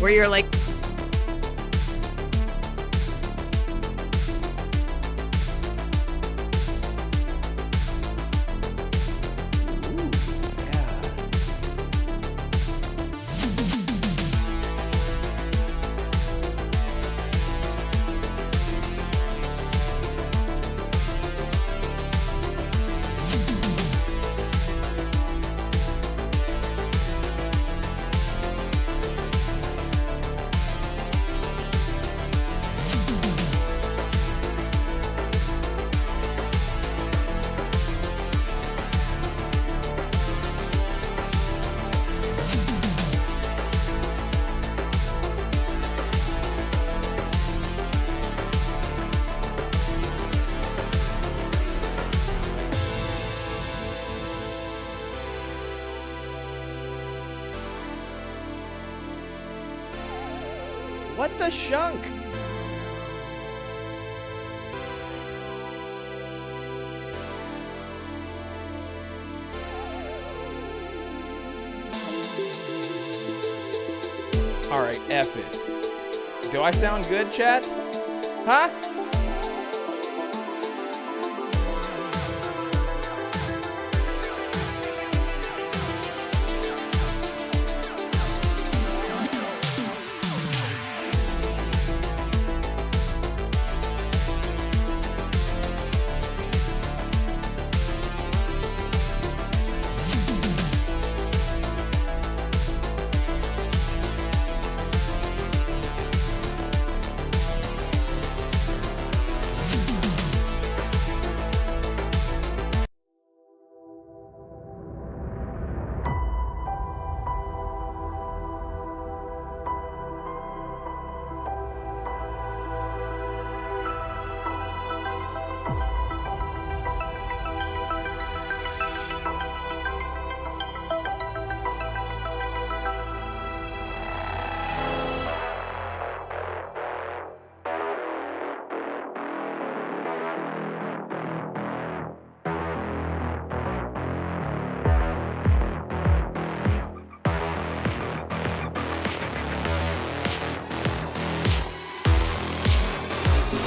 where you're like, what the shunk? All right, F it. Do I sound good, chat? Huh?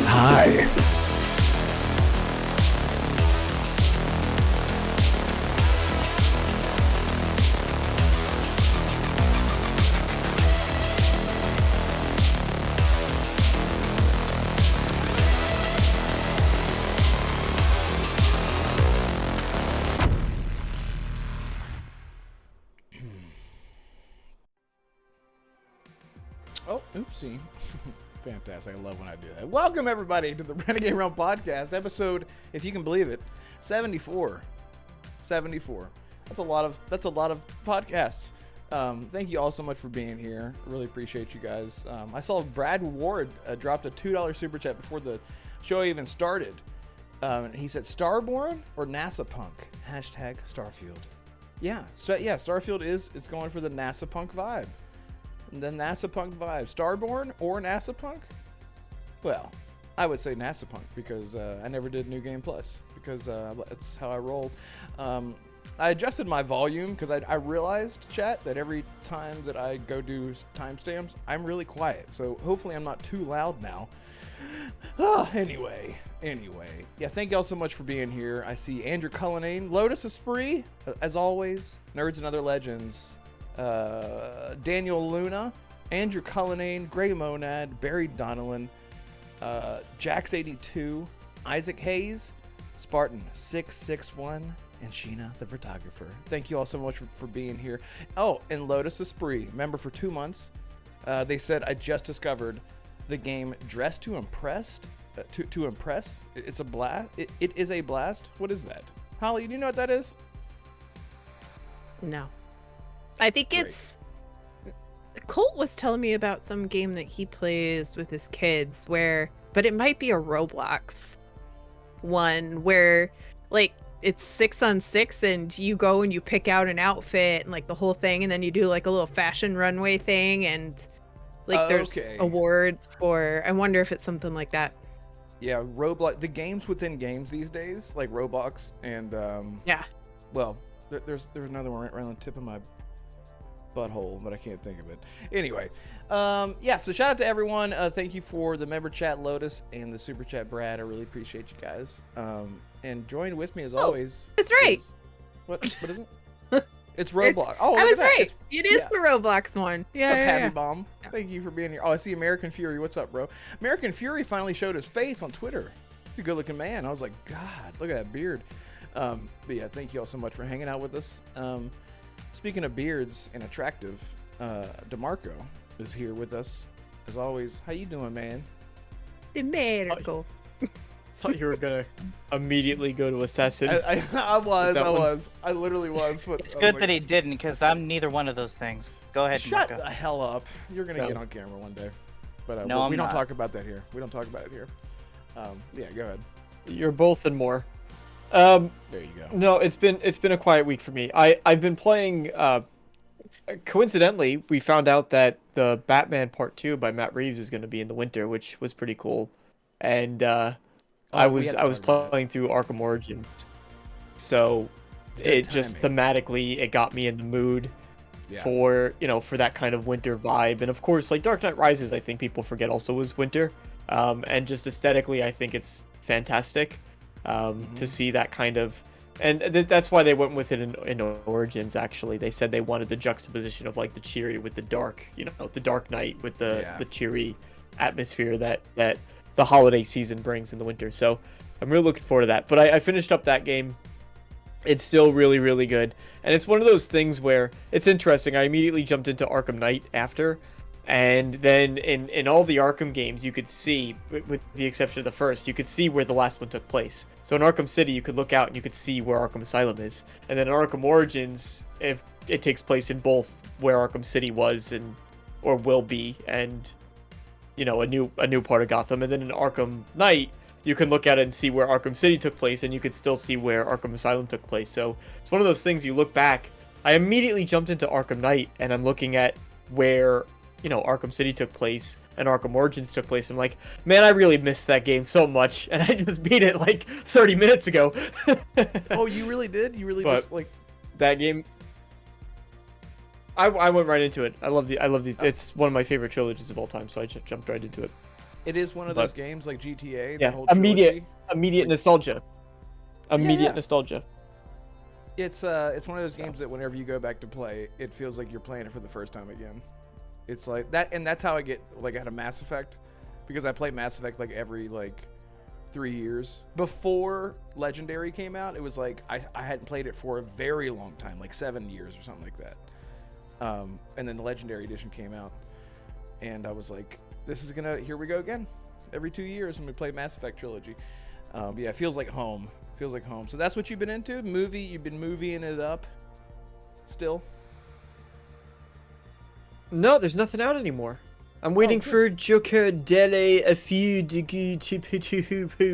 Hi. Oh, oopsie. Fantastic. I love when I do that. Welcome, everybody, to the Renegade Realm Podcast, episode, if you can believe it, 74. 74. That's a lot of podcasts. Thank you all so much for being here. Really appreciate you guys. I saw Brad Ward dropped a $2 super chat before the show even started. He said, Starborn or NASA Punk? Hashtag Starfield. Yeah, Starfield it's going for the NASA Punk vibe. The NASA Punk vibe. Starborn or NASA Punk? Well, I would say NASA Punk because I never did New Game Plus because that's how I roll. I adjusted my volume because I realized, chat, that every time that I go do timestamps, I'm really quiet. So hopefully I'm not too loud now. Anyway. Yeah, thank y'all so much for being here. I see Andrew Cullinane, Lotus Esprit, as always, Nerds and Other Legends, Daniel Luna, Andrew Cullinane, Gray Monad, Barry Donnellan, Jax82, Isaac Hayes, Spartan 661, and Sheena the photographer. Thank you all so much for being here. Oh, and Lotus Esprit, member for 2 months. They said, I just discovered the game Dress to Impress. To impress. It's a blast. It is a blast. What is that? Holly, do you know what that is? no. I think Great. it's Colt was telling me about some game that he plays with his kids but it might be a Roblox one where like it's 6-on-6 and you go and you pick out an outfit and like the whole thing, and then you do like a little fashion runway thing, and like there's awards for. I wonder if it's something like that. Yeah, Roblox. The games within games these days, like Roblox and Yeah. Well, there's another one right around the tip of my butthole, but I can't think of it. Anyway, yeah, so shout out to everyone. Thank you for the member chat, Lotus, and the super chat, Brad. I really appreciate you guys. And join with me as always. That's right. What is it? It's Roblox. Oh, I look was at that. right. It is the Roblox one. Yeah, What's up, yeah, Happy Bomb? Yeah. Thank you for being here. Oh, I see American Fury. What's up, bro? American Fury finally showed his face on Twitter. He's a good-looking man. I was like, God, look at that beard. But yeah, thank you all so much for hanging out with us. Speaking of beards and attractive, DeMarco is here with us as always. How you doing, man? DeMarco. Thought you were gonna immediately go to assassin. I literally was. But It's good that he didn't, because I'm neither one of those things. Go ahead, Shut Marco. the hell up. You're gonna No. get on camera one day. But No, we I'm don't not. talk about that here. We don't talk about it here. Yeah, go ahead. You're both and more. There you go. No, it's been a quiet week for me. I've been playing. Coincidentally, we found out that the Batman Part 2 by Matt Reeves is going to be in the winter, which was pretty cool. And I was playing through Arkham Origins, so Good just timing. thematically it got me in the mood Yeah. for that kind of winter vibe. And of course, like Dark Knight Rises, I think people forget also was winter. And just aesthetically, I think it's fantastic to see that kind of. And that's why they went with it in Origins, actually. They said they wanted the juxtaposition of like the cheery with the dark, the Dark Knight with the cheery atmosphere that the holiday season brings in the winter. So I'm really looking forward to that. But I finished up that game. It's still really, really good. And it's one of those things where it's interesting. I immediately jumped into Arkham Knight after. And then in all the Arkham games, you could see, with the exception of the first, you could see where the last one took place. So in Arkham City, you could look out and you could see where Arkham Asylum is. And then in Arkham Origins, if it takes place in both where Arkham City was or will be, and a new part of Gotham. And then in Arkham Knight, you can look at it and see where Arkham City took place, and you could still see where Arkham Asylum took place. So it's one of those things, you look back. I immediately jumped into Arkham Knight, and I'm looking at where Arkham City took place and Arkham Origins took place. I'm like, man, I really missed that game so much, and I just beat it like 30 minutes ago. Oh, you really did? You really just like that game? I went right into it. I love these. It's one of my favorite trilogies of all time, so I just jumped right into it. It is one of those games like GTA. Yeah, the whole immediate nostalgia. Nostalgia. It's one of those games that whenever you go back to play, it feels like you're playing it for the first time again. It's like that, and that's how I get like out of Mass Effect, because I play Mass Effect like every 3 years. Before Legendary came out, it was like I hadn't played it for a very long time, like 7 years or something like that. And then the Legendary Edition came out, and I was like, here we go again. Every 2 years when we play Mass Effect trilogy. Yeah, it feels like home. So that's what you've been into? You've been movieing it up still? No, there's nothing out anymore. I'm waiting for Joker Dele a few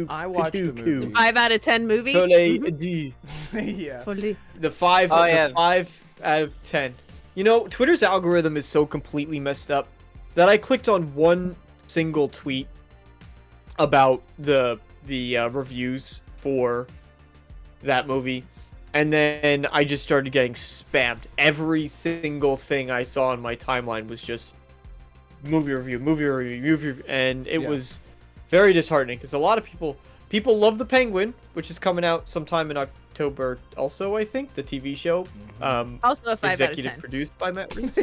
I watched the movie. 5 out of 10 movie. Yeah. The 5 out of 10. Twitter's algorithm is so completely messed up that I clicked on one single tweet about the reviews for that movie, and then I just started getting spammed. Every single thing I saw on my timeline was just movie review, and it was very disheartening, because a lot of people love The Penguin, which is coming out sometime in October also, I think, the TV show. Also a 5 out of 10. Executive produced by Matt Reeves.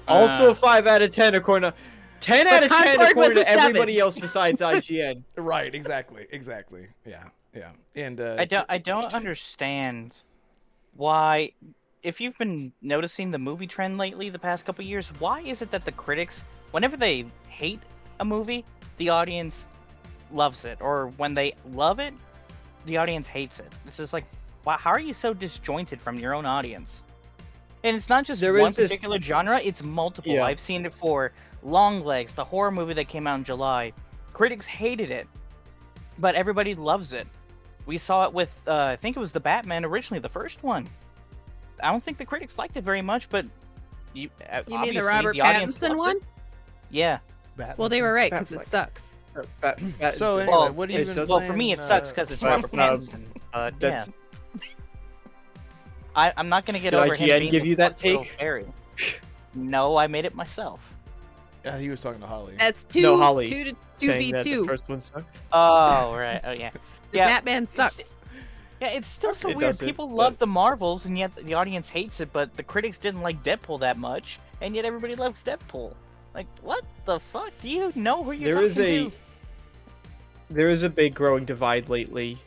Also a 5 out of 10 according to 10 out of 10 according to everybody else besides IGN. Right, exactly. Yeah. And I don't understand why, if you've been noticing the movie trend lately the past couple years, why is it that the critics, whenever they hate a movie, the audience loves it, or when they love it, the audience hates it? This is like, wow, how are you so disjointed from your own audience? And it's not just one particular genre, it's multiple. Yeah. I've seen it for Longlegs, the horror movie that came out in July. Critics hated it, but everybody loves it. We saw it with, I think it was the Batman originally, the first one. I don't think the critics liked it very much, but you mean the Robert Pattinson one? Yeah. Well, they were right, because it sucks. So anyway, what do you been Well, for me, it sucks because it's Robert Pattinson. Yeah. I'm not gonna get over him being give you that take? fairy. No, I made it myself. He was talking to Holly. That's No, Holly, two to saying that the 2v2. first one sucks. Oh, right. Oh, yeah. The Yeah. Batman sucks. Yeah, it's still so It weird. doesn't, People but- love the Marvels, and yet the audience hates it, but the critics didn't like Deadpool that much, and yet everybody loves Deadpool. Like, what the fuck? Do you know who you're talking to? There is a big growing divide lately.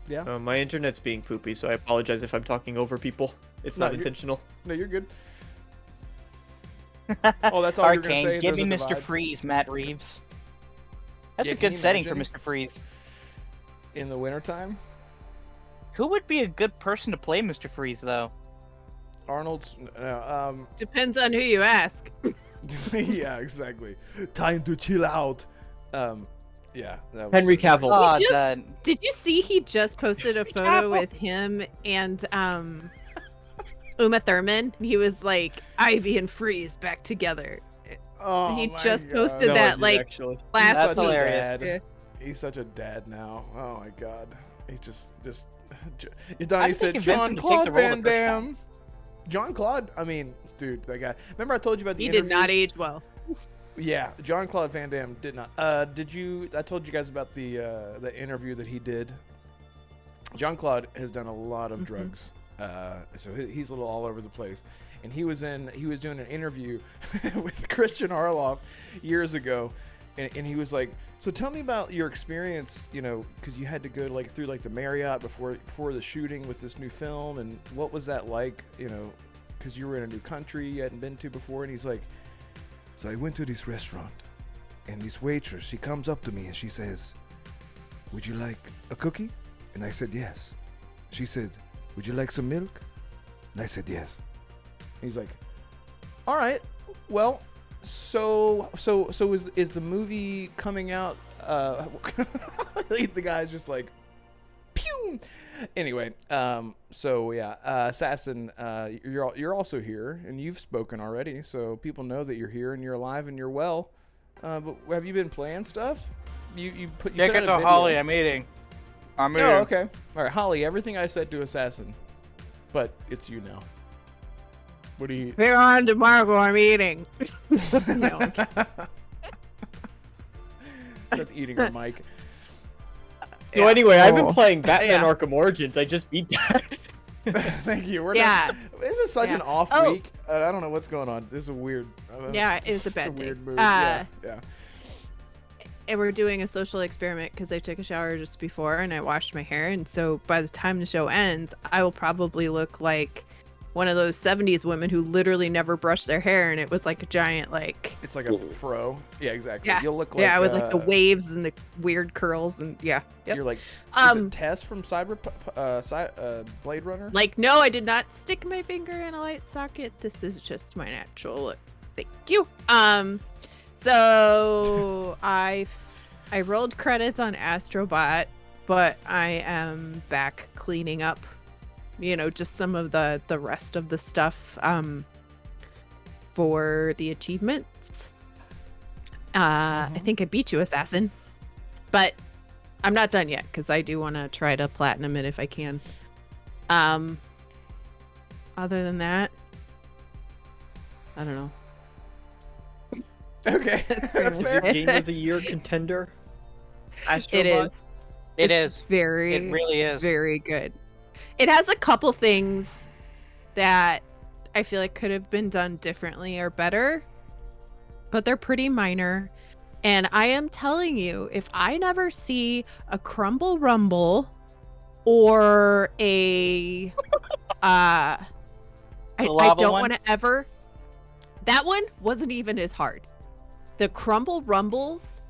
Yeah. My internet's being poopy, so I apologize if I'm talking over people. It's No, not you're- intentional. No, you're good. Oh, that's all you're gonna Arcane, say? give me There's a Mr. divide? Freeze, Matt Reeves. That's Yeah, a can good you setting for imagine? Mr. Freeze. In the wintertime? Who would be a good person to play Mr. Freeze, though? Arnold's... Depends on who you ask. yeah, exactly. Time to chill out. Yeah, that was Henry so great. Cavill. Oh, just- the- Did you see he just posted a photo with him and Uma Thurman? He was like, Ivy and Freeze back together. Oh, he my just God. posted No, I that didn't, like actually. He's last such That's a hilarious. dad. Yeah. He's such a dad now. Oh my God. He's just. I Donnie think said convince John him to take Claude the role Van the first time. Damme. John Claude. I mean, dude, that guy. Remember I told you about the He interview? did not age well. Yeah, John Claude Van Damme did not. Did you? I told you guys about the interview that he did. John Claude has done a lot of drugs, so he's a little all over the place. And he was doing an interview with Christian Arloff years ago, and he was like, "So tell me about your experience, you know, because you had to go like through like the Marriott before the shooting with this new film, and what was that like, you know, because you were in a new country you hadn't been to before." And he's like, "So I went to this restaurant, and this waitress, she comes up to me and she says, 'Would you like a cookie?' And I said, 'Yes.' She said, 'Would you like some milk?' And I said, 'Yes.' He's like, 'All right, well, so is the movie coming out?" The guy's just like, pew. Anyway, so yeah, Assassin, you're also here, and you've spoken already, so people know that you're here and you're alive and you're well. But have you been playing stuff? You put Yeah, put get out a to video. Holly. I'm eating. I'm eating. Oh, okay. All right, Holly. Everything I said to Assassin, but it's you now. What do you? We're on to Marvel. I'm eating. No, I'm kidding. Not eating her mic. So Yeah. anyway, I've been Oh. playing Batman Yeah. Arkham Origins. I just beat that. Thank you. We're Yeah. not, this is such Yeah. an off Oh. week. I don't know what's going on. This is a weird. Yeah, it was a it's bad day. weird mood. Yeah. And we're doing a social experiment because I took a shower just before and I washed my hair, and so by the time the show ends, I will probably look like one of those 70s women who literally never brushed their hair, and it was like a giant like It's like a fro. Yeah, exactly. Yeah. You'll look like with like the waves and the weird curls and yeah. Yep. You're like, is Um, it Tess from Blade Runner? Like, no, I did not stick my finger in a light socket. This is just my natural look. Thank you. So I rolled credits on Astrobot, but I am back cleaning up, you know, just some of the rest of the stuff for the achievements. I think I beat you, Assassin, but I'm not done yet because I do want to try to platinum it if I can. Other than that, I don't know. Okay, pretty that's much fair. it. Game of the Year contender. It Astrobot? is. It It's is. very, It really is. very good. It has a couple things that I feel like could have been done differently or better, but they're pretty minor. And I am telling you, if I never see a Crumble Rumble or a I lava don't one? want to ever. That one wasn't even as hard. The Crumble Rumbles,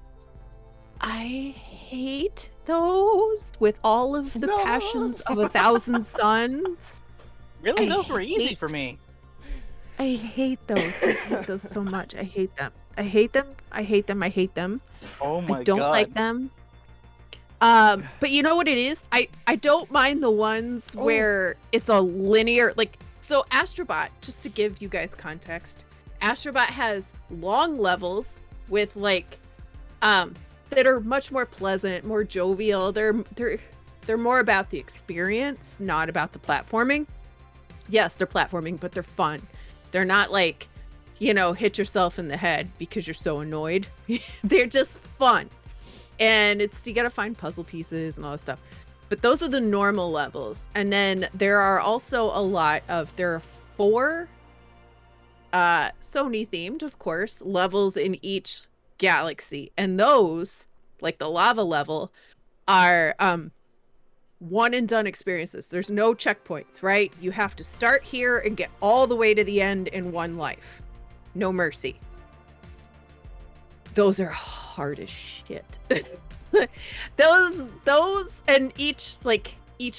I hate those with all of the No. passions of 1,000 suns. Really, I those were easy hate- for me. I hate those. I hate those so much. I hate them. I hate them. I hate them. I hate them. Oh my I don't god. like them. But you know what it is? I don't mind the ones Oh. where it's a linear, like, so Astrobot, just to give you guys context, Astrobot has long levels with like that are much more pleasant, more jovial. They're more about the experience, not about the platforming. Yes, they're platforming, but they're fun. They're not like, hit yourself in the head because you're so annoyed. They're just fun. And you gotta find puzzle pieces and all that stuff. But those are the normal levels. And then there are also there are 4 Sony themed, of course, levels in each galaxy. And those, like the lava level, are one and done experiences. There's no checkpoints, right? You have to start here and get all the way to the end in one life. No mercy. Those are hard as shit. those and each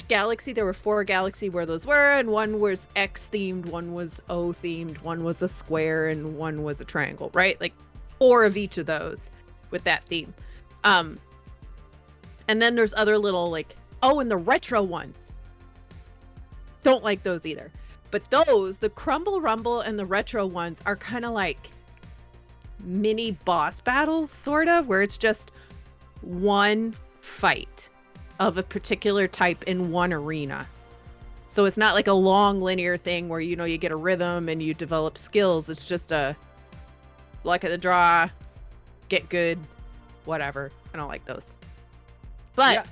galaxy, there were 4 galaxy where those were, and one was X themed, one was O themed, one was a square, and one was a triangle, right? Like 4 of each of those with that theme. And then there's other little and the retro ones. Don't like those either. But the Crumble Rumble and the retro ones are kind of like mini boss battles, sort of, where it's just one fight of a particular type in one arena. So it's not like a long linear thing where, you get a rhythm and you develop skills. It's just a luck of the draw, get good, whatever. I don't like those. But yeah.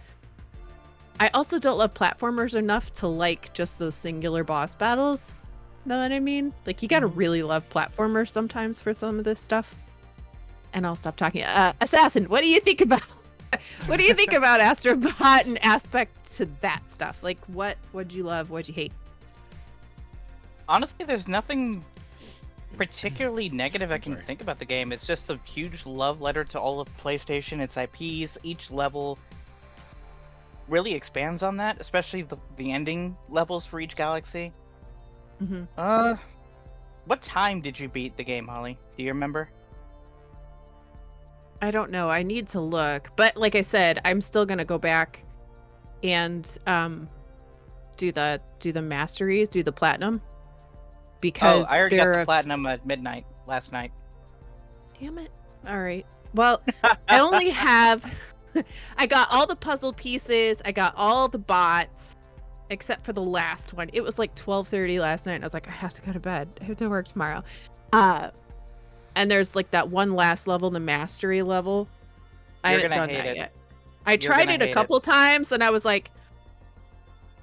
I also don't love platformers enough to like just those singular boss battles. Know what I mean? Like, you gotta really love platformers sometimes for some of this stuff. And I'll stop talking. Assassin, what do you think about Astrobot and aspect to that stuff? Like, what'd you love? What'd you hate? Honestly, there's nothing particularly negative I can think about the game. It's just a huge love letter to all of PlayStation, its IPs. Each level really expands on that, especially the ending levels for each galaxy. Mm-hmm. What time did you beat the game, Holly? Do you remember? I don't know. I need to look. But like I said, I'm still gonna go back and do the masteries, do the platinum. Because I already got the platinum at midnight last night. Damn it. Alright. Well, I only have I got all the puzzle pieces, I got all the bots, except for the last one. It was like 12:30 last night, and I was like, I have to go to bed. I have to work tomorrow. And there's like that one last level, the mastery level. I haven't done that yet. I tried it a couple times, and I was like,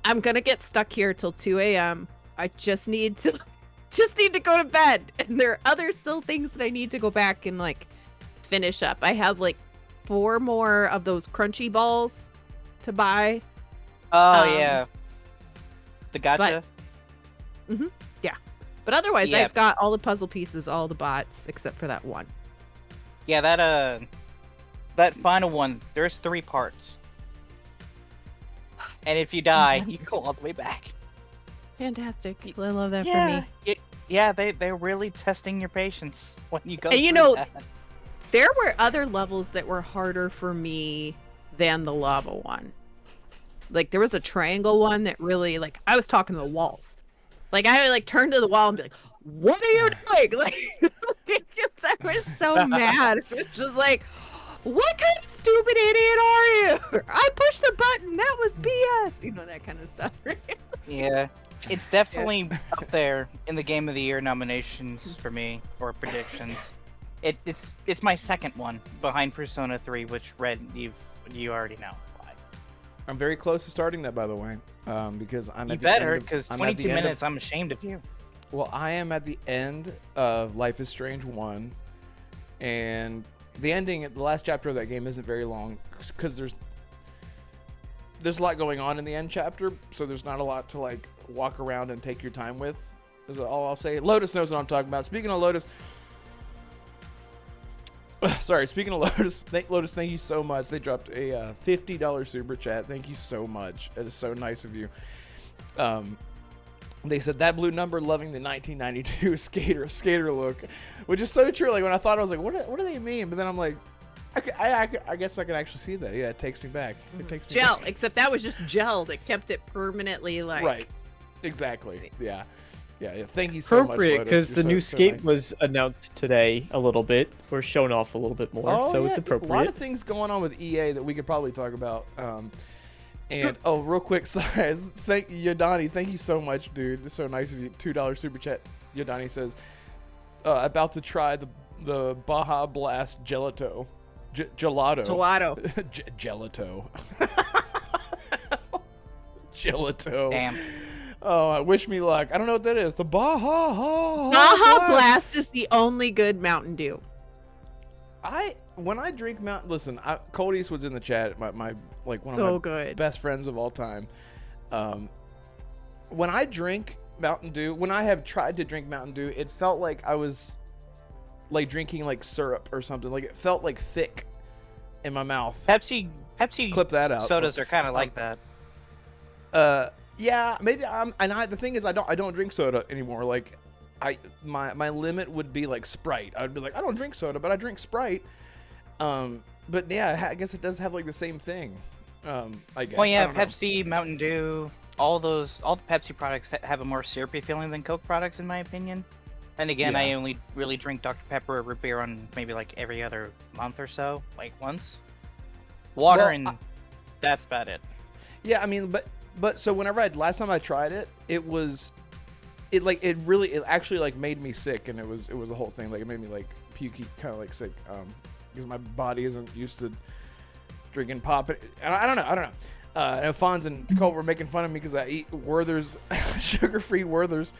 I'm gonna get stuck here till 2 a.m. I just need to go to bed. And there are other still things that I need to go back and finish up. I have 4 more of those crunchy balls to buy. Oh yeah, the gacha. Yeah, but otherwise I've got all the puzzle pieces, all the bots, except for that one. Yeah, that final one. There's 3 parts, and if you die, you go all the way back. Fantastic! I love that for me. They're really testing your patience when you go. And that. There were other levels that were harder for me than the lava one. Like, there was a triangle one that really, I was talking to the walls. I would, turn to the wall and be like, what are you doing? I was so mad. It was just what kind of stupid idiot are you? I pushed the button. That was BS. That kind of stuff. Yeah. It's definitely up there in the Game of the Year nominations for me, or predictions. It's my second one behind Persona 3, which Red, you already know why. I'm very close to starting that, by the way, because I'm you at better, the because 22 minutes, I'm ashamed of you. Well, I am at the end of Life is Strange 1, and the ending, the last chapter of that game isn't very long, because there's a lot going on in the end chapter, so there's not a lot to walk around and take your time with. Is all I'll say. Lotus knows what I'm talking about. Speaking of Lotus. Speaking of Lotus, thank you so much. They dropped a $50 super chat. Thank you so much. It is so nice of you. They said, that blue number, loving the 1992 skater look, which is so true. When I thought, I was like, what do they mean? But then I'm like, I guess I can actually see that. Yeah, it takes me back. It takes me gel, back. Except that was just gel that kept it permanently Right. Exactly. Yeah. Yeah, thank you so much, appropriate, because the new skate was announced today a little bit. We're showing off a little bit more, so it's appropriate. A lot of things going on with EA that we could probably talk about. And real quick, sorry, thank Yadani, thank you so much, dude. It's so nice of you. $2 super chat. Yadani says, about to try the Baja Blast gelato. Gelato. Gelato. Gelato. Damn. Oh, wish me luck. I don't know what that is. The Baja Blast is the only good Mountain Dew. When I drink listen, Cold Eastwood's in the chat. My like one So of my good. best friends of all time. When I drink Mountain Dew, when I have tried to drink Mountain Dew, it felt like I was like drinking like syrup or something. Like it felt like thick in my mouth. Pepsi. Clip that out. Sodas are kind of like that. Yeah, maybe the thing is I don't drink soda anymore. Like my limit would be like Sprite. I'd be like, I don't drink soda, but I drink Sprite. But yeah, I guess it does have like the same thing. I guess. Well, yeah, Pepsi, Mountain Dew, all the Pepsi products have a more syrupy feeling than Coke products, in my opinion. And again, Yeah. I only really drink Dr. Pepper or root beer on maybe like every other month or so, like once. Water Well, and that's about it. Yeah, I mean, but so whenever last time I tried it, it actually like made me sick, and it was a whole thing. Like it made me like pukey, kind of like sick, because my body isn't used to drinking pop. And I don't know. And Fonz and Cole were making fun of me because I eat Werther's, sugar-free Werther's.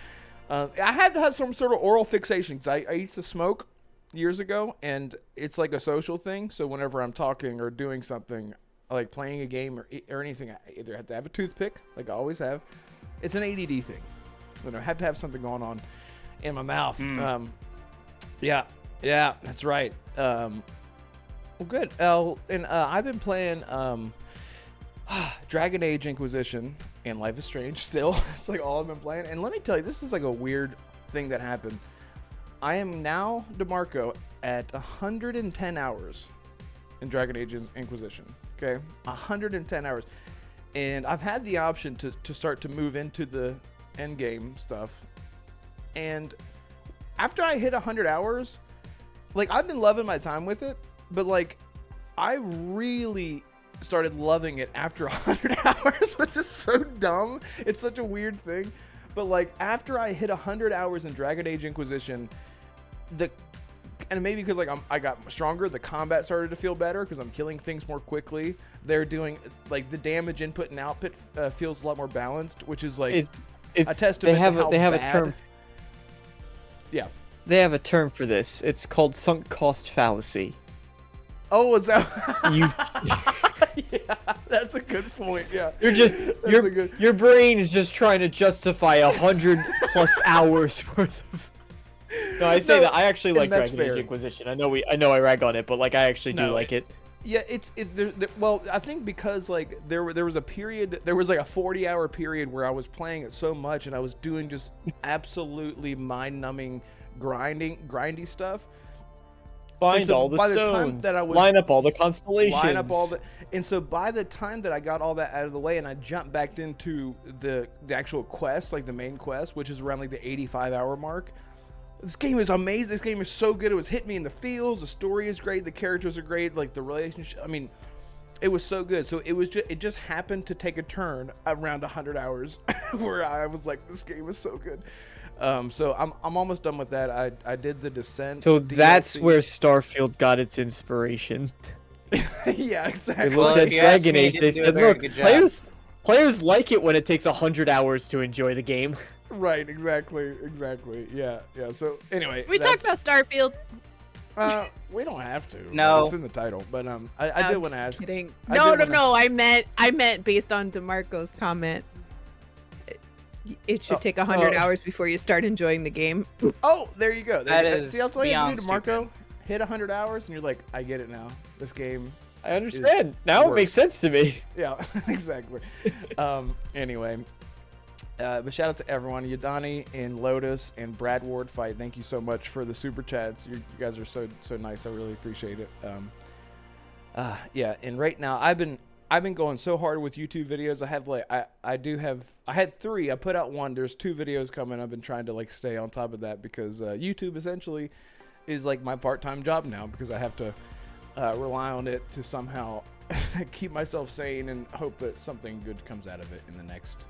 I had to have some sort of oral fixation because I used to smoke years ago, and it's like a social thing. So whenever I'm talking or doing something, like playing a game or anything, I either have to have a toothpick, like I always have. It's an ADD thing. You know, I have to have something going on in my mouth. Yeah, that's right. Well, good. And I've been playing Dragon Age Inquisition and Life is Strange still. It's like all I've been playing. And let me tell you, this is like a weird thing that happened. I am now, DeMarco, at 110 hours in Dragon Age Inquisition. Okay? 110 hours. And I've had the option to start to move into the end game stuff. And after I hit 100 hours, like I've been loving my time with it, but like I really started loving it after 100 hours, which is so dumb. It's such a weird thing. But like after I hit 100 hours in Dragon Age Inquisition, and maybe because like I got stronger, the combat started to feel better because I'm killing things more quickly. They're doing like the damage input and output feels a lot more balanced, which is like it's a testament to how they have bad. a term. Yeah. They have a term for this. It's called sunk cost fallacy. Oh, is that? You, Yeah, that's a good point. Yeah. you're just your brain is just trying to justify 100+ hours worth of. No, I say that I actually like Dragon Age Inquisition. I know I rag on it, but like I actually do like it. Yeah, well, I think because like there was a period, there was like a 40-hour period where I was playing it so much and I was doing just absolutely mind-numbing grindy stuff. Find all the stones. Line up all the constellations. And so by the time that I got all that out of the way and I jumped back into the actual quest, like the main quest, which is around like the 85-hour mark. This game is amazing. This game is so good. It was hitting me in the feels. The story is great. The characters are great. Like the relationship. I mean, it was so good. So it just happened to take a turn around 100 hours where I was like, this game is so good. So I'm almost done with that. I did the Descent. So DLC. that's where Starfield got its inspiration. Yeah, exactly. They looked at Dragon Age. They said, look, players like it when it takes 100 hours to enjoy the game. Right, exactly. Yeah. So anyway, We talked about Starfield. We don't have to. No, it's in the title. But I did want to ask. Kidding. No. I meant based on DeMarco's comment. It should take 100 hours before you start enjoying the game. Oh, there you go. Is see, that's all you have to do, beyond DeMarco. Hit 100 hours, and you're like, I get it now. This game. I understand. Now it makes sense to me. Yeah, exactly. Anyway. But shout out to everyone, Yadani and Lotus and Brad Ward Fight. Thank you so much for the super chats. You guys are so nice. I really appreciate it. Yeah, and right now I've been going so hard with YouTube videos. I have like I had 3. I put out 1. There's 2 videos coming. I've been trying to like stay on top of that because YouTube essentially is like my part-time job now because I have to rely on it to somehow keep myself sane and hope that something good comes out of it in the next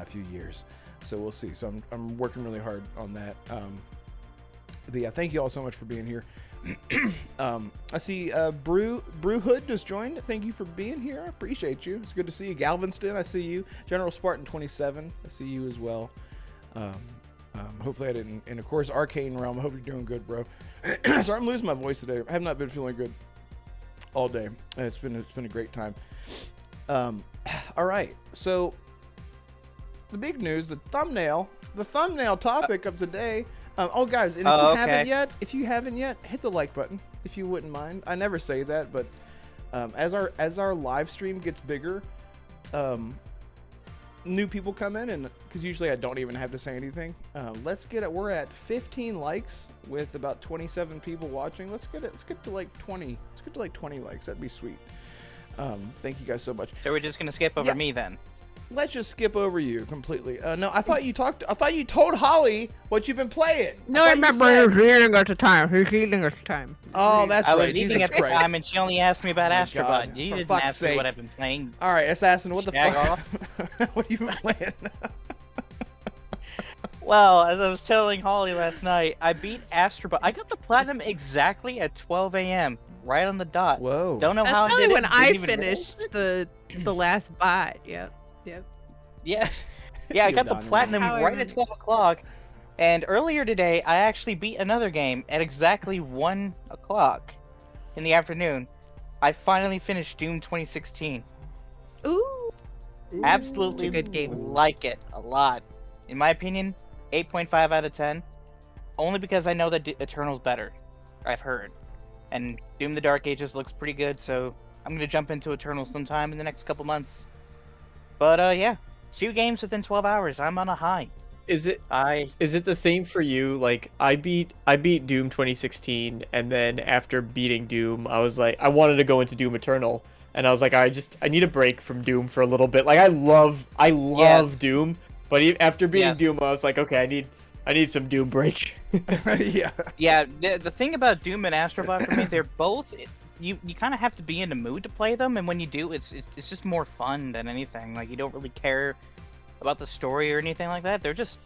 few years. So we'll see. So I'm working really hard on that. But yeah, thank you all so much for being here. I see Brew Hood just joined. Thank you for being here. I appreciate you. It's good to see you. Galveston, I see you. General Spartan 27, I see you as well. Hopefully I didn't. And of course, Arcane Realm. I hope you're doing good, bro. Sorry, I'm losing my voice today. I have not been feeling good all day. It's been a great time. All right, so the big news, the thumbnail topic of today. Oh, guys, and if you haven't yet, hit the like button if you wouldn't mind. I never say that, but as our live stream gets bigger, new people come in, and because usually I don't even have to say anything. We're at 15 likes with about 27 people watching. Let's get to like 20. Let's get to like 20 likes. That'd be sweet. Thank you guys so much. So we're just gonna skip over me then. Let's just skip over you completely. No, I thought you told Holly what you've been playing. No, I remember he was eating at the time. Oh, that's right. I was eating Jesus at the Christ. time, and she only asked me about God, Astrobot. You for didn't fuck's ask me sake. what I've been playing. All right, Assassin, what the Shag fuck? off. What have you been playing? Well, as I was telling Holly last night, I beat Astrobot. I got the platinum exactly at 12 a.m. right on the dot. Whoa. Don't know That's how I probably did it. when I Didn't even finished the last bot. Yep. Yeah, I got the Done. platinum How I right at remember. 12 o'clock. And earlier today, I actually beat another game at exactly 1 o'clock in the afternoon. I finally finished Doom 2016. Ooh. Absolutely It's a good game. like it a lot. In my opinion, 8.5 out of 10. Only because I know that Eternal's better, I've heard. And Doom the Dark Ages looks pretty good, so I'm going to jump into Eternal sometime in the next couple months. But yeah, 2 games within 12 hours. I'm on a high. Is it the same for you? Like I beat Doom 2016, and then after beating Doom, I was like, I wanted to go into Doom Eternal, and I was like, I need a break from Doom for a little bit. Like I love Yes. Doom, but after beating Yes. Doom, I was like, okay, I need some Doom break. Yeah. Yeah, the thing about Doom and Astrobot for me, they're both. You kind of have to be in the mood to play them, and when you do, it's just more fun than anything. Like you don't really care about the story or anything like that. They're just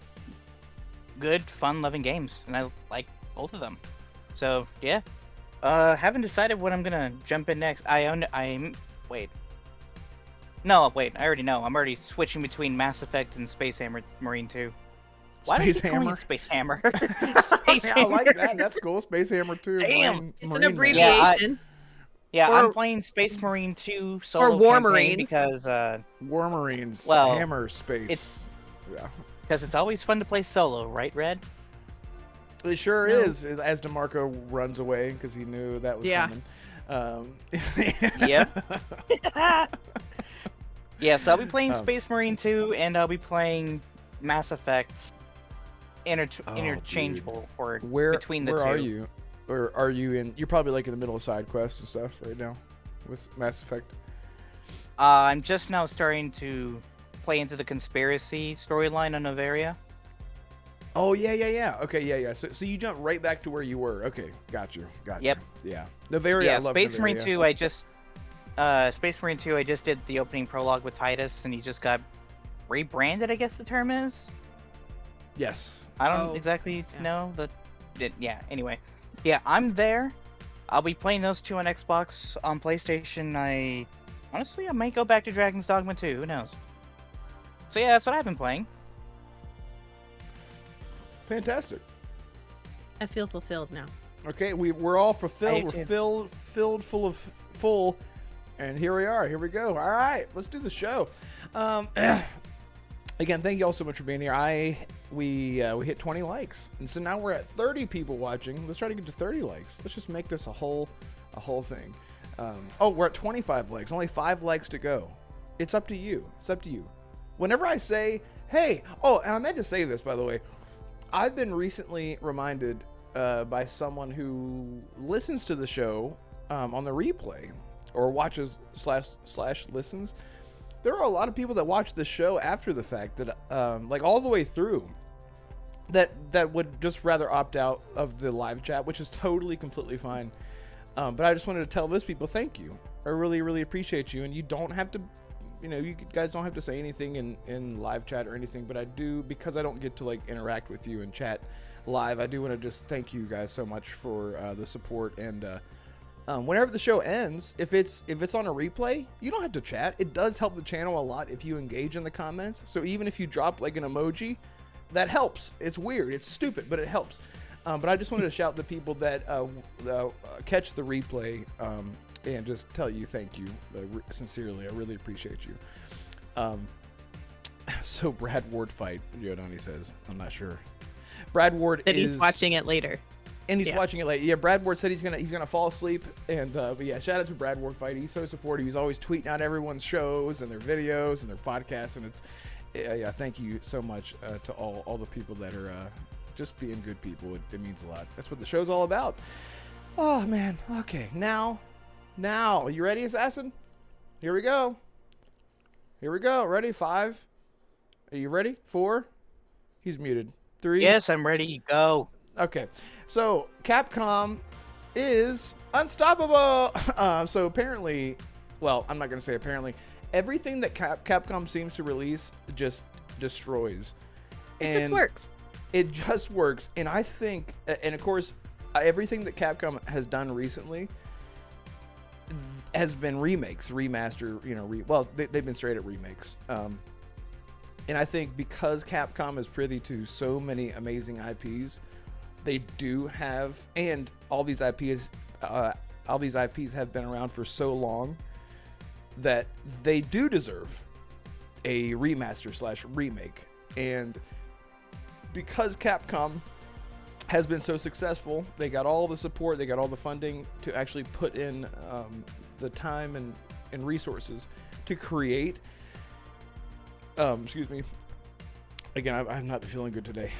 good, fun-loving games, and I like both of them. So yeah, haven't decided what I'm gonna jump in next. Wait. No, wait. I already know. I'm already switching between Mass Effect and Space Marine 2. Why Space do I keep calling Hammer? it Space Hammer? Space Yeah, I like Hammer. that. That's cool. Space Hammer 2. Damn. It's an Marine Man. abbreviation. Yeah, Or- I'm playing Space Marine 2 solo War campaign Marines. because War Marines. Well, Hammer Space. Yeah. it's always fun to play solo, right, Red? It sure No. is. As DeMarco runs away because he knew that was Yeah. coming. Yep. Yeah, so I'll be playing Um, Space Marine 2 and I'll be playing Mass Effect Oh, interchangeable or Where between the two. are you? Or are you in? You're probably like in the middle of side quests and stuff right now with Mass Effect. I'm just now starting to play into the conspiracy storyline on Novaria. Oh yeah. Okay, yeah. So you jump right back to where you were. Okay, got you. Yep. Yeah. Novaria. Yeah, I love Space Marine Novaria. 2. Space Marine 2. I just did the opening prologue with Titus, and he just got rebranded. I guess the term is. Yes. I don't Oh, exactly yeah. know yeah. Anyway, yeah, I'm there. I'll be playing those 2 on Xbox. On PlayStation, I might go back to Dragon's Dogma 2. Who knows? So yeah, that's what I've been playing. Fantastic. I feel fulfilled now. Okay, we're all fulfilled. I We're do filled full, and here we are. Here we go. All right, let's do the show. Again, thank you all so much for being here. We hit 20 likes, and so now we're at 30 people watching. Let's try to get to 30 likes. Let's just make this a whole thing. We're at 25 likes. Only 5 likes to go. It's up to you. It's up to you. Whenever I say, hey, and I meant to say this, by the way. I've been recently reminded by someone who listens to the show on the replay or watches / listens. There are a lot of people that watch this show after the fact that like all the way through that would just rather opt out of the live chat, which is totally completely fine. But I just wanted to tell those people thank you. I really, really appreciate you. And you don't have to, you guys don't have to say anything in live chat or anything. But I do, because I don't get to like interact with you and chat live, I do want to just thank you guys so much for the support. And whenever the show ends, if it's on a replay, you don't have to chat. It does help the channel a lot if you engage in the comments. So even if you drop like an emoji, that helps. It's weird. It's stupid, but it helps. But I just wanted to shout the people that catch the replay and just tell you thank you sincerely. I really appreciate you. So Brad Ward fight, Yodani says. I'm not sure. Brad Ward that he's watching it later. And he's watching it later. Yeah, Brad Ward said he's gonna fall asleep. And but yeah, shout out to Brad Ward fight. He's so supportive. He's always tweeting out everyone's shows and their videos and their podcasts. And it's yeah, thank you so much to all the people that are just being good people. It means a lot. That's what the show's all about. Oh man. Okay. Now, you ready, Assassin? Here we go. Ready? 5. Are you ready? 4. He's muted. 3. Yes, I'm ready. Go. Okay. So Capcom is unstoppable. So apparently, well, I'm not gonna say apparently. Everything that Capcom seems to release just destroys. It just works. It just works. And I think, and of course, everything that Capcom has done recently has been remakes, remaster, they've been straight at remakes. And I think because Capcom is privy to so many amazing IPs, they do have, and all these IPs have been around for so long that they do deserve a remaster / remake. And because Capcom has been so successful, they got all the support, they got all the funding to actually put in the time and resources to create. Excuse me. Again, I'm not feeling good today.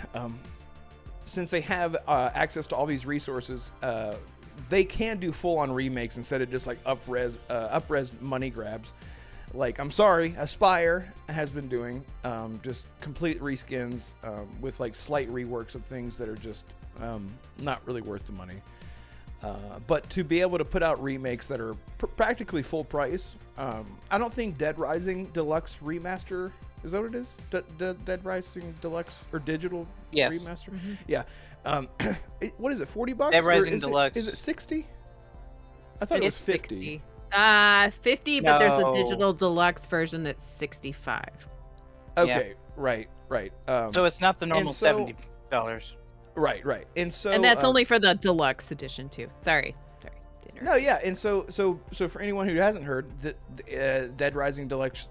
Since they have access to all these resources, they can do full-on remakes instead of just like up-res money grabs. Like, I'm sorry, Aspire has been doing just complete reskins with like slight reworks of things that are just not really worth the money. But to be able to put out remakes that are practically full price, I don't think Dead Rising Deluxe Remaster, is that what it is? Dead Rising Deluxe or Digital Remaster? Mm-hmm. Yeah. What is it, $40? Dead Rising Deluxe. Is it 60? I thought it was 50. 60. 50, but there's a digital deluxe version that's 65. Okay, yeah. Right. So it's not the normal $70. Right. And that's only for the deluxe edition too. Sorry. No, yeah, and so for anyone who hasn't heard, the Dead Rising Deluxe,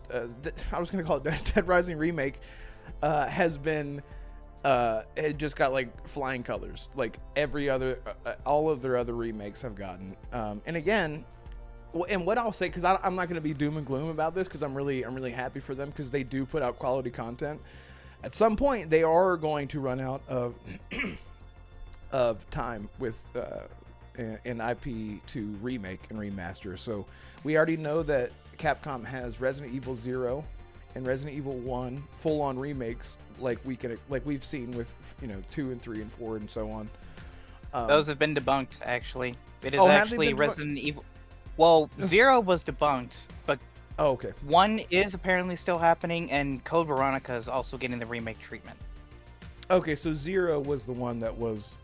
I was gonna call it Dead Rising Remake, has been, it just got like flying colors, like every other, all of their other remakes have gotten. And again, and what I'll say, because I'm not gonna be doom and gloom about this, because I'm really happy for them, because they do put out quality content. At some point, they are going to run out of of time with an IP to remake and remaster. So we already know that Capcom has Resident Evil 0 and Resident Evil 1 full-on remakes, like we've seen with 2 and 3 and 4 and so on. Those have been debunked, actually. It is actually Resident Evil. Well, 0 was debunked, but okay. 1 is apparently still happening, and Code Veronica is also getting the remake treatment. Okay, so 0 was the one that was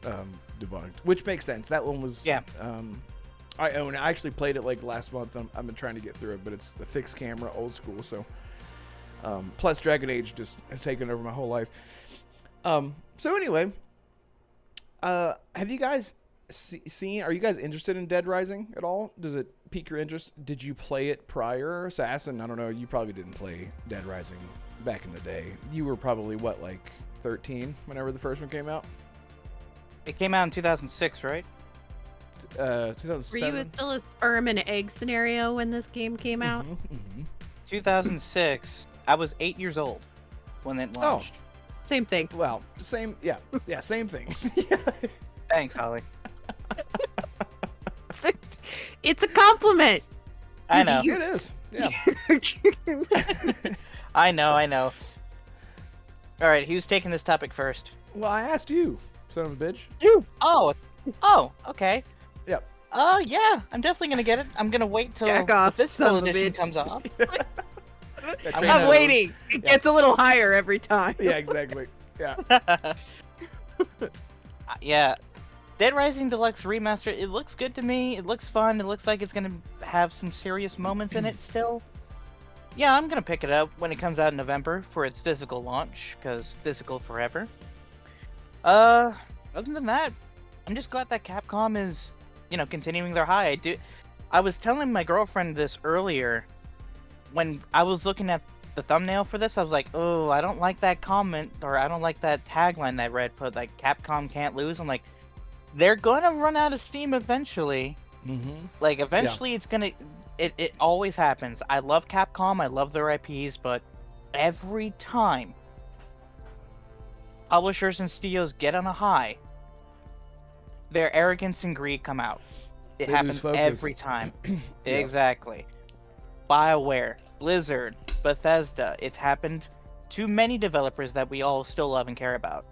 debunked, which makes sense. That one was I own it. I actually played it like last month. I've been trying to get through it, but it's the fixed camera, old school. So plus Dragon Age just has taken over my whole life. So anyway, have you guys seen? Are you guys interested in Dead Rising at all? Does it pique your interest? Did you play it prior, Assassin? I don't know. You probably didn't play Dead Rising back in the day. You were probably what, like 13 whenever the first one came out? It came out in 2006, right? 2007. Were you still a sperm and egg scenario when this game came out? 2006. I was 8 years old when it launched. Oh, same thing. Well, same, yeah, same thing. Thanks, Holly. It's a compliment. I know. It is. Yeah. I know. All right, who's taking this topic first? Well, I asked you, son of a bitch. You. Oh, okay. Yep. Yeah, I'm definitely gonna get it. I'm gonna wait till Jack the off, physical son of a edition bitch. comes off. I'm waiting. It gets a little higher every time. Yeah, exactly. Yeah. Yeah. Dead Rising Deluxe Remaster, it looks good to me. It looks fun. It looks like it's gonna have some serious moments in it still. Yeah, I'm gonna pick it up when it comes out in November for its physical launch, because physical forever. Other than that, I'm just glad that Capcom is, continuing their high. I was telling my girlfriend this earlier when I was looking at the thumbnail for this. I was like, oh, I don't like that comment, or I don't like that tagline that Red put, like, Capcom can't lose. I'm like, they're gonna run out of steam eventually. Mm-hmm. Like, eventually it's gonna... It always happens. I love Capcom, I love their IPs, but every time publishers and studios get on a high, their arrogance and greed come out. It They happens lose focus. every time. Yeah. Exactly. BioWare, Blizzard, Bethesda. It's happened to many developers that we all still love and care about.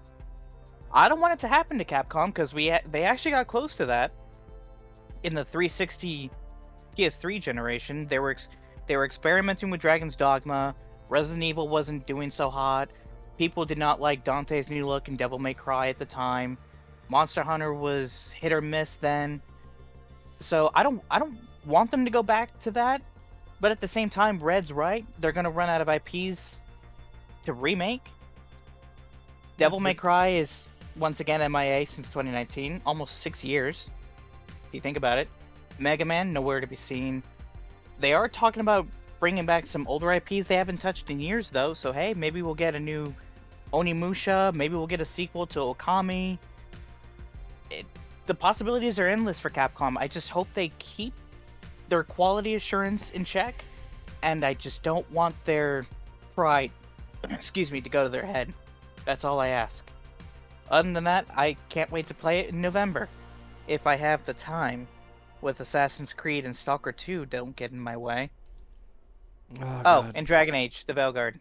I don't want it to happen to Capcom because they actually got close to that in the 360 PS3 generation. They were experimenting with Dragon's Dogma. Resident Evil wasn't doing so hot. People did not like Dante's New Look and Devil May Cry at the time. Monster Hunter was hit or miss then. So I don't want them to go back to that. But at the same time, Red's right. They're gonna run out of IPs to remake. Devil May Cry is once again MIA since 2019, almost 6 years. If you think about it. Mega Man, nowhere to be seen. They are talking about bringing back some older IPs they haven't touched in years, though. So hey, maybe we'll get a new Onimusha. Maybe we'll get a sequel to Okami. The possibilities are endless for Capcom. I just hope they keep their quality assurance in check, and I just don't want their pride, to go to their head. That's all I ask. Other than that, I can't wait to play it in November, if I have the time, with Assassin's Creed and Stalker 2 don't get in my way. Oh, God. And Dragon Age, the Veilguard.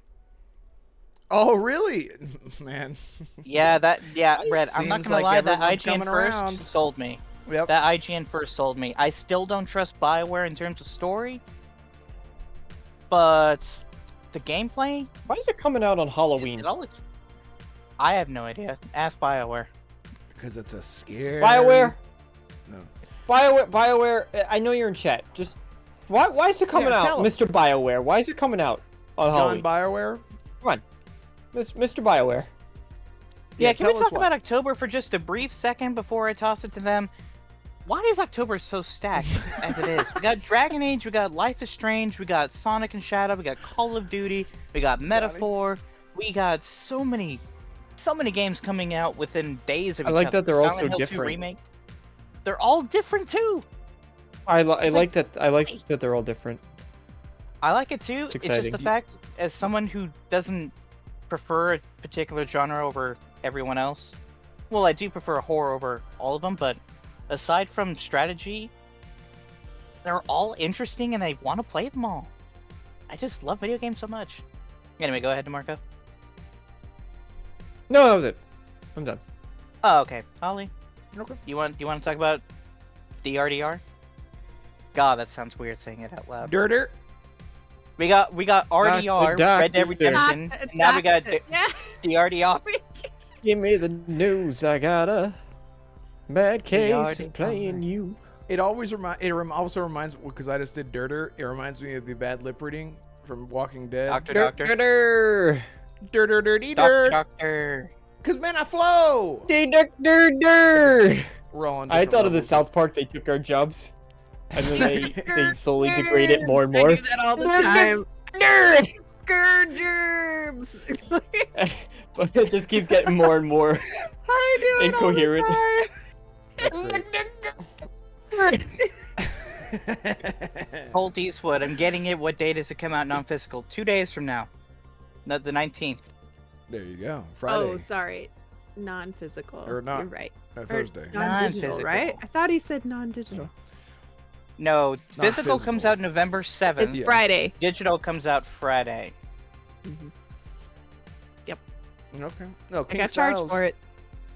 Oh, really? Man. Yeah, Red, I'm not Seems gonna like lie, that everyone's IGN coming first around. sold me. Yep. That IGN first sold me. I still don't trust BioWare in terms of story, but the gameplay, Why is it coming out on Halloween? it all looks... I have no idea. Ask BioWare. Because it's a scary... BioWare? No. BioWare, I know you're in chat. Just why is it coming Yeah, out, tell 'em. Mr. BioWare? Why is it coming out on John Halloween? BioWare? Come on, Mr. BioWare. Yeah, can we tell us talk why. about October for just a brief second before I toss it to them? Why is October so stacked as it is? We got Dragon Age, we got Life is Strange, we got Sonic and Shadow, we got Call of Duty, we got Metaphor, we got so many games coming out within days of I each like other. that they're all Silent so Hill 2 different. Remake. They're all different too. I like that they're all different. I like it too. It's It's just the exciting. fact, as someone who doesn't prefer a particular genre over everyone else, well, I do prefer horror over all of them, but aside from strategy, they're all interesting and I want to play them all. I just love video games so much. Anyway, go ahead, DeMarco. No, that was it. I'm done. Oh, okay. Ollie, Okay. you want to talk about DRDR? God, that sounds weird saying it out loud. Dirter? We got RDR, Doctor Red Dead Redemption, and now we got DRDR. Give me the news. I got a bad case of playing you. It always also reminds, because I just did Dirter, it reminds me of the bad lip reading from Walking Dead. Doctor. Dirter, dirty, dirt. Doctor. Because, man, I flow! Doctor. We're all on I different thought of the levels. South Park. They took our jobs, and then they slowly degrade it more and more. I do that all the time. Germs. But it just keeps getting more and more I do it incoherent. all the That's great. Colt Eastwood, I'm getting it. What date does it come out non-physical? 2 days from now. No, the 19th. There you go. time. Friday. Oh, sorry. Non-physical. Or not- You're right. Thursday. Non-digital, Non-physical. right? I thought he said non-digital. No, physical comes physical. out November 7th. It's Yeah. Friday. Digital comes out Friday. Okay. No, I King got charged Styles. for it.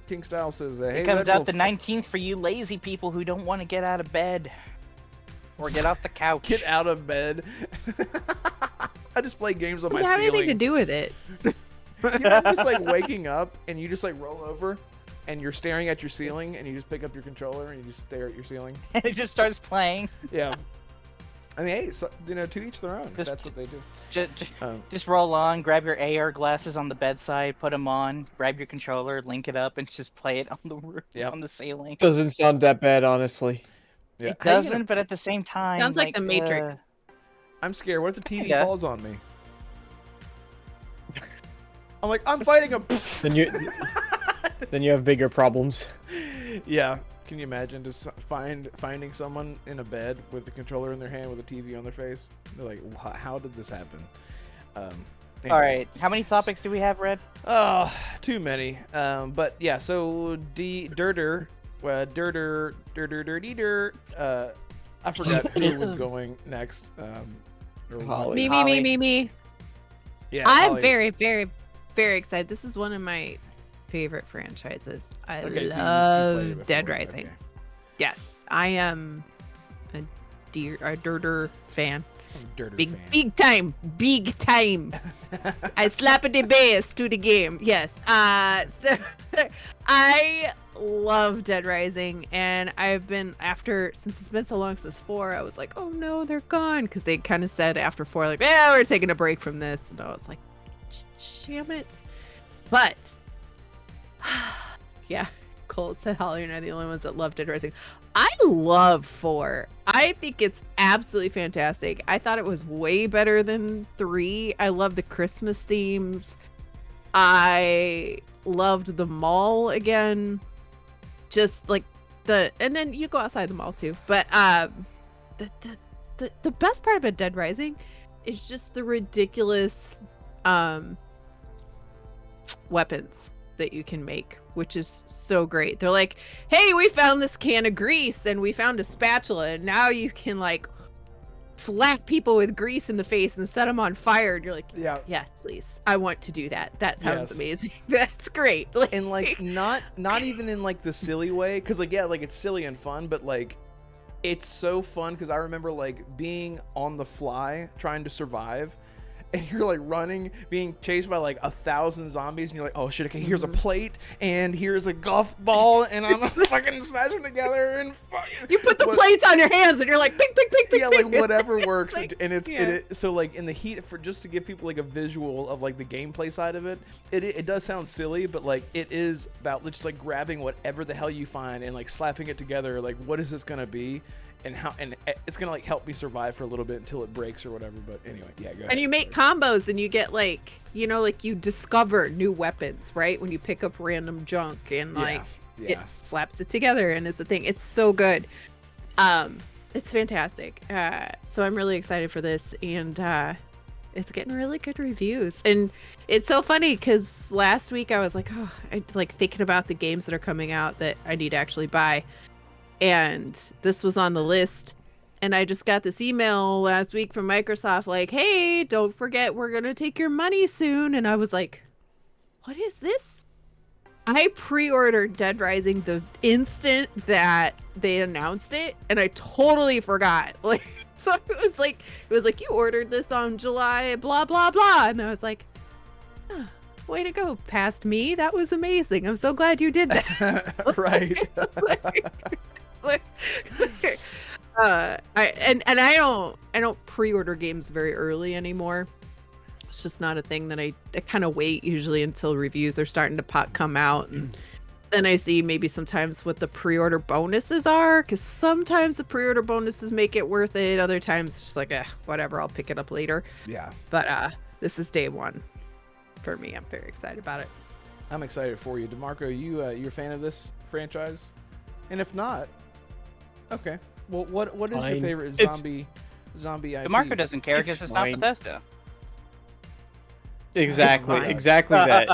King Style says, "Hey, It comes Red out the Wolf, 19th for you lazy people who don't want to get out of bed or get off the couch. Get out of bed." I just play games on my Doesn't have ceiling. anything to do with it. You know, just like waking up and you just like roll over and you're staring at your ceiling and you just pick up your controller and you just stare at your ceiling. And it just starts playing. Yeah. I mean, hey, so, you know, to each their own. 'Cause Just- that's what they do. Just roll on, grab your AR glasses on the bedside, put them on, grab your controller, link it up, and just play it on the roof, Yep. on the ceiling. Doesn't sound that bad, honestly. Yeah. It How you doesn't, gonna- but at the same time, Sounds like The Matrix. I'm scared. What if the TV Yeah. falls on me? I'm like, I'm fighting a. Then you have bigger problems. Yeah. Can you imagine just finding someone in a bed with the controller in their hand with a TV on their face? They're like, how did this happen? All Anyway. right, how many topics do we have, Red? Oh, too many. But yeah, so Dirter. I forgot who was going next. Or Holly. Me. Yeah, I'm Holly. very, very, very excited. This is one of my favorite franchises. I Okay, so you love played it Dead before. Rising. Okay. Yes, I am a Dirter fan. I'm a Dirter Big, fan. big time. I slap the bass to the game. Yes. So I love Dead Rising, and I've been since it's been so long since 4. I was like, oh no, they're gone, because they kind of said after 4, like, yeah, we're taking a break from this, and I was like, damn it. But yeah, Cole said Holly and I are the only ones that love Dead Rising. I love 4. I think it's absolutely fantastic. I thought it was way better than 3. I love the Christmas themes. I loved the mall again. Just like and then you go outside the mall too. But the best part about Dead Rising is just the ridiculous weapons that you can make, which is so great. They're like, hey, we found this can of grease and we found a spatula, and now you can like slap people with grease in the face and set them on fire. And you're like, Yeah. yes, please, I want to do that. That sounds Yes. amazing. That's great. And like not even in like the silly way, because like yeah, like it's silly and fun, but like it's so fun because I remember like being on the fly trying to survive. And you're like running, being chased by like 1,000 zombies, and you're like, oh shit, okay, here's a plate, and here's a golf ball, and I'm fucking smash them together, and you put the plates on your hands, and you're like, ping, ping, ping, ping, yeah, ping. like whatever works, Like, and it's yeah. so like in the heat, for just to give people like a visual of like the gameplay side of it, it does sound silly, but like it is about just like grabbing whatever the hell you find and like slapping it together. Like, what is this gonna be? And how, and it's gonna like help me survive for a little bit until it breaks or whatever. But anyway, yeah, go ahead. And you make combos, and you get like, you know, like you discover new weapons, right? When you pick up random junk, and like it slaps it together, and it's a thing. It's so good. It's fantastic. So I'm really excited for this, and it's getting really good reviews. And it's so funny because last week I was like, oh, I like thinking about the games that are coming out that I need to actually buy. And this was on the list, and I just got this email last week from Microsoft like, hey, don't forget we're gonna take your money soon. And I was like, what is this? I pre-ordered Dead Rising the instant that they announced it, and I totally forgot. Like, so it was like you ordered this on July blah blah blah, and I was like, oh, way to go, past me. That was amazing. I'm so glad you did that. Right. I don't pre-order games very early anymore. It's just not a thing that I kind of wait usually until reviews are starting to come out, and then I see maybe sometimes what the pre-order bonuses are, because sometimes the pre-order bonuses make it worth it. Other times it's just like, whatever, I'll pick it up later. Yeah. But this is day one for me. I'm very excited about it. I'm excited for you, DeMarco. You're a fan of this franchise? And if not, okay. Well, what is your Fine. favorite It's- zombie IP? The marker doesn't care It's because it's not fine. Bethesda. Exactly, Fine. exactly that.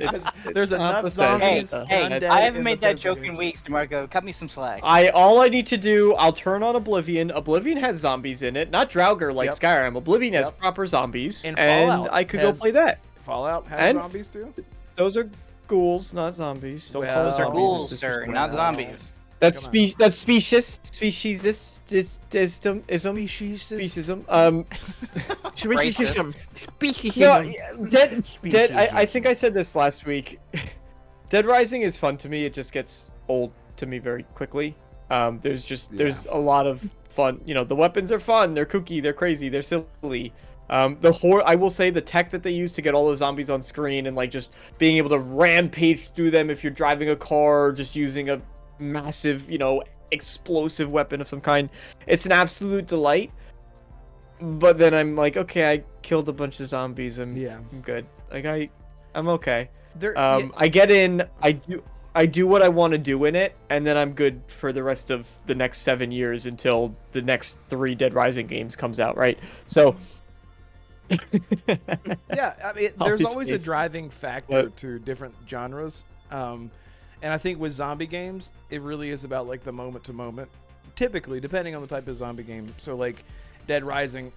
It's There's not enough Bethesda. Hey, zombies. hey, undead I haven't in made that Bethesda joke in games. weeks, DeMarco. Cut me some slack. all I need to do, I'll turn on Oblivion. Oblivion has zombies in it, not Draugr like Yep. Skyrim. Oblivion has Yep. proper zombies, And and Fallout I could has- go play that. Fallout has And- zombies too. Those are ghouls, not zombies. Don't call Well, them Those are zombies. ghouls, It's sir, just- not well, zombies. That's Come on. that's speciesism. Speciesism. Racist. No, Speciesism. Dead. I think I said this last week. Dead Rising is fun to me. It just gets old to me very quickly. There's a lot of fun. You know, the weapons are fun. They're kooky. They're crazy. They're silly. I will say the tech that they use to get all the zombies on screen and like just being able to rampage through them if you're driving a car, or just using a massive, explosive weapon of some kind. It's an absolute delight. But then I'm like, okay, I killed a bunch of zombies. I'm good. Like I'm okay. I get in. I do what I want to do in it, and then I'm good for the rest of the next 7 years until the next 3 Dead Rising games comes out, right? So. Yeah, I mean, there's always a Obviously. driving factor to different genres, and I think with zombie games, it really is about like the moment to moment. Typically, depending on the type of zombie game. So like Dead Rising,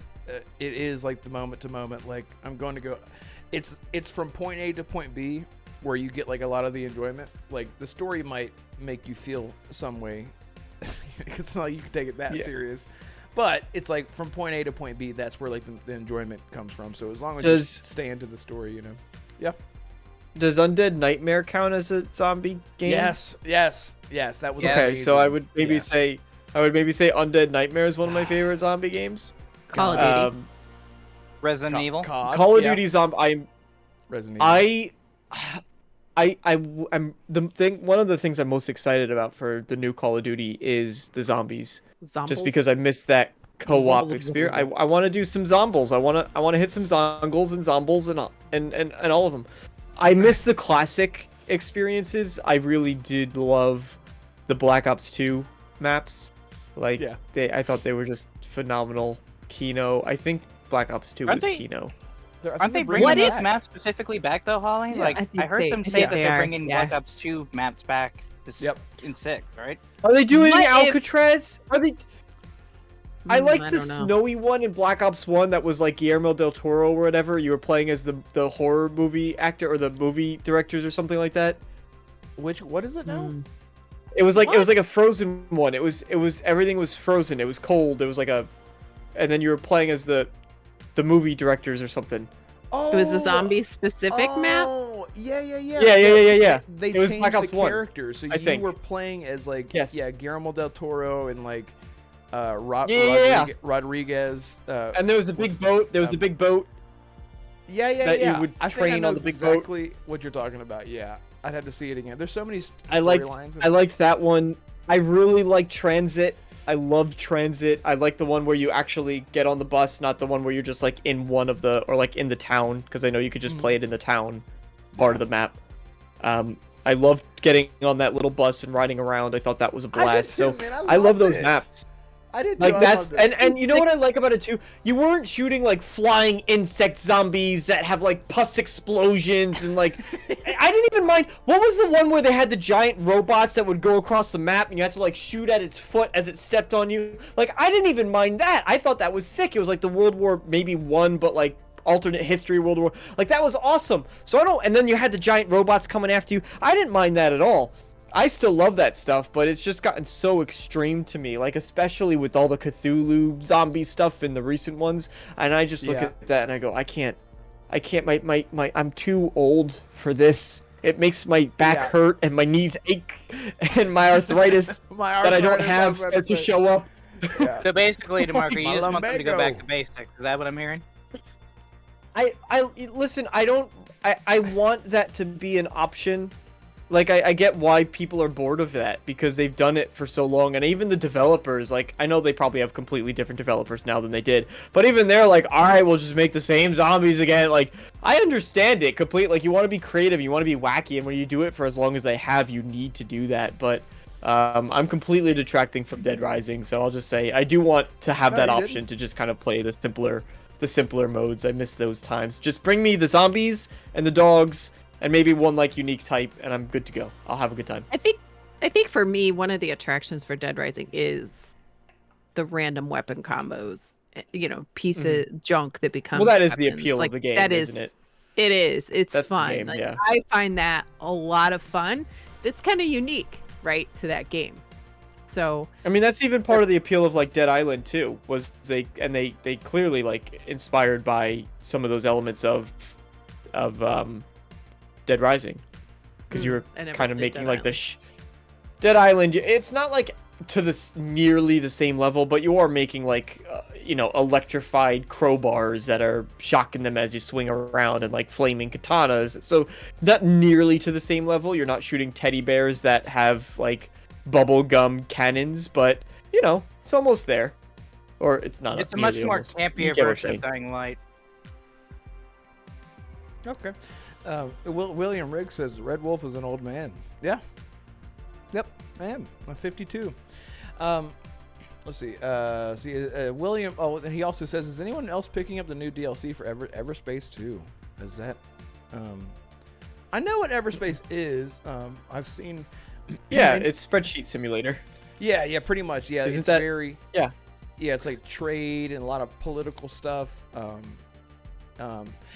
it is like the moment to moment. Like I'm going to go. It's from point A to point B, where you get like a lot of the enjoyment. Like the story might make you feel some way. It's not like you can take it that serious. But it's like from point A to point B, that's where like the enjoyment comes from. So as long as you stay into the story, Yeah. Does Undead Nightmare count as a zombie game? Yes. That was Okay, amazing. so I would maybe Yes. say Undead Nightmare is one of my favorite zombie games. Call of Duty. Resident Evil. COD, Call of yeah. Duty zombie. Resident Evil. I'm the thing. One of the things I'm most excited about for the new Call of Duty is the zombies. Just because I missed that co-op Zombies. experience. I want to do some zombies. I want to hit some zongles and zombies and all of them. I miss the classic experiences. I really did love the Black Ops 2 maps. Like I thought they were just phenomenal. Kino. I think Black Ops 2 Aren't was they- Kino. Aren't they they're bringing What those if- maps specifically back though, Holly? Yeah. Like I think I heard they- them I say think that they they're are, bringing yeah. Black Ops 2 maps back in 6, right? Are they doing What if- Alcatraz? Are they? I like I the don't know. snowy one in Black Ops 1 that was like Guillermo del Toro or whatever. You were playing as the horror movie actor or the movie directors or something like that. What is it now? It was like What? a frozen one. It was everything was frozen. It was cold. It was like and then you were playing as the movie directors or something. Oh, It was a zombie specific map. Oh, yeah. Yeah. They It was changed Black Ops the 1, characters, so I you think. were playing as like Yes. Guillermo del Toro and like Yeah. Rodriguez. And there was a big boat. There was the big boat. Yeah. that you would I think train I know on the big boat. exactly what you're talking about. Yeah, I'd have to see it again. There's so many I liked storylines. that one. I really like Transit. I love Transit. I like the one where you actually get on the bus, not the one where you're just like in one of the or like in the town, because I know you could just play it in the town part of the map. I loved getting on that little bus and riding around. I thought that was a blast. too, So man. I love loved those it. maps. I did too. Like I that's loved it. and you know what I like about it too? You weren't shooting like flying insect zombies that have like pus explosions and like I didn't even mind. What was the one where they had the giant robots that would go across the map and you had to like shoot at its foot as it stepped on you? Like I didn't even mind that. I thought that was sick. It was like the World War maybe 1 but like alternate history World War. Like that was awesome. So I don't and then you had the giant robots coming after you. I didn't mind that at all. I still love that stuff, but it's just gotten so extreme to me, like especially with all the Cthulhu zombie stuff in the recent ones, and I just look at that and I go, I can't, I'm too old for this. It makes my back hurt and my knees ache and my arthritis that I don't have start to show up. Yeah. So basically, DeMarco, you My just want them to go back lumbago. to basics. Is that what I'm hearing? I listen, I want that to be an option. Like, I get why people are bored of that, because they've done it for so long, and even the developers, like, I know they probably have completely different developers now than they did, but even they're like, alright, we'll just make the same zombies again. Like, I understand it completely. Like, you want to be creative, you want to be wacky, and when you do it for as long as they have, you need to do that, but I'm completely detracting from Dead Rising, so I'll just say, I do want to have that option to just kind of play the simpler modes. I miss those times. Just bring me the zombies and the dogs, and maybe one like unique type, and I'm good to go. I'll have a good time. I think for me, one of the attractions for Dead Rising is the random weapon combos. You know, piece of junk that becomes. Well, that is the weapons. appeal Like, of the game, that isn't is, it? It is. It's That's the fun. game, Like, yeah. I find that a lot of fun. It's kind of unique, right, to that game. So I mean, that's even part of the appeal of like Dead Island 2 was they clearly like inspired by some of those elements of Dead Rising, because you were I never kind of played making Dead like Island. Dead Island. It's not like to this nearly the same level, but you are making like electrified crowbars that are shocking them as you swing around, and like flaming katanas. So it's not nearly to the same level. You're not shooting teddy bears that have like bubblegum cannons, but it's almost there. Or it's not. It's a much nearly more almost. You campier get what I'm version saying. of Dying Light. Okay. William Riggs says Red Wolf is an old man. Yeah. Yep, I am. I'm 52. Let's see. William. Oh, and he also says, is anyone else picking up the new DLC for Everspace 2? Is that? I know what Everspace is. I've seen. Yeah, it's spreadsheet simulator. Yeah, pretty much. Yeah, Isn't it's that- very. Yeah. Yeah, it's like trade and a lot of political stuff.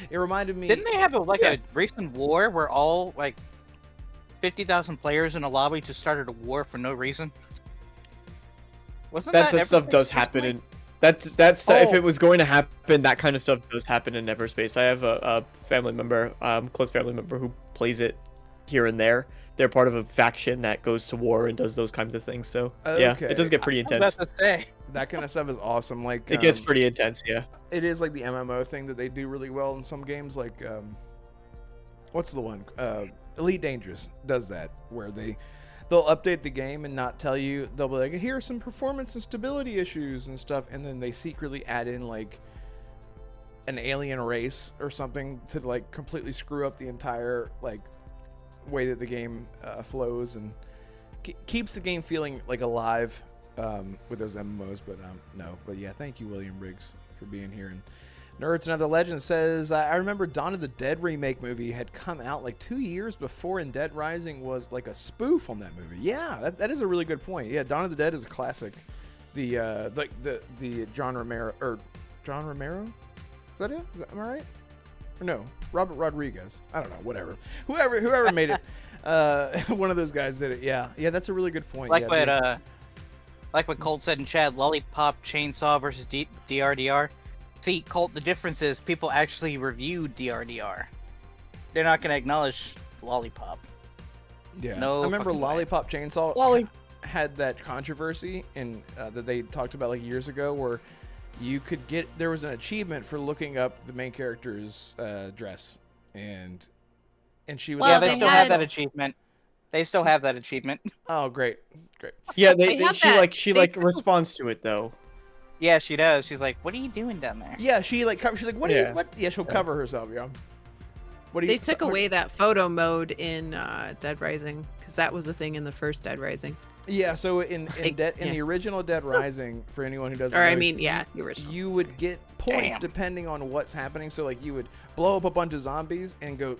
It reminded me. Didn't they have a recent war where all like 50,000 players in a lobby just started a war for no reason? Wasn't That that stuff Everspace does or happen something? in if Oh. it was going to happen, that kind of stuff does happen in Everspace. I have a family member, close family member who plays it here and there. They're part of a faction that goes to war and does those kinds of things. So yeah, Okay. it does get pretty I was intense. about to say. That kind of stuff is awesome. Like It gets pretty intense, yeah. It is like the MMO thing that they do really well in some games. Like, what's the one? Elite Dangerous does that, where they'll update the game and not tell you. They'll be like, here are some performance and stability issues and stuff, and then they secretly add in like an alien race or something to like completely screw up the entire like way that the game flows, and keeps the game feeling like alive with those MMOs. But yeah, thank you, William Riggs, for being here. And Nerds Another Legend says, I remember Dawn of the Dead remake movie had come out like 2 years before, and Dead Rising was like a spoof on that movie. Yeah, that is a really good point. Yeah, Dawn of the Dead is a classic. The John Romero. Is that it? Am I right? Or no, Robert Rodriguez. I don't know. Whatever. Whoever made it. One of those guys did it. Yeah, that's a really good point. Like what Colt said in chat, Lollipop Chainsaw versus DRDR. See, Colt, the difference is people actually reviewed DRDR. They're not going to acknowledge Lollipop. Yeah. No I remember fucking way. Lollipop Chainsaw had that controversy in that they talked about like years ago, where you could there was an achievement for looking up the main character's dress, and she would. Well, Yeah, they they still had- have that achievement. They still have that achievement. Oh, great. Yeah, They have that- she they do. responds to it though. Yeah, she does. She's like, "What are you doing down there?" Yeah, she's like, what? Yeah. What? Yeah, she'll cover herself. Yeah. What do they you? took away that photo mode in Dead Rising, because that was a thing in the first Dead Rising. Yeah, so in the original Dead Rising, for anyone who doesn't Or know, I mean, yeah, the original. you would get points Damn. depending on what's happening. So like you would blow up a bunch of zombies and go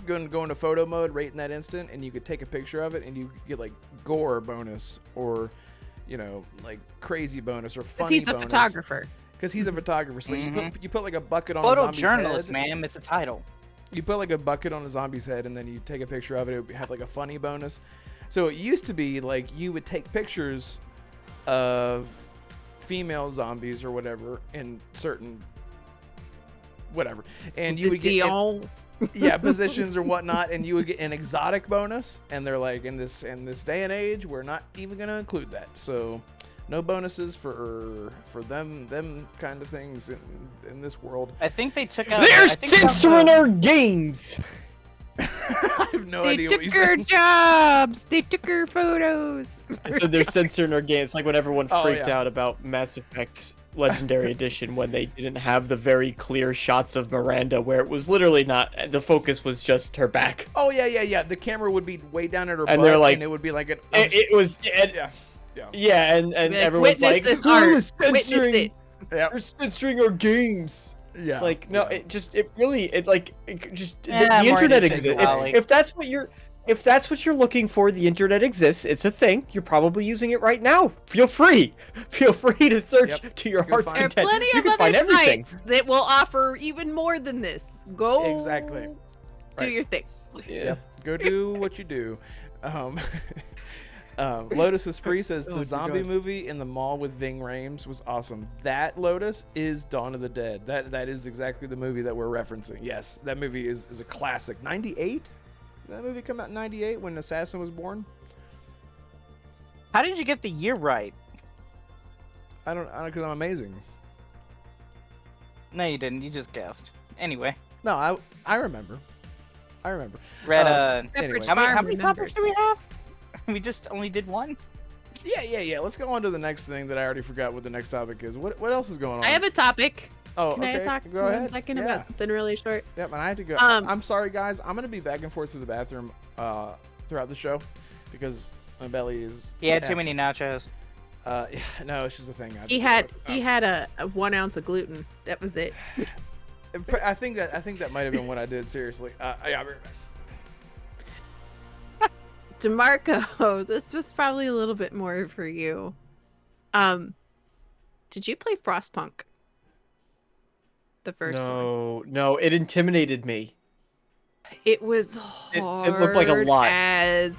boom, go into photo mode right in that instant, and you could take a picture of it and you could get like gore bonus, or like crazy bonus, or Because funny he's a bonus. photographer. Because he's a photographer. So you put like a bucket on a zombie's Photojournalist, head. ma'am. It's a title. You put like a bucket on a zombie's head, and then you take a picture of it. It would have like a funny bonus. So it used to be like you would take pictures of female zombies or whatever in certain whatever, and you would get positions or whatnot, and you would get an exotic bonus. And they're like, in this day and age, we're not even going to include that. So no bonuses for them kind of things in this world. I think they took out. They're I think that was censoring the- our games. I have no They idea took what you her said. jobs. They took her photos. I said they're censoring our games. It's like when everyone Oh, freaked yeah. out about Mass Effect Legendary Edition when they didn't have the very clear shots of Miranda, where it was literally not. The focus was just her back. Oh yeah. The camera would be way down at her And butt, they're like- and it would be like an. It was. yeah. Yeah, and Like, everyone's witness like, this "You're art. Witness censoring, it." Yeah. you're censoring our games." Yeah. It's like no, yeah. Yeah, the internet Morty exists. Shake If that's what you're looking for, the internet exists. It's a thing. You're probably using it right now. Feel free to search Yep. to your You can heart's find- There are content. plenty You of can find other everything. sites that will offer even more than this. Go Exactly. do Right. your thing. Yeah. Yep. Go do what you do. Lotus Esprit says Oh, the dear zombie God. movie in the mall with Ving Rhames was awesome. That, Lotus, is Dawn of the Dead. That is exactly the movie that we're referencing. Yes, that movie is a classic. 98? Did that movie come out in 98 when Assassin was born? How did you get the year right? I don't because I'm amazing. No, you didn't. You just guessed. Anyway, No, I remember. I remember. Red. Anyway. Pepperidge How many Farm topics remembers. do we have? We just only did one. Yeah. Let's go on to the next thing that I already forgot what the next topic is. What else is going on? I have a topic. Oh, Can okay. I talk Go for ahead. 1 second Yeah. about something really short? Yep, and I have to go. Um, I'm sorry, guys. I'm gonna be back and forth to the bathroom throughout the show because my belly is. He had too half- many nachos. Yeah, no, it's just a thing. I have to He deal had with. he had a 1 ounce of gluten. That was it. I think that might have been what I did. Seriously. Yeah, I'll be right back. DeMarco, this was probably a little bit more for you. Did you play Frostpunk? The first one. No, it intimidated me. It was It hard looked like a lot. as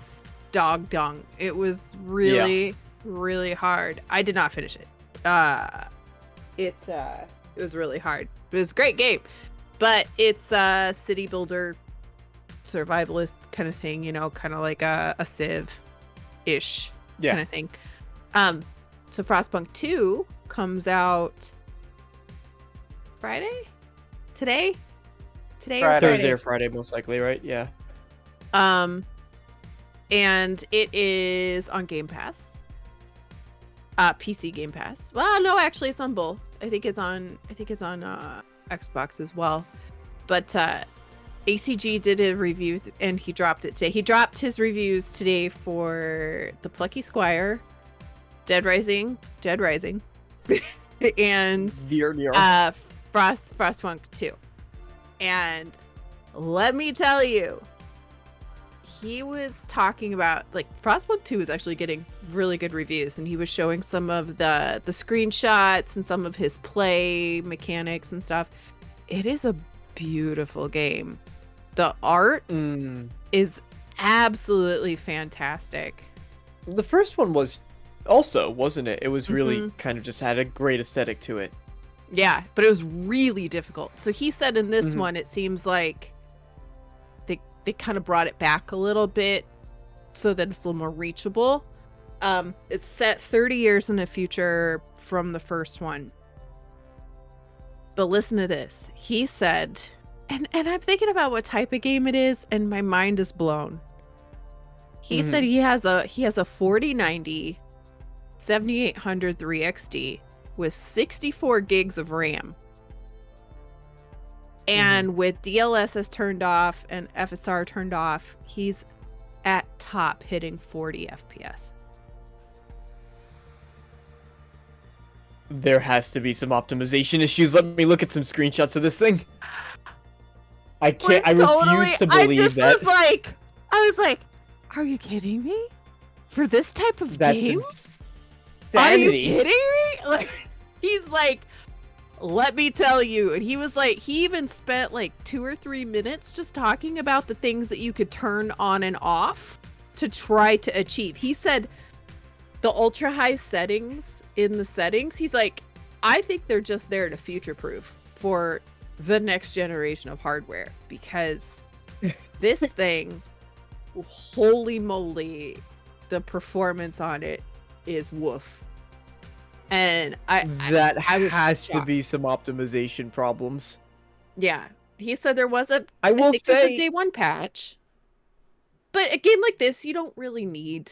dog dung. It was really, really hard. I did not finish it. It was really hard. It was a great game, but it's a city builder, survivalist kind of thing. Kind of like a Civ-ish Yeah. kind of thing. So Frostpunk 2 comes out Friday? Today or Friday. Thursday or Friday, most likely, right? Yeah. And it is on Game Pass. PC Game Pass. Well, no, actually it's on both. I think it's on Xbox as well. But ACG did a review and he dropped it today. He dropped his reviews today for The Plucky Squire, Dead Rising, and Frostpunk 2. And let me tell you, he was talking about, like, Frostpunk 2 is actually getting really good reviews, and he was showing some of the screenshots and some of his play mechanics and stuff. It is a beautiful game. The art is absolutely fantastic. The first one was also, wasn't it? It was really kind of just had a great aesthetic to it. Yeah, but it was really difficult. So he said in this one, it seems like they kind of brought it back a little bit so that it's a little more reachable. It's set 30 years in the future from the first one. But listen to this. He said, and I'm thinking about what type of game it is, and my mind is blown. He said he has a 4090 7800 3XD with 64 gigs of RAM. And with DLSS turned off and FSR turned off, he's at top hitting 40 FPS. There has to be some optimization issues. Let me look at some screenshots of this thing. I can't. I refuse to believe that. I was like, are you kidding me? For this type of That's game? insanity. Are you kidding me? Like, he's like, let me tell you. And he was like, he even spent like 2 or 3 minutes just talking about the things that you could turn on and off to try to achieve. He said the ultra high settings in the settings, he's like, I think they're just there to future proof for the next generation of hardware, because this thing, holy moly, the performance on it is woof. And I was has to shocked. be some optimization problems. Yeah, he said there was a. I will think there's say- a day one patch, but a game like this, you don't really need.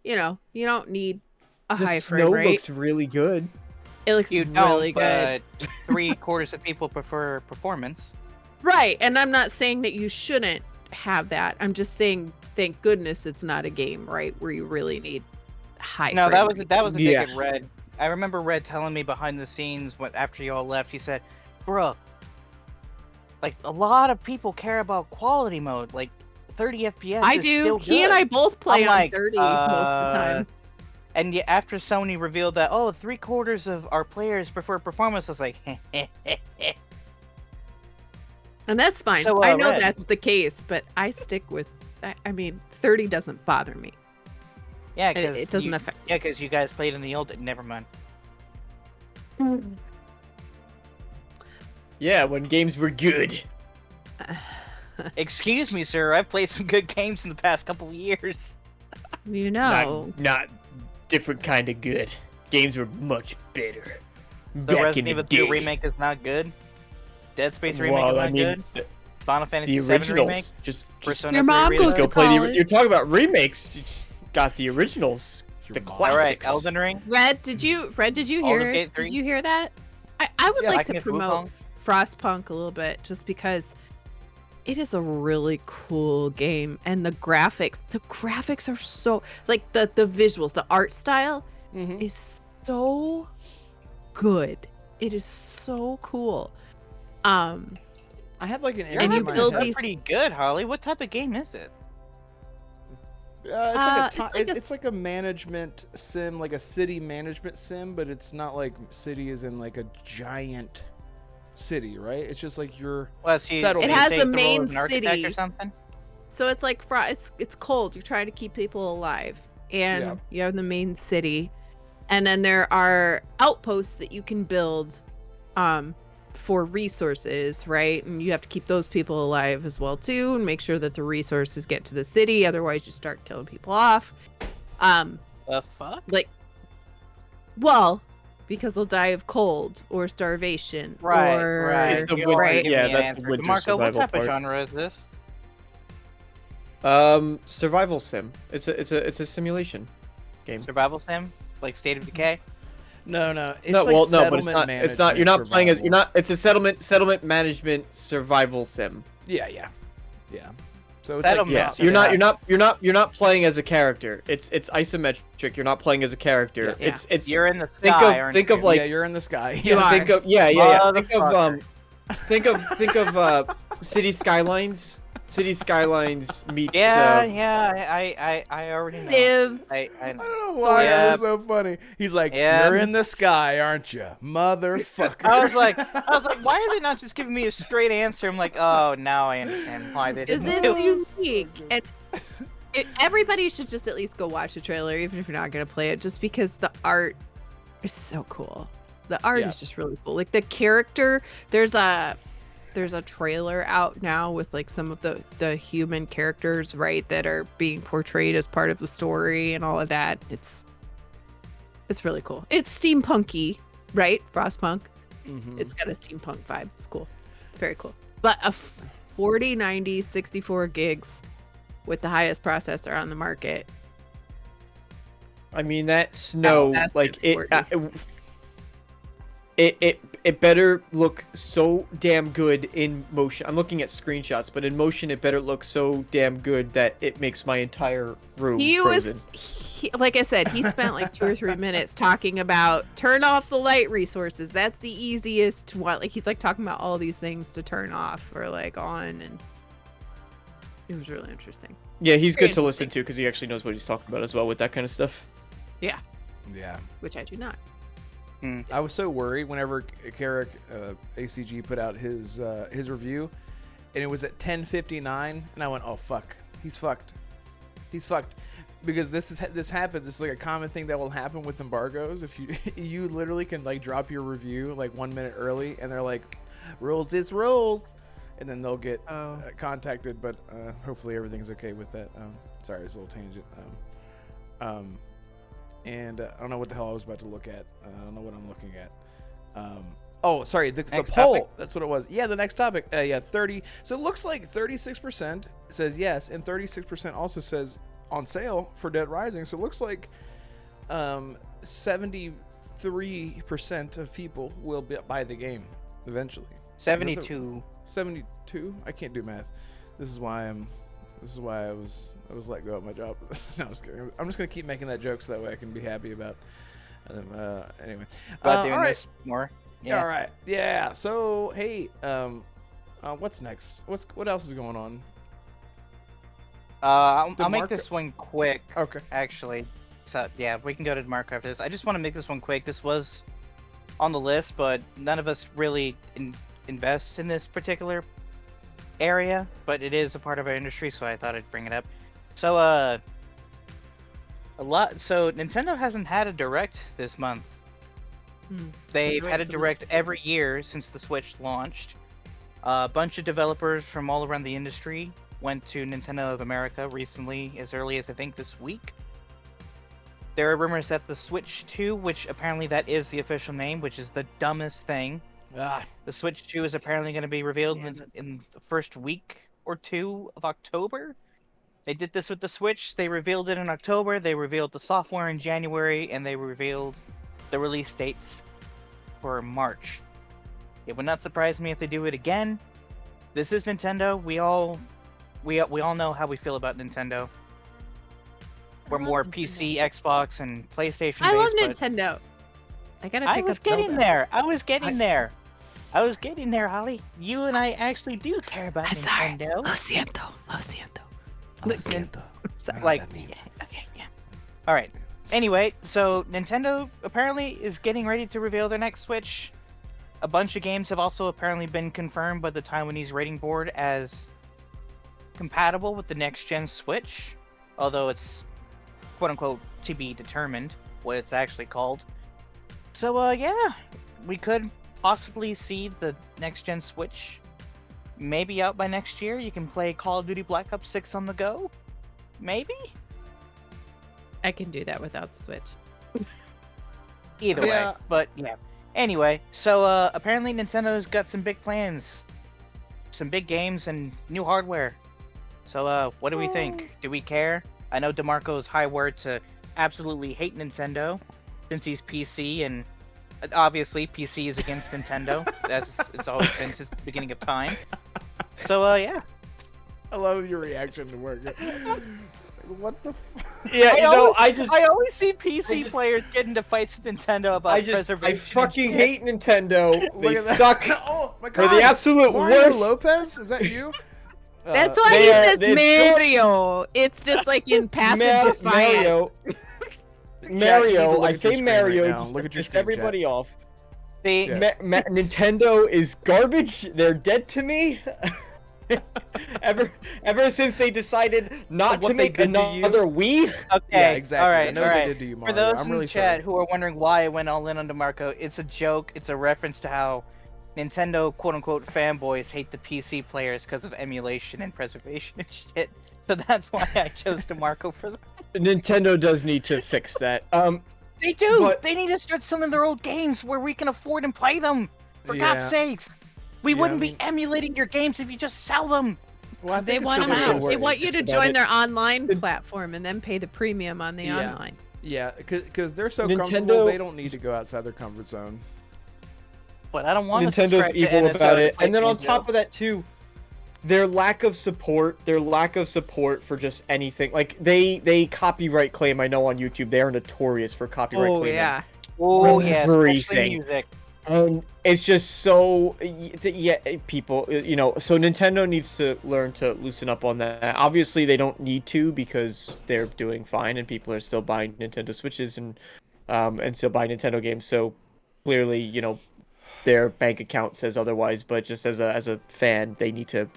You don't need a The high frame snow rate. looks really good. It looks You really don't, good. but 3/4 of people prefer performance. Right, and I'm not saying that you shouldn't have that. I'm just saying, thank goodness it's not a game, right, where you really need high. No, frame that was a dig Yeah. at Red. I remember Red telling me behind the scenes after y'all left. He said, "Bruh, like a lot of people care about quality mode. Like 30 FPS. I is do. Still He and good." I both play I'm on like, 30 most of the time. And yet after Sony revealed that, 3/4 of our players prefer performance, I was like, And that's fine. So, I know Red. that's the case, but I stick with. I mean, 30 doesn't bother me. Yeah, It, because it doesn't affect. Yeah, because you guys played in the old. Never mind. Yeah, when games were good. Excuse me, sir. I've played some good games in the past couple of years. You know. Not different kind of good. Games were much better. So Back in Resident the Evil day. 2 remake is not good. Dead Space remake is Well, not good. Final Fantasy the 7 originals. remake. Just Persona Your 3 mom remake. goes go to play college. You're talking about remakes. You just got the originals. The mom. All right, classics. Elden Ring. Red, did you Baldur's hear? Gate Did 3? you hear that? I would Yeah, I like can to get promote Wukong. Frostpunk a little bit, just because it is a really cool game, and the graphics are so like the visuals, the art style Mm-hmm. is so good. It is so cool. I have like an Your And you image in my build head. these- pretty good, Holly. What type of game is it? It's like a management sim, like a city management sim, but it's not like city is in like a giant city, right? It's just like you're Well, so you, Settle. so It you has take the role main of an architect city. or something. So it's like it's cold. You're trying to keep people alive, and Yeah. you have the main city, and then there are outposts that you can build, for resources, right? And you have to keep those people alive as well too, and make sure that the resources get to the city. Otherwise, you start killing people off. The fuck? Well, because they'll die of cold or starvation, Right, or right. It's the You winter- already gave yeah, me an that's the answer. winter Marco, what survival type part. of genre is this? Survival sim. It's a simulation game. Survival sim? Like State of Decay? no. It's No, like well, no, but settlement it's not. management. It's not. You're not playing as. You're survival. not. It's a settlement management survival sim. Yeah. So it's Settlement. Yeah, so you're not playing as a character. It's isometric. You're not playing as a character. Yeah. It's You're in the think sky, of aren't think you? of like yeah, you're in the sky. You Yes. are. think of think of City Skylines. City Skylines meets I already know. Civ. I I don't know why Yeah. that was so funny. He's like, Yeah. "You're in the sky, aren't you, motherfucker?" I was like, why are they not just giving me a straight answer? I'm like, oh, now I understand why they Is didn't. it do it. unique? And everybody should just at least go watch the trailer, even if you're not gonna play it, just because the art is so cool. The art Yeah. is just really cool. Like the character, there's a trailer out now with like some of the human characters, right, that are being portrayed as part of the story and all of that. It's really cool. It's steampunky, right? Frostpunk. Mhm. It's got a steampunk vibe. It's cool. It's very cool. But a 4090 64 gigs with the highest processor on the market. I mean that's no that's like good for it better look so damn good in motion. I'm looking at screenshots, but in motion it better look so damn good that it makes my entire room frozen. Like I said, he spent like 2 or 3 minutes talking about turn off the light resources. That's the easiest one. Like he's like talking about all these things to turn off or like on, and it was really interesting. Yeah, he's Very good to listen interesting. to because he actually knows what he's talking about as well with that kind of stuff. Yeah. Which I do not. I was so worried whenever Carrick ACG put out his review, and it was at 10:59, and I went, "Oh fuck, he's fucked, because this happened. This is like a common thing that will happen with embargoes. If you literally can like drop your review like 1 minute early, and they're like, rules is rules, and then they'll get contacted. But hopefully everything's okay with that. Sorry, it's a little tangent. And I don't know what the hell I was about to look at. I don't know what I'm looking at. Oh, sorry, the Next poll. topic? That's what it was. Yeah, the next topic. Yeah, 30. So it looks like 36% says yes, and 36% also says on sale for Dead Rising. So it looks like 73% of people will buy the game eventually. 72. 72? I can't do math. This is why I was let go of my job. No, I'm just kidding. I'm just gonna keep making that joke so that way I can be happy about. Anyway, About doing all right. this more. Yeah. All right. Yeah. So hey, what's next? What else is going on? I'll The make market- this one quick. Okay. Actually, so yeah, we can go to Marco after this. I just want to make this one quick. This was on the list, but none of us really invest in this particular area, but it is a part of our industry, so I thought I'd bring it up. So, So Nintendo hasn't had a direct this month. They've had a direct every year since the Switch launched. A bunch of developers from all around the industry went to Nintendo of America recently, as early as I think this week. There are rumors that the Switch 2, which apparently that is the official name, which is the dumbest thing. The Switch 2 is apparently going to be revealed in the first week or two of October. They did this with the Switch. They revealed it in October. They revealed the software in January, and they revealed the release dates for March. It would not surprise me if they do it again. This is Nintendo. We all know how we feel about Nintendo. We're more PC, Xbox, and PlayStation based. I love Nintendo. I was getting there. I was getting there, Holly. You and I actually do care about Nintendo. Lo siento. Like, yeah. All right. Anyway, so Nintendo apparently is getting ready to reveal their next Switch. A bunch of games have also apparently been confirmed by the Taiwanese rating board as compatible with the next-gen Switch, although it's quote-unquote to be determined what it's actually called. So, yeah, we could possibly see the next-gen Switch maybe out by next year. You can play Call of Duty Black Ops 6 on the go. Maybe? I can do that without Switch. Either way, but yeah. Anyway, so apparently Nintendo's got some big plans. Some big games and new hardware. So what do we think? Do we care? I know DeMarco's high word to absolutely hate Nintendo since he's PC, and obviously PC is against Nintendo. It's always been since the beginning of time. So yeah. I love your reaction to work. What the Yeah, I always see PC players get into fights with Nintendo about preservation. I fucking hate Nintendo. They suck. Oh my god. They're the absolute Mario worst. Lopez? Is that you? That's why he says Mario. It's just like in passive defiance. Mario. I say Mario. Right just look at your piss screen, everybody off. See, Nintendo is garbage. They're dead to me. ever since they decided not to make another Wii. Okay. Yeah, exactly. All right. I know what they did to you, Mario. For those I'm really in chat sorry. who are wondering why I went all in on DeMarco, it's a joke. It's a reference to how Nintendo quote-unquote fanboys hate the PC players because of emulation and preservation and shit. So that's why I chose DeMarco for that. Nintendo does need to fix that. They do. They need to start selling their old games where we can afford and play them. For God's sakes. We wouldn't be emulating your games if you just sell them. Well, they want them out. They want you to join their online platform and then pay the premium on the online. Yeah, because they're so comfortable, they don't need to go outside their comfort zone. But I don't want Nintendo's evil about it. And then on top of that too, their lack of support for just anything. Like they copyright claim, I know on YouTube, they are notorious for copyright claiming. Everything. Music. And it's just so, people, so Nintendo needs to learn to loosen up on that. Obviously, they don't need to because they're doing fine and people are still buying Nintendo Switches and still buying Nintendo games. So clearly, their bank account says otherwise. But just as a fan, they need to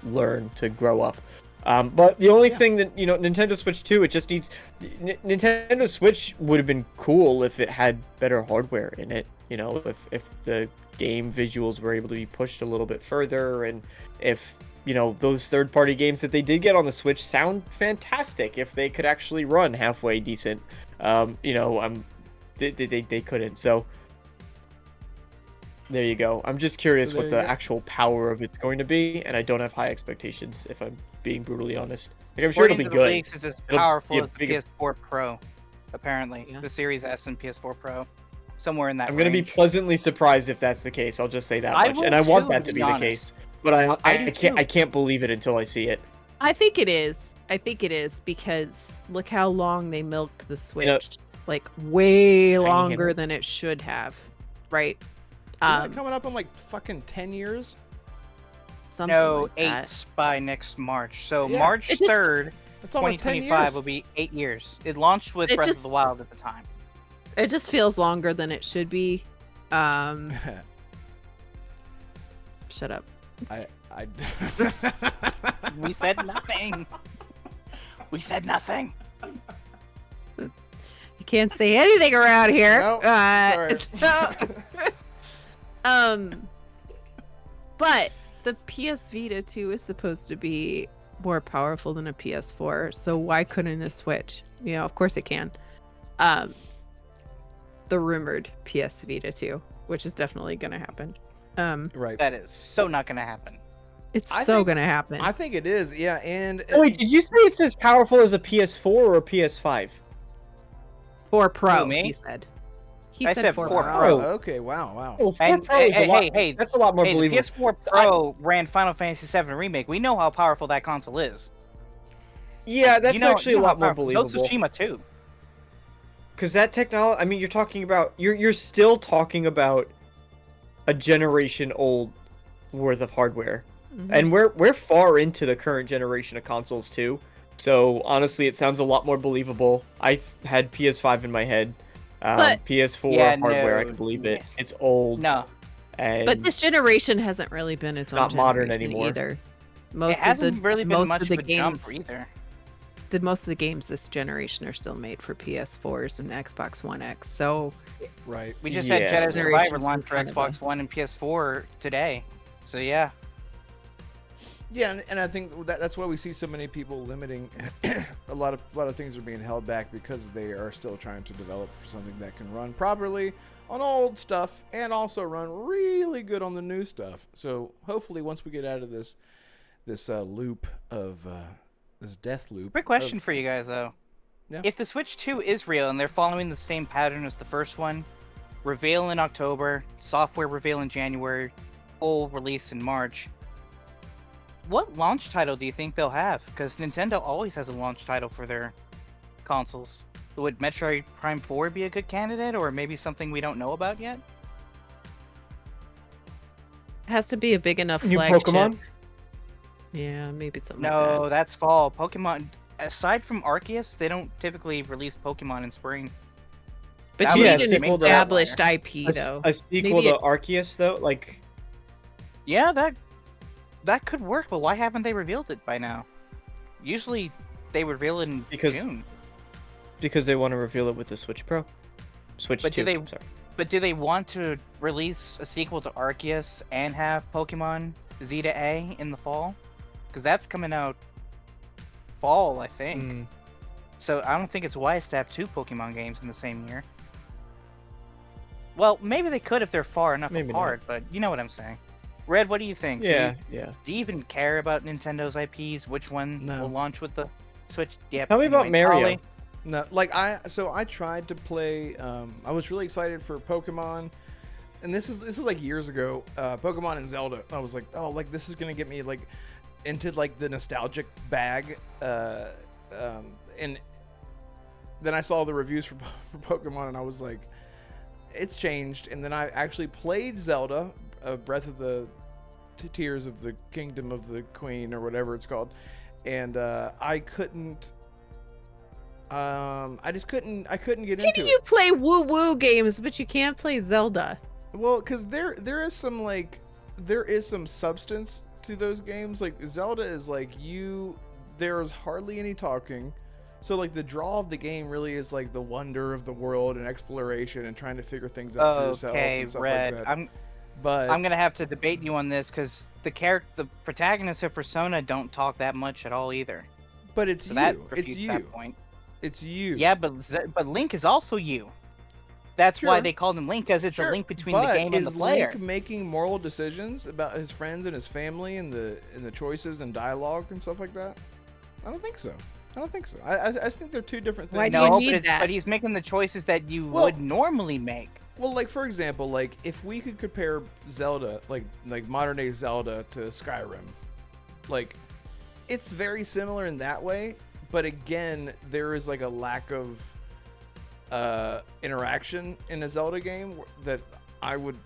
learn to grow up. But the only thing that, Nintendo Switch 2, it just needs... Nintendo Switch would have been cool if it had better hardware in it. If the game visuals were able to be pushed a little bit further, and if, those third-party games that they did get on the Switch sound fantastic, if they could actually run halfway decent. They couldn't, so... There you go. I'm just curious what the actual power of it's going to be, and I don't have high expectations, if I'm being brutally honest. Like, I'm sure it'll be good. Leaks, it's as powerful as the PS4 Pro, apparently. Yeah. The Series S and PS4 Pro. Somewhere in that I'm going to be pleasantly surprised if that's the case. I'll just say that much. And I want that to be the case. But I can't believe it until I see it. I think it is. Because look how long they milked the Switch. Like, way longer than it should have. Right? Coming up in like fucking 10 years? No, like 8 by next March. So March 3rd, 2025 will be 8 years. It launched with Breath of the Wild at the time. It just feels longer than it should be. Shut up. I We said nothing. We said nothing. You can't say anything around here. Nope, sorry. But the PS Vita 2 is supposed to be more powerful than a PS4, so why couldn't a Switch? You know, of course it can. The rumored PS Vita 2, which is definitely going to happen. Right. That is so not gonna happen. It's I so think- going to happen. I think it is. Yeah, and Wait, did you say it's as powerful as a PS4 or a PS5? 4 Pro, Who, me? he said. He I said 4 Pro. wow, okay, wow. Oh, 4 And Pro is a lot. hey, That's a lot more Hey, the believable. PS4 Pro ran Final Fantasy VII Remake. We know how powerful that console is. Yeah, that's You know- actually you a know lot how more powerful- believable. No Tsushima too. Because that technology, I mean, you're talking about, you're still talking about a generation old worth of hardware. Mhm. And we're far into the current generation of consoles too. So honestly, it sounds a lot more believable. I had PS5 in my head. But- PS4 Yeah, hardware, I no. can believe it. It's old. No, And But this generation hasn't really been its own not modern generation anymore. either. it Most hasn't of the really been most much of of the a games, jump either. most of the games this generation are still made for PS4s and Xbox One X. So Right. We just Yeah. had Jedi Survivor Generations launch were for kind of Xbox One and PS4 today. So yeah. Yeah, and I think that's why we see so many people limiting. a lot of things are being held back because they are still trying to develop for something that can run properly on old stuff and also run really good on the new stuff. So hopefully, once we get out of this loop of this death loop. Quick question for you guys though. Yeah. If the Switch 2 is real and they're following the same pattern as the first one, reveal in October, software reveal in January, full release in March, what launch title do you think they'll have? Because Nintendo always has a launch title for their consoles. Would Metroid Prime 4 be a good candidate, or maybe something we don't know about yet? it has to be a big enough New flagship. Pokemon? Yeah, maybe something No, like that's fall. Pokemon, aside from Arceus, they don't typically release Pokemon in spring. that. But that you would need be an a sequel to- established IP though. A sequel Maybe to Arceus though, like Yeah, that could work, but why haven't they revealed it by now? Usually they reveal it in Because- June. because they want to reveal it with the Switch Pro, Switch But 2. do they- I'm sorry. But do they want to release a sequel to Arceus and have Pokemon Z to A in the fall? Because that's coming out fall, I think. Mm. So I don't think it's wise to have 2 Pokemon games in the same year. Well, maybe they could if they're far enough Maybe apart, but you know what I'm saying. Red, what do you think? Yeah, Do yeah. you even care about Nintendo's IPs? Which one No. will launch with the Switch? Yep. Tell me about anyway, Mario. Ollie? No, like I tried to play. I was really excited for Pokemon, and this is like years ago. Pokemon and Zelda. I was like, oh, like this is gonna get me like into like the nostalgic bag. And then I saw the reviews for Pokemon, and I was like, it's changed. And then I actually played Zelda, Breath of the Tears of the Kingdom of the Queen, or whatever it's called, and I couldn't. I just couldn't. I couldn't get How into do it. you play woo-woo games, but you can't play Zelda? Well, because there is some substance to those games. Like Zelda is like there's hardly any talking. So like the draw of the game really is like the wonder of the world and exploration and trying to figure things out for yourself Okay, and stuff Red. like that. But I'm gonna have to debate you on this because the protagonists of Persona don't talk that much at all either. but it's So that you. It's refutes you. that point. It's you. Yeah, but Link is also you. That's why Sure. they called him Link, because it's Sure, a link between but the game and the is player. Link making moral decisions about his friends and his family and the choices and dialogue and stuff like that? I don't think so. I just think they're two different things. Why do No, you but, need that? but he's making the choices that you Well- would normally make. Well, like for example, like if we could compare Zelda, like modern day Zelda to Skyrim, like it's very similar in that way, but again, there is like a lack of interaction in a Zelda game that I would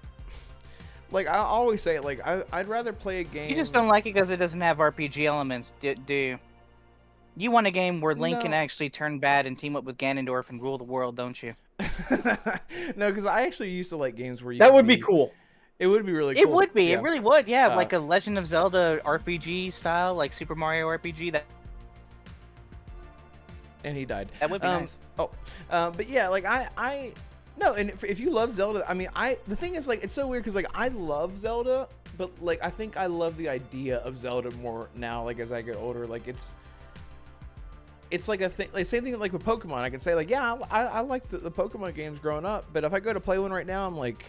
like. I always say like I'd rather play a game. You just don't like it because it doesn't have RPG elements, do you? You want a game where Link can No. actually turn bad and team up with Ganondorf and rule the world, don't you? No, because I actually used to like games where you That could would be cool. It would be really cool. It would be. Yeah. It really would. Yeah, like a Legend of Zelda RPG style, like Super Mario RPG. And he died. That would be nice. But yeah, like no, and if you love Zelda, I mean, the thing is, like, it's so weird because, like, I love Zelda, but, like, I think I love the idea of Zelda more now, like, as I get older. Like, it's like a thing, like, same thing like with Pokemon. I can say, like, yeah, I like the Pokemon games growing up, but if I go to play one right now, I'm like,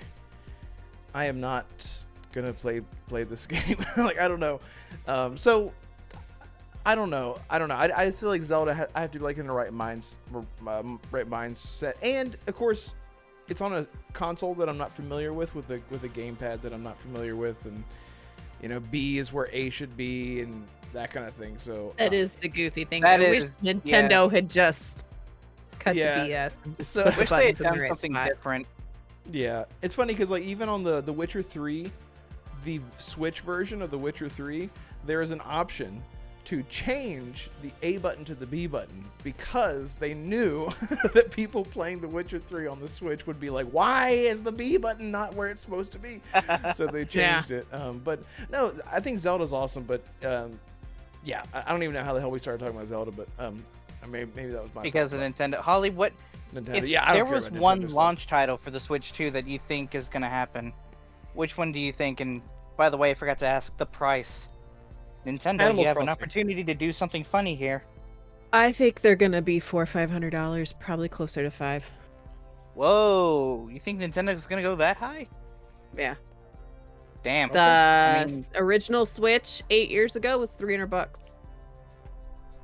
I am not gonna play this game. Like, I don't know. So I don't know. I feel like Zelda. I have to be like in the right mindset, and of course, it's on a console that I'm not familiar with a gamepad that I'm not familiar with, and B is where A should be, and that kind of thing. So that is the goofy thing. I wish Nintendo had just cut the BS. So I wish they had done something different. Yeah, it's funny because, like, even on the Witcher 3, the Switch version of the Witcher 3, there is an option to change the A button to the B button because they knew that people playing The Witcher 3 on the Switch would be like, why is the B button not where it's supposed to be? So they changed it. But no, I think Zelda's awesome. But yeah, I don't even know how the hell we started talking about Zelda, but maybe that was my because fault, of Nintendo. Holly, what Nintendo. if Yeah, I there don't care was about one Nintendo launch stuff. title for the Switch 2 that you think is going to happen? Which one do you think? And by the way, I forgot to ask the price. Nintendo, Animal you have an Crossing. opportunity to do something funny here. I think they're gonna be $400 or $500, probably closer to $5. Whoa, you think Nintendo's going to go that high? Yeah. Damn. The I mean, original Switch 8 years ago was $300.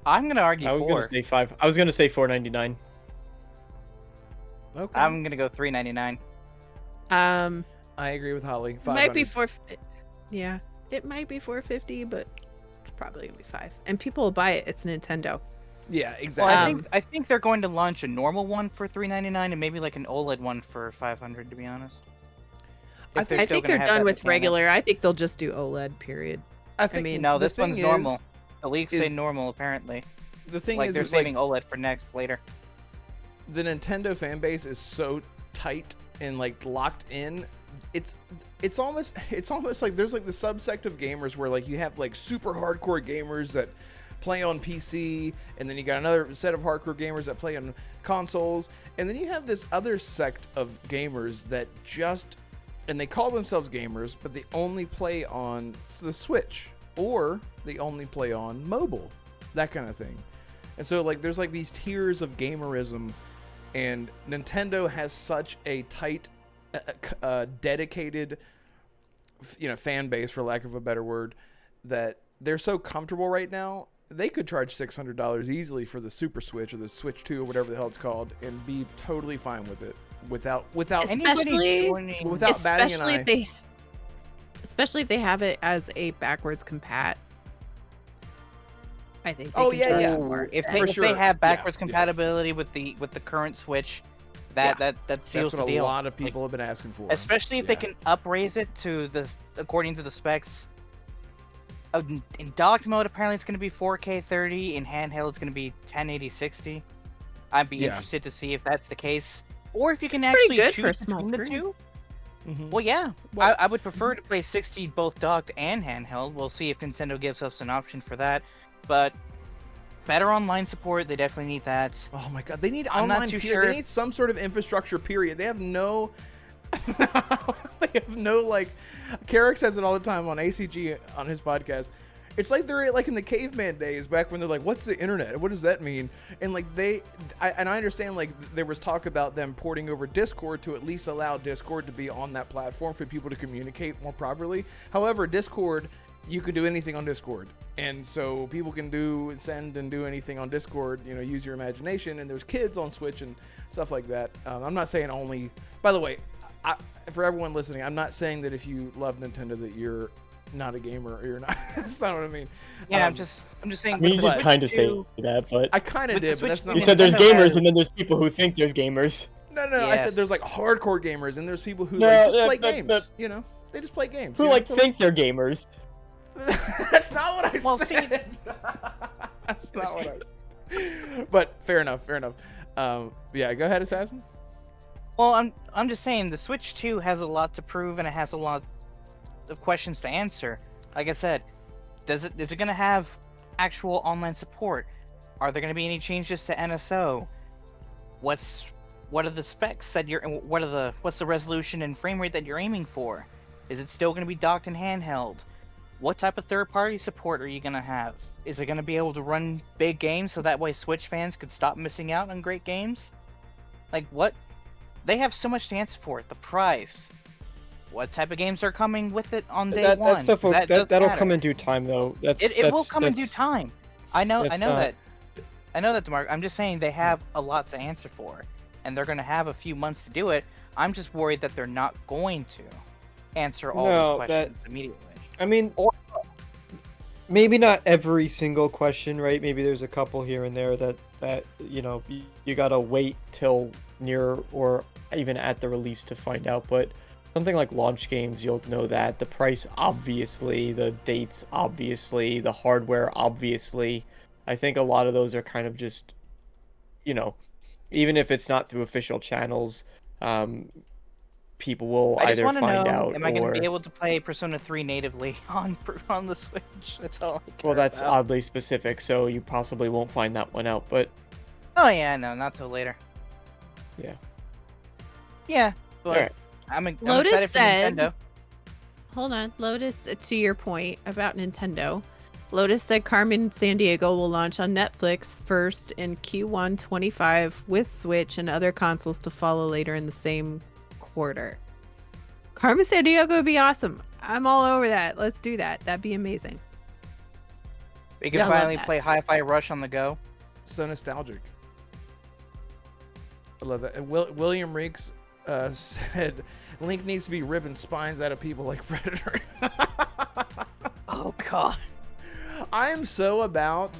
I'm going to argue I was gonna 4. say 5. I was gonna say 4.99. Okay. I'm going to go $3.99. I agree with Holly. It might be 500. yeah, it might be $450, but it's probably gonna be $5. And people will buy it. It's Nintendo. Yeah, Well, exactly. I think they're going to launch a normal one for $3.99 and maybe like an OLED one for $500, to be honest. I If think- they're I still think gonna they're have done that with mechanic. regular. I think they'll just do OLED. Period. I think mean, No, the this one's thing normal. is- The leaks say normal, apparently. The thing Like is, they're is, like, saving OLED for next later. the Nintendo fan base is so tight and, like, locked in. It's almost like there's, like, the subsect of gamers where, like, you have, like, super hardcore gamers that play on PC, and then you got another set of hardcore gamers that play on consoles, and then you have this other sect of gamers that and they call themselves gamers, but they only play on the Switch, or they only play on mobile, that kind of thing. And so, like, there's, like, these tiers of gamerism, and Nintendo has such a tight, dedicated, fan base, for lack of a better word, that they're so comfortable right now. They could charge $600 easily for the Super Switch or the Switch 2 or whatever the hell it's called, and be totally fine with it without Especially- without batting an Especially eye. especially if they have it as a backwards compat. I think. They Oh, can yeah, charge yeah. more. If For they sure. have backwards Yeah. compatibility with the current Switch, that seals That's what the a deal. lot of people have been asking for. Especially if they Yeah. can upraise it to according to the specs. In docked mode, apparently it's going to be 4K 30. In handheld, it's going to be 1080 60. I'd be Yeah. interested to see if that's the case, or if you can Pretty actually good for a choose small between the screen. two. Mhm. Well, yeah. Well- I would prefer to play 60 both docked and handheld. We'll see if Nintendo gives us an option for that. But better online support, they definitely need that. Oh my god, they need I'm not online too period. sure They if- need some sort of infrastructure, period. They have no they have no, like, Carrick says it all the time on ACG on his podcast. It's like they're like in the caveman days, back when they're like, what's the internet? What does that mean? And, like, I understand, like, there was talk about them porting over Discord to at least allow Discord to be on that platform for people to communicate more properly. However, Discord, you can do anything on Discord. And so people can send and do anything on Discord, use your imagination. And there's kids on Switch and stuff like that. I'm not saying only, by the way, for everyone listening, I'm not saying that if you love Nintendo that you're not a gamer or you're not. That's not what I mean. Yeah, I'm just saying. I mean, you with the just Switch kind of say 2 that, but I kind of With the did, but Switch that's not you what said there's Nintendo gamers has- and then there's people who think there's gamers. No, I said Yes. there's, like, hardcore gamers, and there's people who No, like just that- play that- games. that- They just play games. Who like think they're gamers. That's not what I Well, said. That's not what I said. But fair enough. Yeah, go ahead, Assassin. Well, I'm just saying the Switch 2 has a lot to prove and it has a lot of questions to answer. Like I said, is it going to have actual online support? Are there going to be any changes to NSO? What are the specs that what's the resolution and frame rate that you're aiming for? Is it still going to be docked and handheld? What type of third-party support are you going to have? Is it going to be able to run big games so that way Switch fans could stop missing out on great games? Like, what? They have so much to answer for. The price. What type of games are coming with it on day one? That stuff that'll come in due time, though. It will come in due time. I know that, DeMarc. I'm just saying they have a lot to answer for, and they're going to have a few months to do it. I'm just worried that they're not going to answer all those questions immediately. I mean, maybe not every single question, right? Maybe there's a couple here and there that you gotta wait till near or even at the release to find out. But something like launch games, you'll know that the price, obviously, the dates, obviously, the hardware, obviously. I think a lot of those are kind of just, even if it's not through official channels, people will either find out. Am I going to be able to play Persona 3 natively on the Switch? That's all I care Well, that's about. oddly specific, so you possibly won't find that one out. But oh yeah, no, not till later. Yeah. Yeah, but Alright. I'm Lotus excited for said- Nintendo. Hold on. Lotus, to your point about Nintendo, Lotus said Carmen Sandiego will launch on Netflix first in Q1 25 with Switch and other consoles to follow later in the same quarter. Carmen Sandiego would be awesome. I'm all over that. Let's do that. That'd be amazing. We can Yeah, I love finally that. play Hi-Fi Rush on the go. So nostalgic. I love that. And William Reeks said Link needs to be ripping spines out of people like Predator. Oh god. I am so about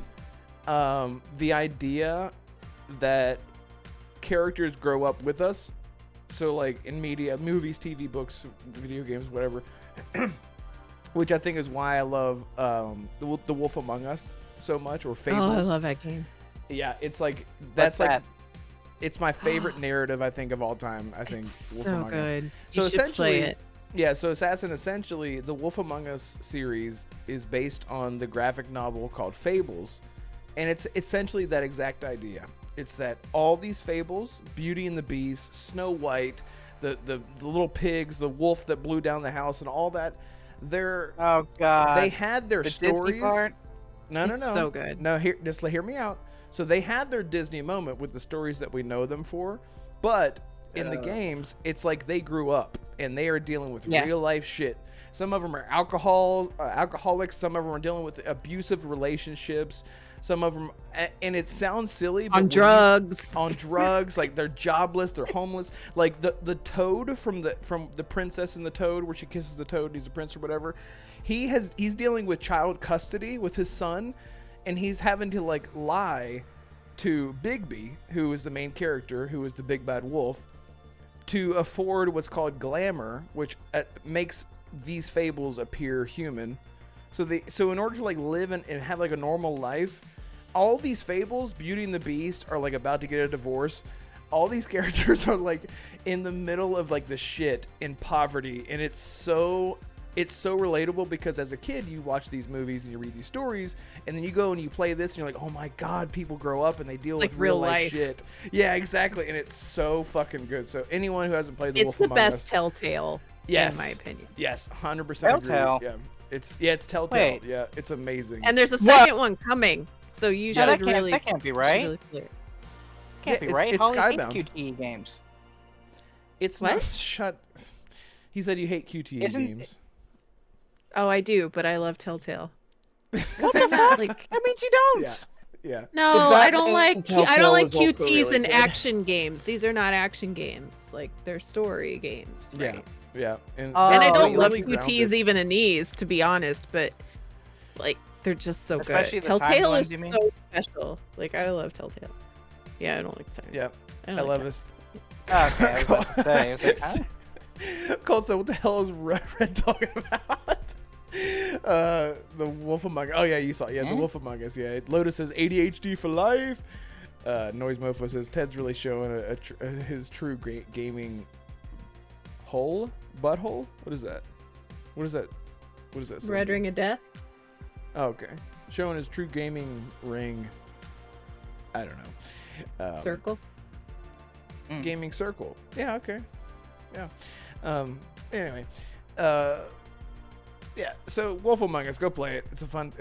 the idea that characters grow up with us. So like in media, movies, TV, books, video games, whatever. Which I think is why I love The Wolf Among Us so much, or Fables. Oh, I love that game. Yeah, it's like What's like that? it's my favorite narrative I think of all time. I think It's Wolf so Among Us. good. So You should essentially, play it. yeah. So Assassin, essentially, the Wolf Among Us series is based on the graphic novel called Fables, and it's essentially that exact idea. It's that all these fables, Beauty and the Beast, Snow White, the little pigs, the wolf that blew down the house, and all that. Oh god. They had their the stories. Disney part? No. It's so good. No, just hear me out. So they had their Disney moment with the stories that we know them for, but in the games, it's like they grew up and they are dealing with real life shit. Some of them are alcoholics. Some of them are dealing with abusive relationships. Some of them, and it sounds silly, but On drugs. on drugs, like they're jobless, they're homeless. Like the Toad from the Princess and the Toad, where she kisses the Toad, he's a prince or whatever. He's dealing with child custody with his son, and he's having to like lie to Bigby, who is the main character, who is the big bad wolf, to afford what's called glamour, which makes these fables appear human. So in order to like live and have like a normal life, all these fables, Beauty and the Beast, are like about to get a divorce. All these characters are like in the middle of like the shit in poverty, and it's so relatable because as a kid you watch these movies and you read these stories, and then you go and you play this and you're like, oh my god, people grow up and they deal Like with real real life life. shit. Yeah, exactly, and it's so fucking good. So anyone who hasn't played The It's Wolf the Among best Us, Telltale, yes, in my opinion. yes, 100% Telltale? agree. Yeah, it's Telltale. Wait. Yeah, it's amazing. And there's a second one coming, so you Yeah, should that can't- really. that can't be you should right. really play it. Can't Yeah, be right. it's Holly hates Skybound. QTE games. It's What? not. Shut. He said you hate QTE Isn't- games. Oh, I do, but I love Telltale. What the fuck? Like, That means you don't. Yeah, yeah. no, The I don't Batman like. I Telltale don't like is also QTs really in good. action games. These are not action games. Like they're story games, right? Yeah, and Oh, And I they're don't love really QTs grounded. even in these, to be honest. But like, they're just so Especially good. the timed Telltale ones, is you mean? so special. Like I love Telltale. Yeah, I don't like time. Yeah, I don't love like this. Okay, I was about to say. I was like, huh? Cole said, "What the hell is Red talking about?" The Wolf Among Us. Oh yeah, you saw. Yeah, The Wolf Among Us. Yeah, Lotus says ADHD for life. Noise Mofo says Ted's really showing his true gaming butthole. What is that? What is that? What is that? Red Ring of Death. Oh, okay. Showing his true gaming ring. I don't know. Circle. Gaming circle. Yeah. Okay. Yeah. Anyway. Yeah. So Wolf Among Us, go play it. It's a fun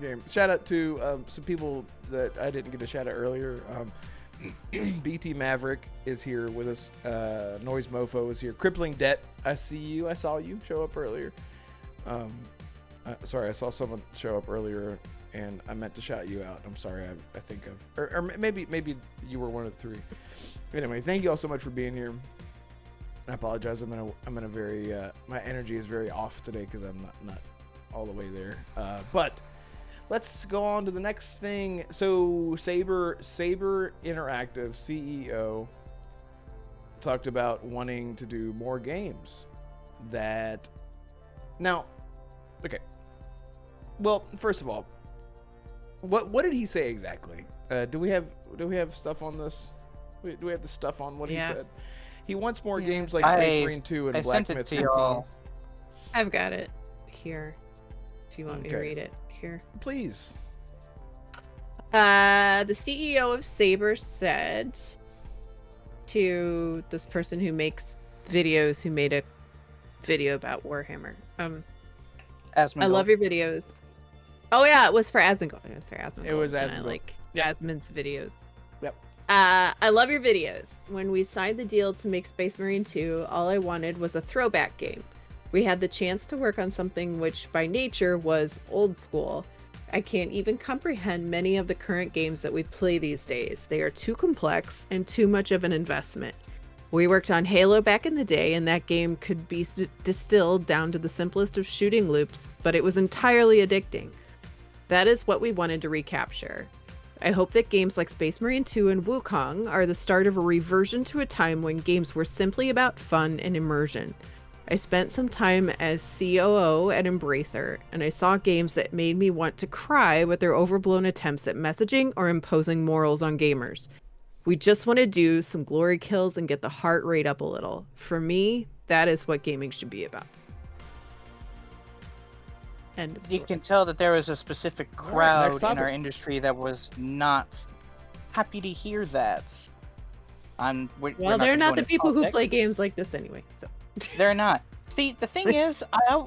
game. Shout out to some people that I didn't get to shout out earlier. BT Maverick is here with us. Noise Mofo is here. Crippling Debt. I see you. I saw you show up earlier. Sorry, I saw someone show up earlier, and I meant to shout you out. I'm sorry. I think or maybe you were one of the three. Anyway, thank you all so much for being here. I apologize. I'm in a very my energy is very off today because I'm not all the way there. But let's go on to the next thing. So Saber Interactive CEO talked about wanting to do more games. Okay. Well, first of all, what did he say exactly? Do we have stuff on this? Do we have the stuff on what he said? He wants more games like Space Marine 2 and Blacksmith. Wukong. I've got it here. If you want me to read it here, please. The CEO of Saber said to this person who makes videos, who made a video about Warhammer. I love your videos. Oh yeah, it was for Asmongold. It was Asmongold. I like Asmon's videos. Yep. I love your videos. When we signed the deal to make Space Marine 2, all I wanted was a throwback game. We had the chance to work on something which by nature was old school. I can't even comprehend many of the current games that we play these days. They are too complex and too much of an investment. We worked on Halo back in the day, and that game could be distilled down to the simplest of shooting loops, but it was entirely addicting. That is what we wanted to recapture. I hope that games like Space Marine 2 and Wukong are the start of a reversion to a time when games were simply about fun and immersion. I spent some time as COO at Embracer, and I saw games that made me want to cry with their overblown attempts at messaging or imposing morals on gamers. We just want to do some glory kills and get the heart rate up a little. For me, that is what gaming should be about. End of story. You can tell that there was a specific crowd in our industry that was not happy to hear that. Well, they're not the people who play games like this anyway. So. They're not. See, the thing is, I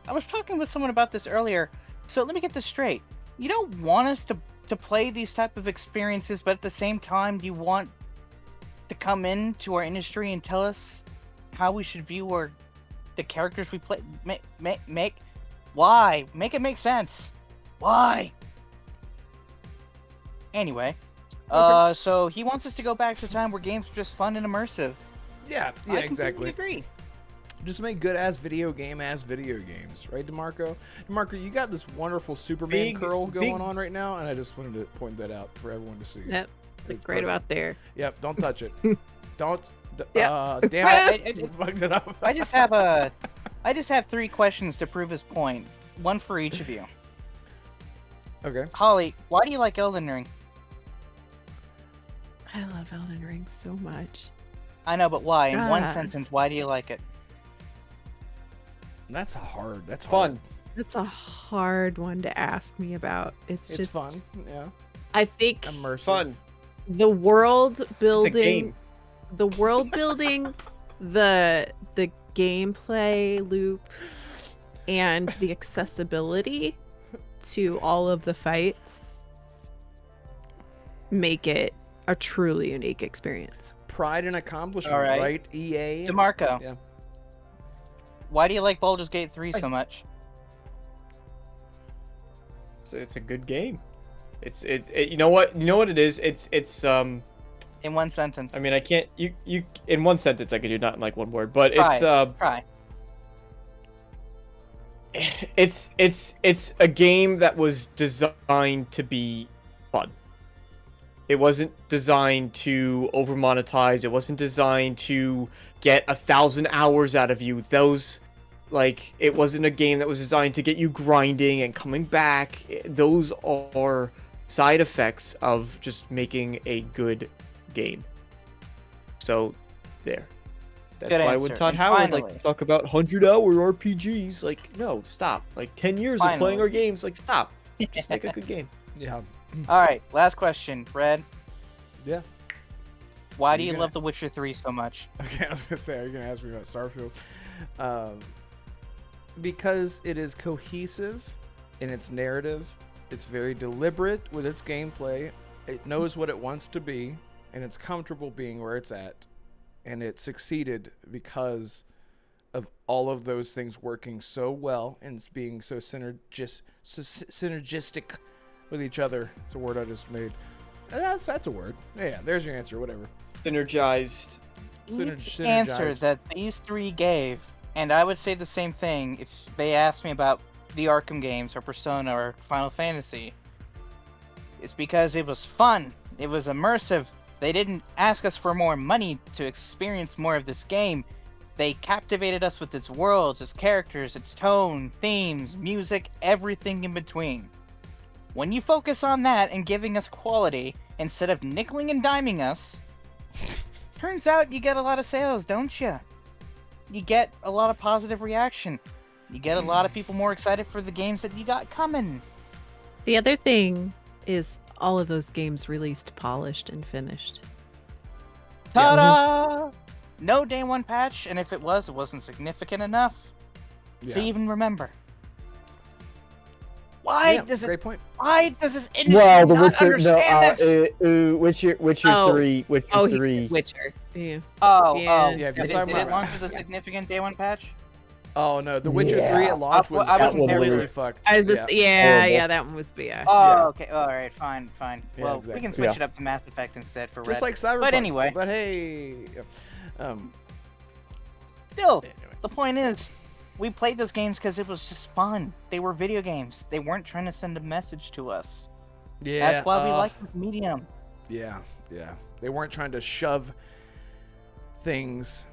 was talking with someone about this earlier. So let me get this straight. You don't want us to play these type of experiences, but at the same time, you want to come into our industry and tell us how we should view the characters we play. Why? Make it make sense. Why? Anyway, so he wants us to go back to a time where games were just fun and immersive. Yeah, I exactly. agree. Just make good-ass video games, right, DeMarco? DeMarco, you got this wonderful Superman curl going on right now, and I just wanted to point that out for everyone to see. Yep, it's right about there. Yep, don't touch it. Don't. Yep. Damn it! You fucked it up. I just have 3 questions to prove his point. One for each of you. Okay. Holly, why do you like Elden Ring? I love Elden Ring so much. I know, but why? In one sentence, why do you like it? That's hard. That's fun. That's a hard one to ask me about. It's just fun. Yeah. I think immersive. Fun. The world building, it's a game. the gameplay loop, and the accessibility to all of the fights make it a truly unique experience. Pride and accomplishment, right? EA. DeMarco. Yeah. Why do you like Baldur's Gate 3 so much? It's a good game. It's you know what it is. It's in one sentence. I mean, I can't you in one sentence I could do, not in like one word, but try. It's a game that was designed to be fun. It wasn't designed to over monetize. It wasn't designed to get 1,000 hours out of you. It wasn't a game that was designed to get you grinding and coming back. Those are side effects of just making a good game. So, there. That's Good why answer. when Todd And Howard like finally- to talk about 100-hour RPGs, like, no, stop. Like 10 years of playing Finally. our games, like, stop. Just make a good game. Yeah. All right, last question, Red. Yeah. Why do You you gonna- love The Witcher 3 so much? Okay, I was gonna say, are you gonna ask me about Starfield? Because it is cohesive in its narrative. It's very deliberate with its gameplay. It knows what it wants to be, and it's comfortable being where it's at. And it succeeded because of all of those things working so well and being so synergistic with each other. It's a word I just made. That's a word. Yeah, there's your answer. Whatever. Synergized. Each answer Synergized. that these three gave, and I would say the same thing if they asked me about the Arkham games or Persona or Final Fantasy. It's because it was fun. It was immersive. They didn't ask us for more money to experience more of this game. They captivated us with its worlds, its characters, its tone, themes, music, everything in between. When you focus on that and giving us quality instead of nickeling and diming us, turns out you get a lot of sales, don't you? You get a lot of positive reaction. You get a lot of people more excited for the games that you got coming. The other thing is all of those games released polished and finished. Ta-da! No day one patch, and if it was, it wasn't significant enough to Yeah. even remember. Why Yeah, does it? great point. Why does this industry Well, The not Witcher, understand this? Witcher Oh. 3, Witcher Oh, 3. Witcher. Yeah. Oh, Yeah. Yeah, if you're Did talking it about- launch with a significant day one patch? Oh no, The Witcher Yeah. 3 at launch I was wasn't there. completely fucked. I was just, yeah, Horrible. yeah, that one was, yeah. Oh, Yeah. okay. All right, fine. Yeah, Well, exactly. we can switch Yeah. it up to Mass Effect instead for Just Red. like Cyberpunk. But anyway. But hey, Still, anyway. the point is, we played those games because it was just fun. They were video games. They weren't trying to send a message to us. Yeah, That's why we like this medium. Yeah. They weren't trying to shove things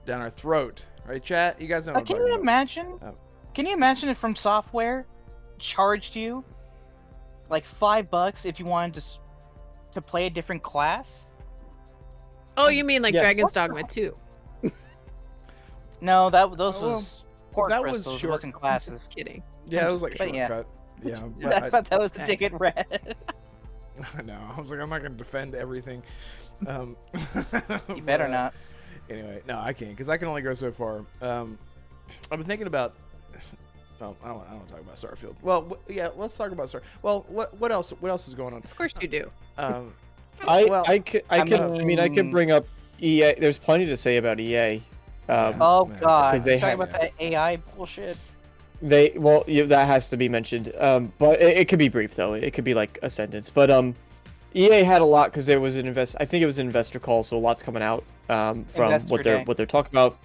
down our throat, right, chat? You guys know what I'm Can talking you about. imagine? Oh. Can you imagine if From Software charged you like $5 if you wanted to play a different class? Oh, you mean like Yes. Dragon's Dogma 2? No, those Oh, well, was port that was crystals. short. It wasn't classes. Just kidding. Yeah, it was like But yeah. shortcut. Yeah, I but thought that was the Okay. ticket Red. I know. I was like, I'm not gonna defend everything. You better but, not. Anyway, no, I can't because I can only go so far. I've been thinking about. Well, I don't want to talk about Starfield. Well, yeah, let's talk about Star. Well, what else? What else is going on? Of course you do. Um, I Well, could bring up EA. There's plenty to say about EA. Oh Yeah, god, 'cause they talking have- about that AI bullshit. That has to be mentioned. But it could be brief though. It could be like a sentence. But EA had a lot because there was an I think it was an investor call, so lots coming out from Investor Day. what they're talking about.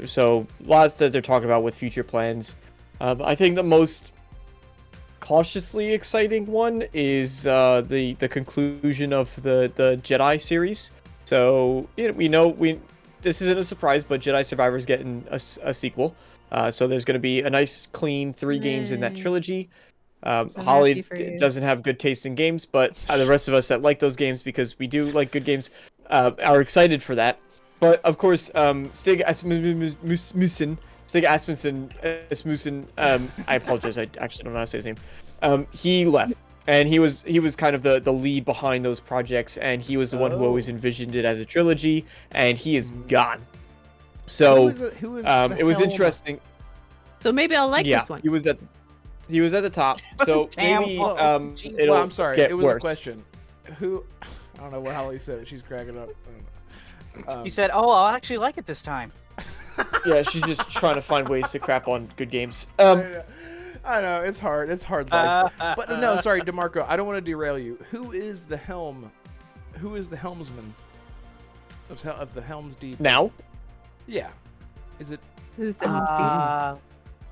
So lots that they're talking about with future plans. I think the most cautiously exciting one is the conclusion of the Jedi series. So this isn't a surprise, but Jedi Survivor's getting a sequel. So there's going to be a nice, clean 3 games in that Yay. trilogy. So Holly happy for you. doesn't have good taste in games, but the rest of us that like those games because we do like good games are excited for that. But of course, Stig Asmussen, I apologize, I actually don't know how to say his name. He left, and he was kind of the lead behind those projects, and he was the one who always envisioned it as a trilogy, and he is gone. So who is it was interesting. So maybe I'll like this one. He was at the top. So Damn, maybe well, it'll Well, I'm sorry. get It was worse. a question. Who? I don't know what Holly said. She's cracking up. He said, "Oh, I'll actually like it this time." Yeah, she's just trying to find ways to crap on good games. I know it's hard. It's hard life. But no, sorry, DeMarco. I don't want to derail you. Who is the helm? Who is the helmsman of the Helm's Deep? Now Yeah. Is it? Who's the home Steve?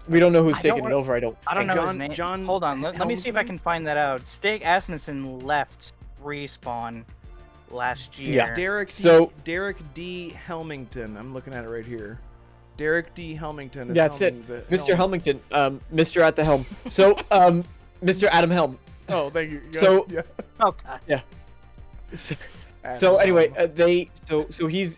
we don't know who's I taking don't it over. I don't. I don't know John- his name. John Hold on, let me see if I Helmsman? can find that out. Stig Asmussen left Respawn last year. Yeah. Derek D. Helmington. I'm looking at it right here. Derek D. Helmington is That's helming it, the Mr. helm. Helmington, Mr. at the helm. So, Mr. Adam Helm Oh, thank you. So- yeah. Oh god. So anyway,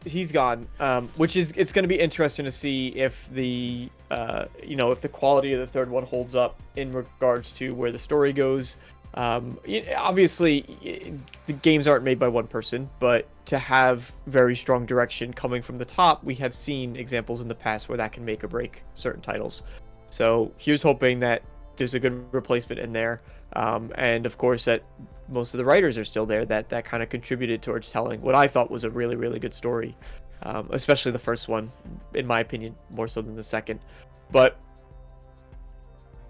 he's gone, which is it's going to be interesting to see if the if the quality of the third one holds up in regards to where the story goes. Obviously, the games aren't made by one person, but to have very strong direction coming from the top, we have seen examples in the past where that can make or break certain titles. So here's hoping that there's a good replacement in there, and of course that most of the writers are still there that kind of contributed towards telling what I thought was a really, really good story, especially the first one, in my opinion, more so than the second. But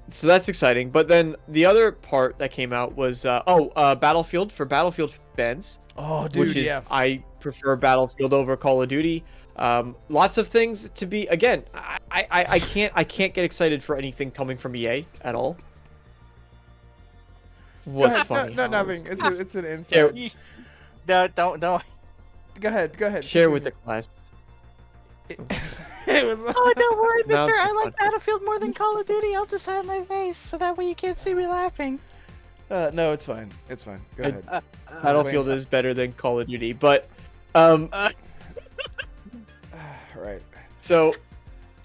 so that's exciting. But then the other part that came out was Battlefield for Battlefield fans. Oh, dude, Which is yeah. I prefer Battlefield over Call of Duty. Lots of things to be again. I can't get excited for anything coming from EA at all. What's funny? No, Howard? nothing. It's an insight. Don't. Go ahead. Share with the continue. class. It was. Oh, don't worry, Now mister. it's I like fun. Battlefield more than Call of Duty. I'll just hide my face so that way you can't see me laughing. No, it's fine. It's fine. Go ahead. Battlefield is better than Call of Duty, but Right. so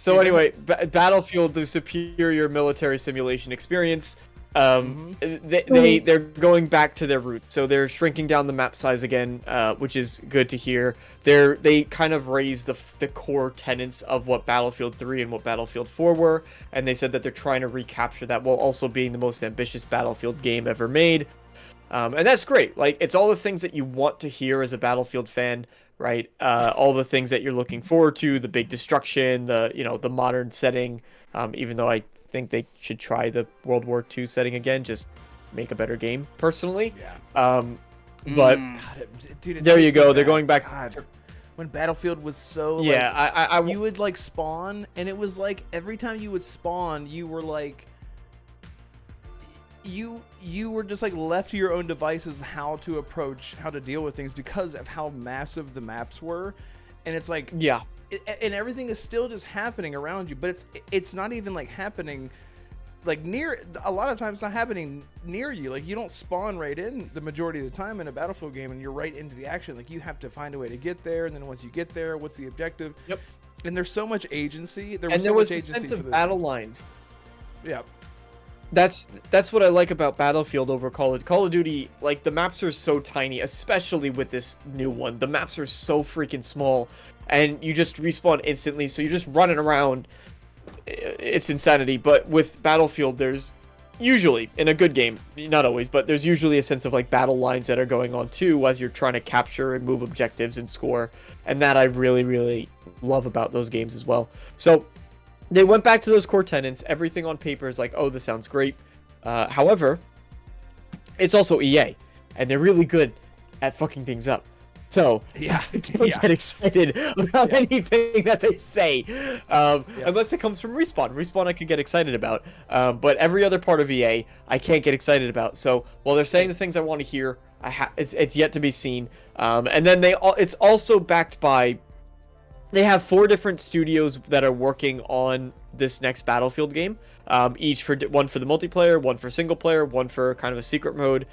Yeah. anyway, Battlefield, the superior military simulation experience. They're going back to their roots, so they're shrinking down the map size again, which is good to hear. They kind of raised the core tenets of what Battlefield 3 and what Battlefield 4 were, and they said that they're trying to recapture that while also being the most ambitious Battlefield game ever made. And that's great. Like, it's all the things that you want to hear as a Battlefield fan, right? All the things that you're looking forward to, the big destruction, the modern setting, even though I think they should try the World War II setting again, just make a better game, personally. Yeah. But God, dude, it there you takes me go. They're back. going back. God, when Battlefield was so Yeah, I you would like spawn, and it was like every time you would spawn, you were like you were just like left to your own devices how to deal with things because of how massive the maps were, and it's like yeah. and everything is still just happening around you, but it's not even like happening like near, a lot of times it's not happening near you. Like, you don't spawn right in the majority of the time in a Battlefield game and you're right into the action. Like, you have to find a way to get there, and then once you get there, what's the objective? Yep. And there's so much agency. There And was there so was much a agency sense for of the battle lines. Yeah. That's what I like about Battlefield over Call of Duty. Like, the maps are so tiny, especially with this new one. The maps are so freaking small, and you just respawn instantly, so you're just running around. It's insanity. But with Battlefield, there's usually, in a good game, not always, but there's usually a sense of like battle lines that are going on too as you're trying to capture and move objectives and score, and that I really, really love about those games as well. So they went back to those core tenets. Everything on paper is like, oh, this sounds great. However, it's also EA, and they're really good at fucking things up. So Yeah. I don't get excited about anything that they say, unless it comes from Respawn. Respawn I could get excited about, but every other part of EA I can't get excited about. So while they're saying the things I want to hear, it's yet to be seen. And then it's also backed by. They have 4 different studios that are working on this next Battlefield game. Each for one for the multiplayer, one for single player, one for kind of a secret mode.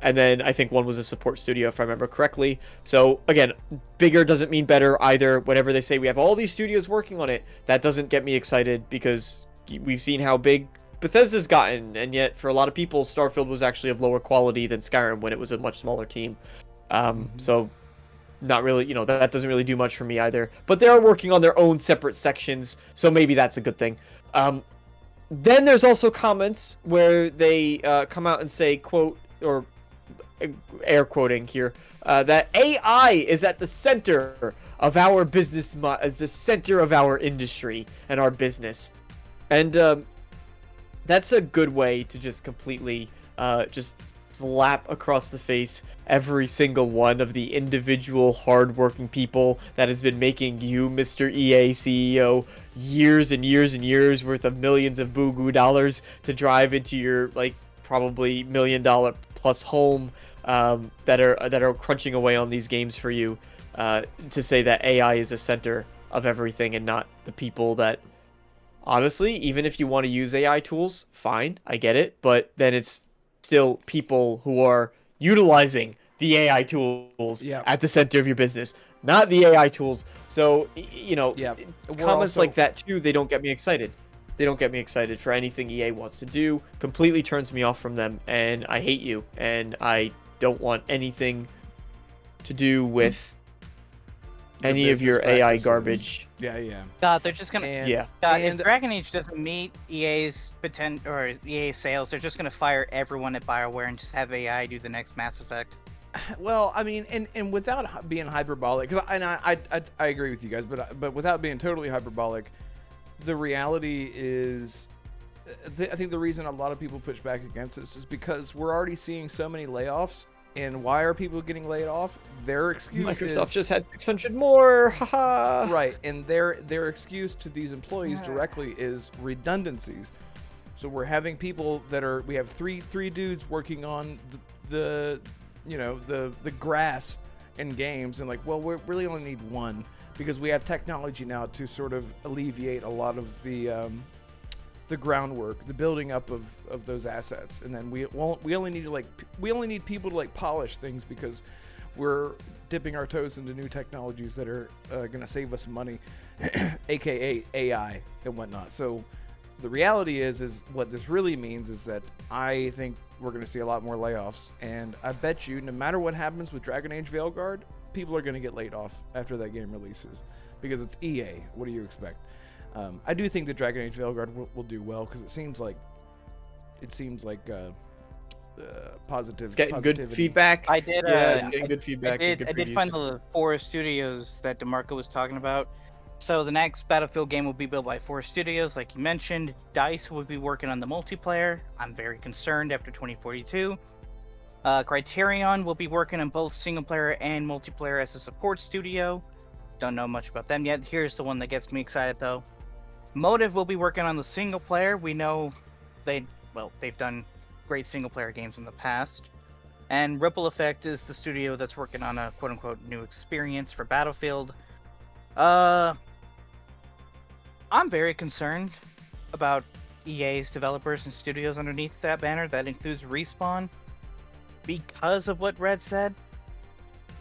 And then I think one was a support studio, if I remember correctly. So again, bigger doesn't mean better either. Whenever they say we have all these studios working on it, that doesn't get me excited, because we've seen how big Bethesda's gotten, and yet for a lot of people, Starfield was actually of lower quality than Skyrim when it was a much smaller team. So not really, that doesn't really do much for me either. But they are working on their own separate sections, so maybe that's a good thing. Then there's also comments where they come out and say, quote, or air quoting here, that AI is at the center of our business, as the center of our industry and our business, and that's a good way to just completely just slap across the face every single one of the individual hardworking people that has been making you, Mr. EA CEO, years and years and years worth of millions of boo-goo dollars to drive into your like probably $1 million plus home, that are crunching away on these games for you, to say that AI is the center of everything and not the people that, honestly, even if you want to use AI tools, fine, I get it, but then it's still people who are utilizing the AI tools Yeah. at the center of your business, not the AI tools. So, you know, Yeah. comments like that too, they don't get me excited. They don't get me excited for anything EA wants to do. Completely turns me off from them, and I hate you, and I don't want anything to do with any of your AI garbage. Yeah. God, they're just gonna. And, God, and if Dragon Age doesn't meet EA's EA sales, they're just gonna fire everyone at BioWare and just have AI do the next Mass Effect. well, I mean, and without being hyperbolic, because I agree with you guys, but without being totally hyperbolic, the reality is, I think the reason a lot of people push back against this is because we're already seeing so many layoffs. And why are people getting laid off? Their excuse Microsoft just had 600 more. Haha. Right, and their excuse to these employees directly is redundancies. So we're having people we have three dudes working on the grass in games, and like, well, we really only need one because we have technology now to sort of alleviate a lot of the groundwork, the building up of those assets, and then we only need people to like polish things because we're dipping our toes into new technologies that are going to save us money, aka AI and whatnot. So the reality is what this really means is that I think we're going to see a lot more layoffs, and I bet you no matter what happens with Dragon Age Veilguard, people are going to get laid off after that game releases because it's EA. What do you expect? I do think that Dragon Age Veilguard will do well because it seems like positive. It's getting good feedback. I did. Getting good feedback. I did find the Forest Studios that DeMarco was talking about. So the next Battlefield game will be built by Forest Studios, like you mentioned. DICE will be working on the multiplayer. I'm very concerned after 2042. Criterion will be working on both single player and multiplayer as a support studio. Don't know much about them yet. Here's the one that gets me excited though. Motive will be working on the single player. We know they've done great single player games in the past. And Ripple Effect is the studio that's working on a quote unquote new experience for Battlefield. I'm very concerned about EA's developers and studios underneath that banner. That includes Respawn. Because of what Red said,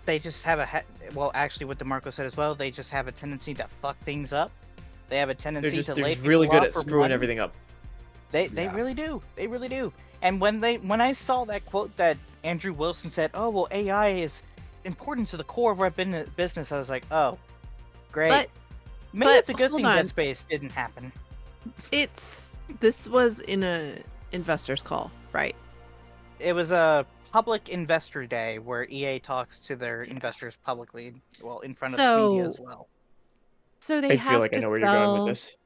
they just have actually what DeMarco said as well, they just have a tendency to fuck things up. They have a tendency to lay really people good off at for screwing money. everything up. They really do. They really do. And when I saw that quote that Andrew Wilson said, "Oh well, AI is important to the core of our business," I was like, "Oh, great." Maybe it's a good thing Dead Space didn't happen. This was in a investors call, right? It was a public investor day where EA talks to their investors publicly, in front of the media as well. So they I have feel like to I know where sell, you're going with this.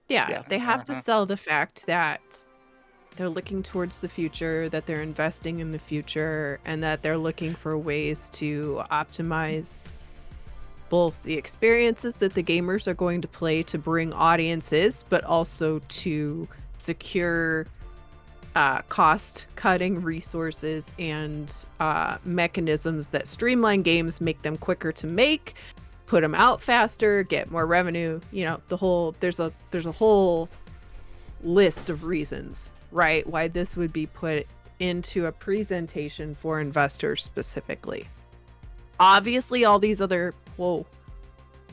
Yeah, they have to sell the fact that they're looking towards the future, that they're investing in the future, and that they're looking for ways to optimize both the experiences that the gamers are going to play to bring audiences, but also to secure cost-cutting resources and mechanisms that streamline games, make them quicker to make, put them out faster, get more revenue. You know, there's a whole list of reasons, right, why this would be put into a presentation for investors specifically. Obviously, all these other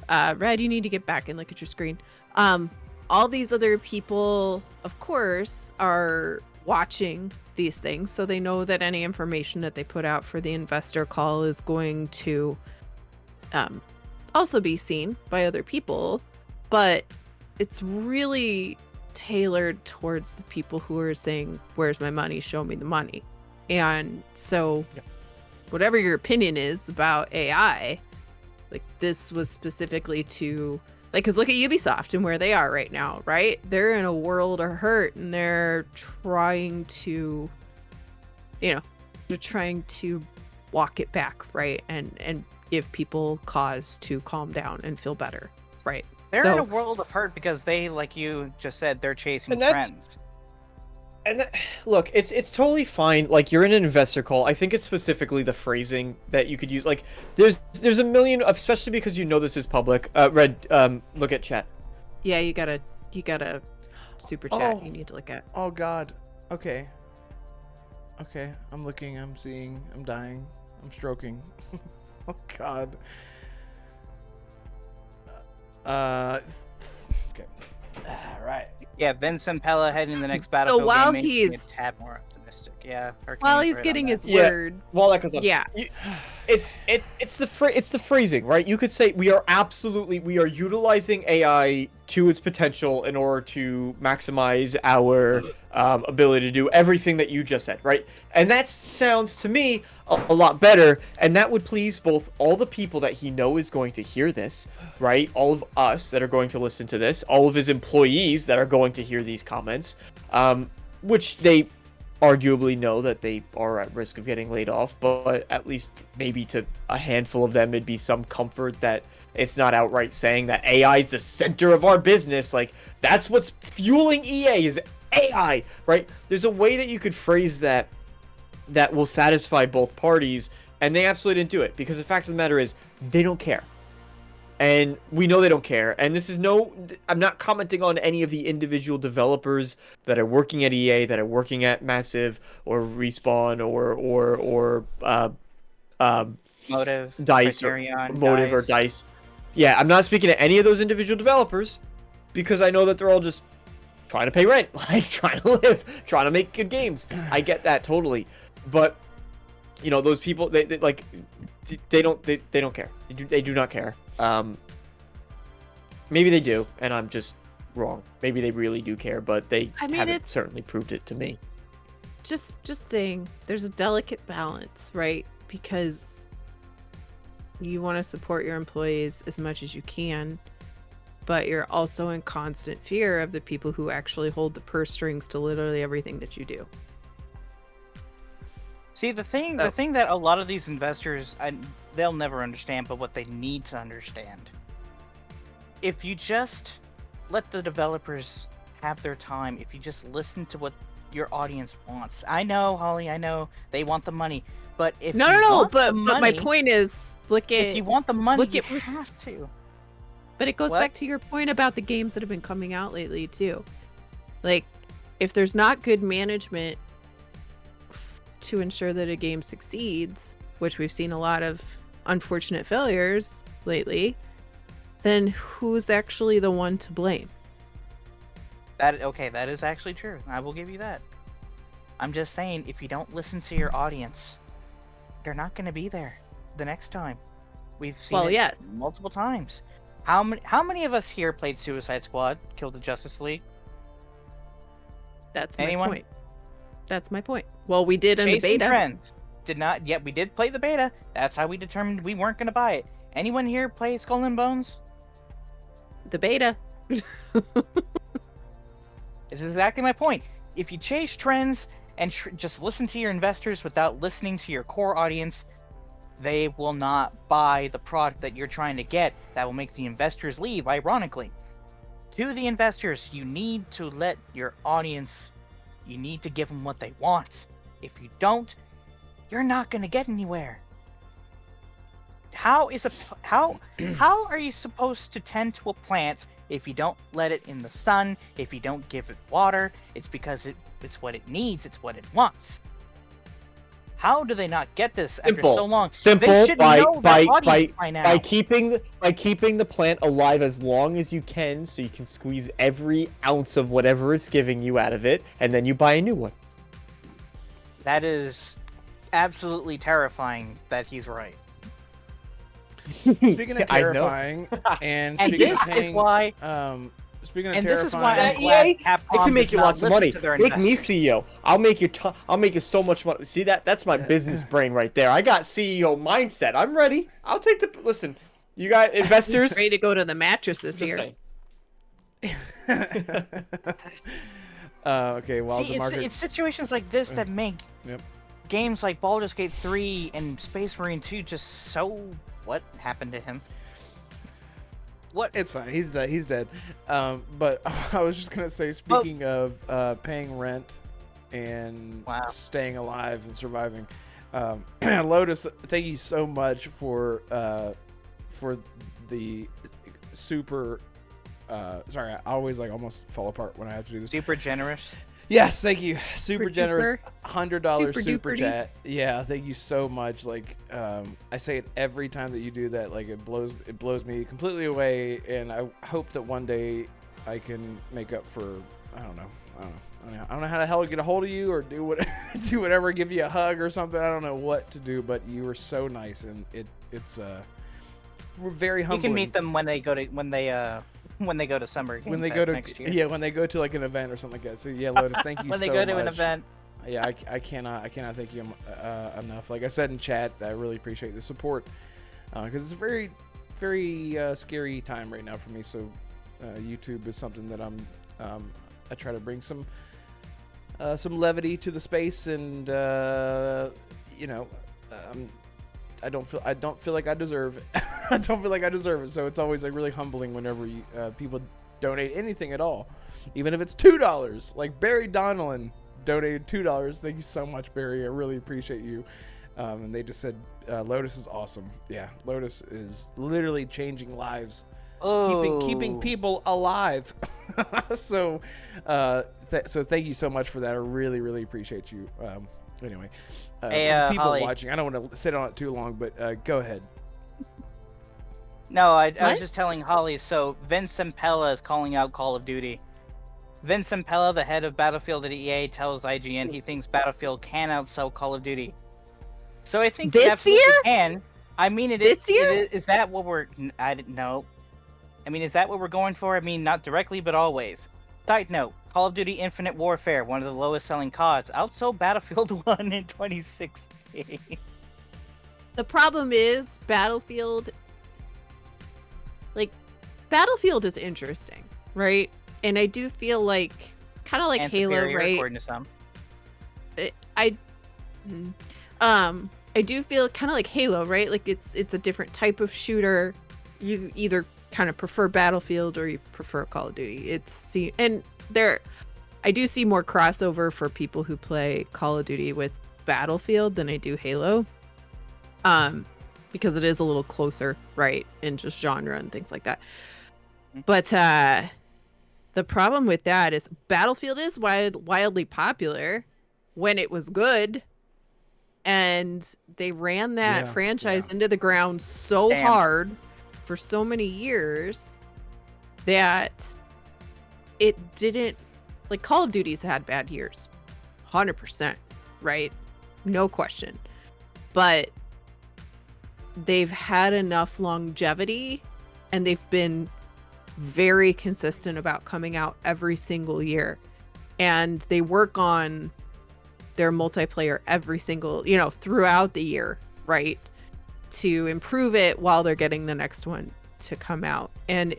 Red, you need to get back and look at your screen. All these other people, of course, are watching these things, so they know that any information that they put out for the investor call is going to also be seen by other people, but it's really tailored towards the people who are saying, "Where's my money? Show me the money." And so whatever your opinion is about AI, like, this was specifically to, like, because look at Ubisoft and where they are right now, right? They're in a world of hurt, and they're trying to, walk it back, right? And give people cause to calm down and feel better, right? They're in a world of hurt because they, like you just said, they're chasing trends. Look, it's totally fine. Like, you're in an investor call. I think it's specifically the phrasing that you could use. Like, there's a million, especially because you know this is public. Red, look at chat. Yeah, you got a super chat you need to look at. Oh God. Okay. Okay, I'm looking, I'm seeing, I'm dying, I'm stroking. Oh God. Okay. All right. Yeah, Vincent Pella heading the next Battlefield while game makes me a he's- tad more optimistic. Yeah, While Arcane's he's right on getting that. his Yeah. words. While that goes on, Yeah. it's the phrasing, right? You could say we are utilizing AI to its potential in order to maximize our ability to do everything that you just said, right? And that sounds to me a lot better, and that would please both all the people that he know is going to hear this, right? All of us that are going to listen to this, all of his employees that are going to hear these comments, which they arguably know that they are at risk of getting laid off, but at least maybe to a handful of them it'd be some comfort that it's not outright saying that AI is the center of our business. Like, that's what's fueling EA is AI, right? There's a way that you could phrase that will satisfy both parties, and they absolutely didn't do it, because the fact of the matter is they don't care. And we know they don't care. And this is I'm not commenting on any of the individual developers that are working at EA, that are working at Massive or Respawn or Motive, DICE Criterion, or Motive or DICE. Yeah, I'm not speaking to any of those individual developers, because I know that they're all just trying to pay rent, like trying to live, trying to make good games. I get that totally. But you know, those people, they don't care. They do not care. Maybe they do, and I'm just wrong. Maybe they really do care, but they haven't certainly proved it to me. Just saying, there's a delicate balance, right? Because you want to support your employees as much as you can, but you're also in constant fear of the people who actually hold the purse strings to literally everything that you do. See, the thing that a lot of these investors, they'll never understand, but what they need to understand, if you just let the developers have their time, if you just listen to what your audience wants. I know, Holly, I know they want the money, but if but my point is, if you want the money, you at have to. But it goes What? back to your point about the games that have been coming out lately too. Like, if there's not good management to ensure that a game succeeds, which we've seen a lot of unfortunate failures lately, then who's actually the one to blame? That is actually true. I will give you that. I'm just saying, if you don't listen to your audience, they're not going to be there the next time. We've seen it multiple times. How many of us here played Suicide Squad, killed the Justice League? That's my Anyone? point. That's my point. Well, we did in the Chasing beta. Trends did not yet. We did play the beta. That's how we determined we weren't going to buy it. Anyone here play Skull and Bones? The beta. It's exactly my point. If you chase trends and just listen to your investors without listening to your core audience, they will not buy the product that you're trying to get. That will make the investors leave, ironically. To the investors, you need to let your audience, you need to give them what they want. If you don't, you're not going to get anywhere. How are you supposed to tend to a plant if you don't let it in the sun, if you don't give it water? It's because it's what it needs, it's what it wants. How do they not get this after so long? Simple. They should know their audience by now. By keeping the plant alive as long as you can, so you can squeeze every ounce of whatever it's giving you out of it, and then you buy a new one. That is absolutely terrifying that he's right. Speaking of terrifying, and speaking of paying, is why. Speaking of And terrifying, this is why I'm glad Capcom I can make does you not lots of listen money. to their Make me investors. CEO. I'll make you so much money. See that? That's my business brain right there. I got CEO mindset. I'm ready. I'll take the listen. You got investors. Ready to go to the mattresses Just here. saying. okay, well, See, the market. it's situations like this that make games like Baldur's Gate 3 and Space Marine 2 just so. What happened to him? What? It's fine. He's dead. But I was just gonna say, speaking of paying rent and staying alive and surviving, Lotus, thank you so much for the super. Sorry, I always almost fall apart when I have to do this. Super generous. Yes, thank you. Super generous, $100 Super super duper chat. Yeah, thank you so much. Like, I say it every time that you do that. Like, it blows me completely away, and I hope that one day I can make up for. I don't know how the hell to get a hold of you or do whatever, give you a hug or something. I don't know what to do, but you were so nice, and it's we're very humbling. You can meet them when they go to summer Game Fest next year. Yeah, when they go to like an event or something like that. So yeah, Lotus, thank you when so they much. go to an event. Yeah, I cannot thank you enough. Like I said in chat, I really appreciate the support because it's a very, very scary time right now for me. So YouTube is something that I try to bring some levity to the space, and I don't feel like I deserve it. I don't feel like I deserve it. So it's always like really humbling whenever people donate anything at all, even if it's $2. Like Barry Donnellan donated $2. Thank you so much, Barry. I really appreciate you. And they just said Lotus is awesome. Yeah, Lotus is literally changing lives, keeping people alive. So thank you so much for that. I really, really appreciate you. Anyway, Hey, for the people Holly. watching, I don't want to sit on it too long, but go ahead. No, I was What? just telling Holly. So Vince Impella is calling out Call of Duty. Vince Impella, the head of Battlefield at EA, tells IGN he thinks Battlefield can outsell Call of Duty. So I think This it absolutely year? can. I mean, This year? Is that what we're? I didn't know. I mean, is that what we're going for? I mean, not directly, but always. Side note: Call of Duty Infinite Warfare, one of the lowest-selling CODs, outsold Battlefield 1 in 2016. The problem is Battlefield is interesting, right? And I do feel like kind of like And Halo, superior, right? according to some. I do feel kind of like Halo, right? Like it's a different type of shooter. You either kind of prefer Battlefield or you prefer Call of Duty. I do see more crossover for people who play Call of Duty with Battlefield than I do Halo. Because it is a little closer, right, in just genre and things like that. But the problem with that is Battlefield is wildly popular when it was good, and they ran that franchise into the ground so hard for so many years that it didn't, like, Call of Duty's had bad years, 100%, right? No question. But they've had enough longevity, and they've been very consistent about coming out every single year, and they work on their multiplayer every single, throughout the year, right, to improve it while they're getting the next one to come out. And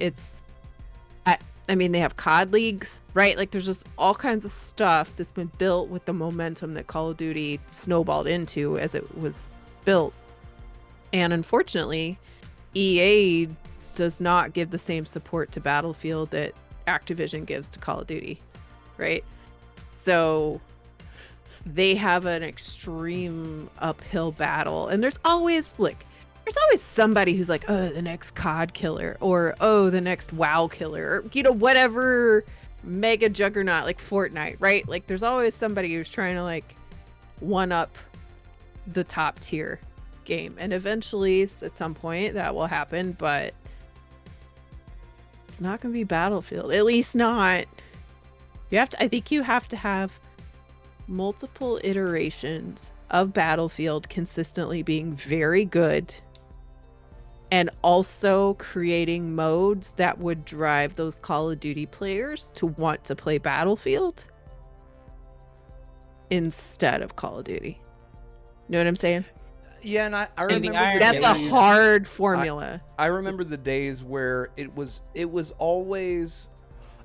I mean, they have COD leagues, right? Like, there's just all kinds of stuff that's been built with the momentum that Call of Duty snowballed into as it was built. And unfortunately, EA does not give the same support to Battlefield that Activision gives to Call of Duty, right? So they have an extreme uphill battle, and there's always somebody who's like, oh, the next COD killer, or oh, the next WoW killer, or whatever mega juggernaut like Fortnite, right? Like, there's always somebody who's trying to like one up the top tier game, and eventually at some point that will happen, but it's not going to be Battlefield, at least not. I think you have to have multiple iterations of Battlefield consistently being very good, and also creating modes that would drive those Call of Duty players to want to play Battlefield instead of Call of Duty. You know what I'm saying? Yeah, and I Sending remember Iron the That's a days- hard formula. I remember the days where it was always,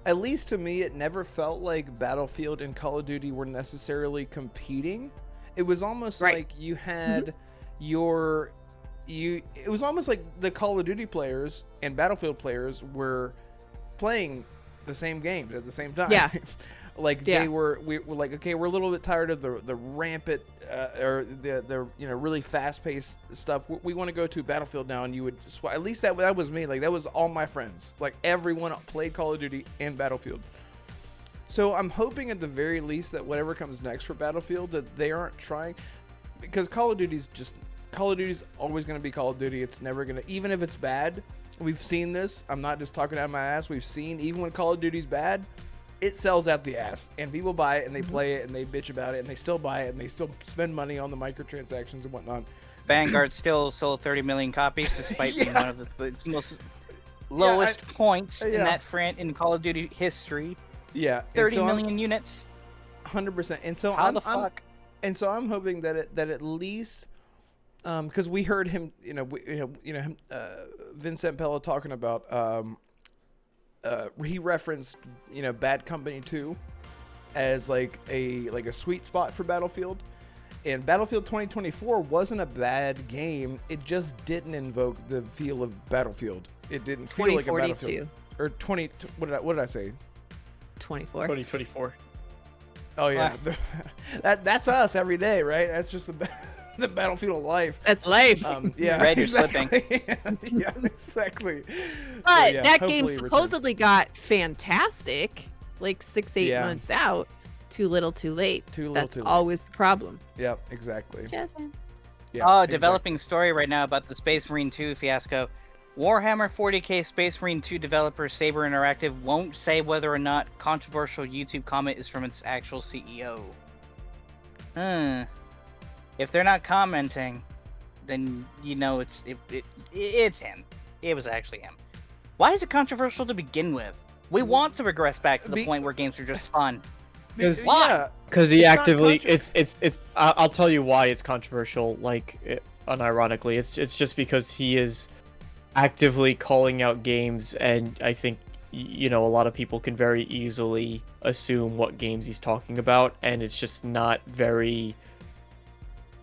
at least to me, it never felt like Battlefield and Call of Duty were necessarily competing. It was almost like you had it was almost like the Call of Duty players and Battlefield players were playing the same games at the same time. Yeah. we were like, okay, we're a little bit tired of the rampant or the really fast-paced stuff. We want to go to Battlefield now, and you would at least that was me. Like, that was all my friends. Like, everyone played Call of Duty and Battlefield. So I'm hoping at the very least that whatever comes next for Battlefield, that they aren't trying, because Call of Duty's always going to be Call of Duty. It's never going to, even if it's bad. We've seen this. I'm not just talking out of my ass. We've seen, even when Call of Duty's bad, it sells out the ass, and people buy it and they play it and they bitch about it and they still buy it and they still spend money on the microtransactions and whatnot. Vanguard still sold 30 million copies despite being one of its most lowest points in Call of Duty history. Yeah, 30 million units. 100%. And so How the fuck? And so I'm hoping that at least, because we heard him, Vincent Pella talking about, he referenced, Bad Company 2 as like a sweet spot for Battlefield. And Battlefield 2024 wasn't a bad game. It just didn't invoke the feel of Battlefield. It didn't feel like a Battlefield. Or 20. What did I say? 24. 2024. Oh yeah, that's us every day, right? That's just the battlefield of life. That's life. Yeah, Red, exactly. you're slipping. Yeah, exactly. But yeah, that game supposedly got fantastic, like 6-8 Yeah. months out. Too little, too late. Too little, That's too late. always the problem. Yep, exactly. Jasmine. Yeah, Developing story right now about the Space Marine 2 fiasco. Warhammer 40k Space Marine 2 developer Saber Interactive won't say whether or not controversial YouTube comment is from its actual CEO. If they're not commenting, then it's him. It was actually him. Why is it controversial to begin with? We want to regress back to the point where games are just fun. Yeah, Because he It's not actively, controversial. it's. I'll tell you why it's controversial. Unironically, it's just because he is actively calling out games, and I think a lot of people can very easily assume what games he's talking about, and it's just not very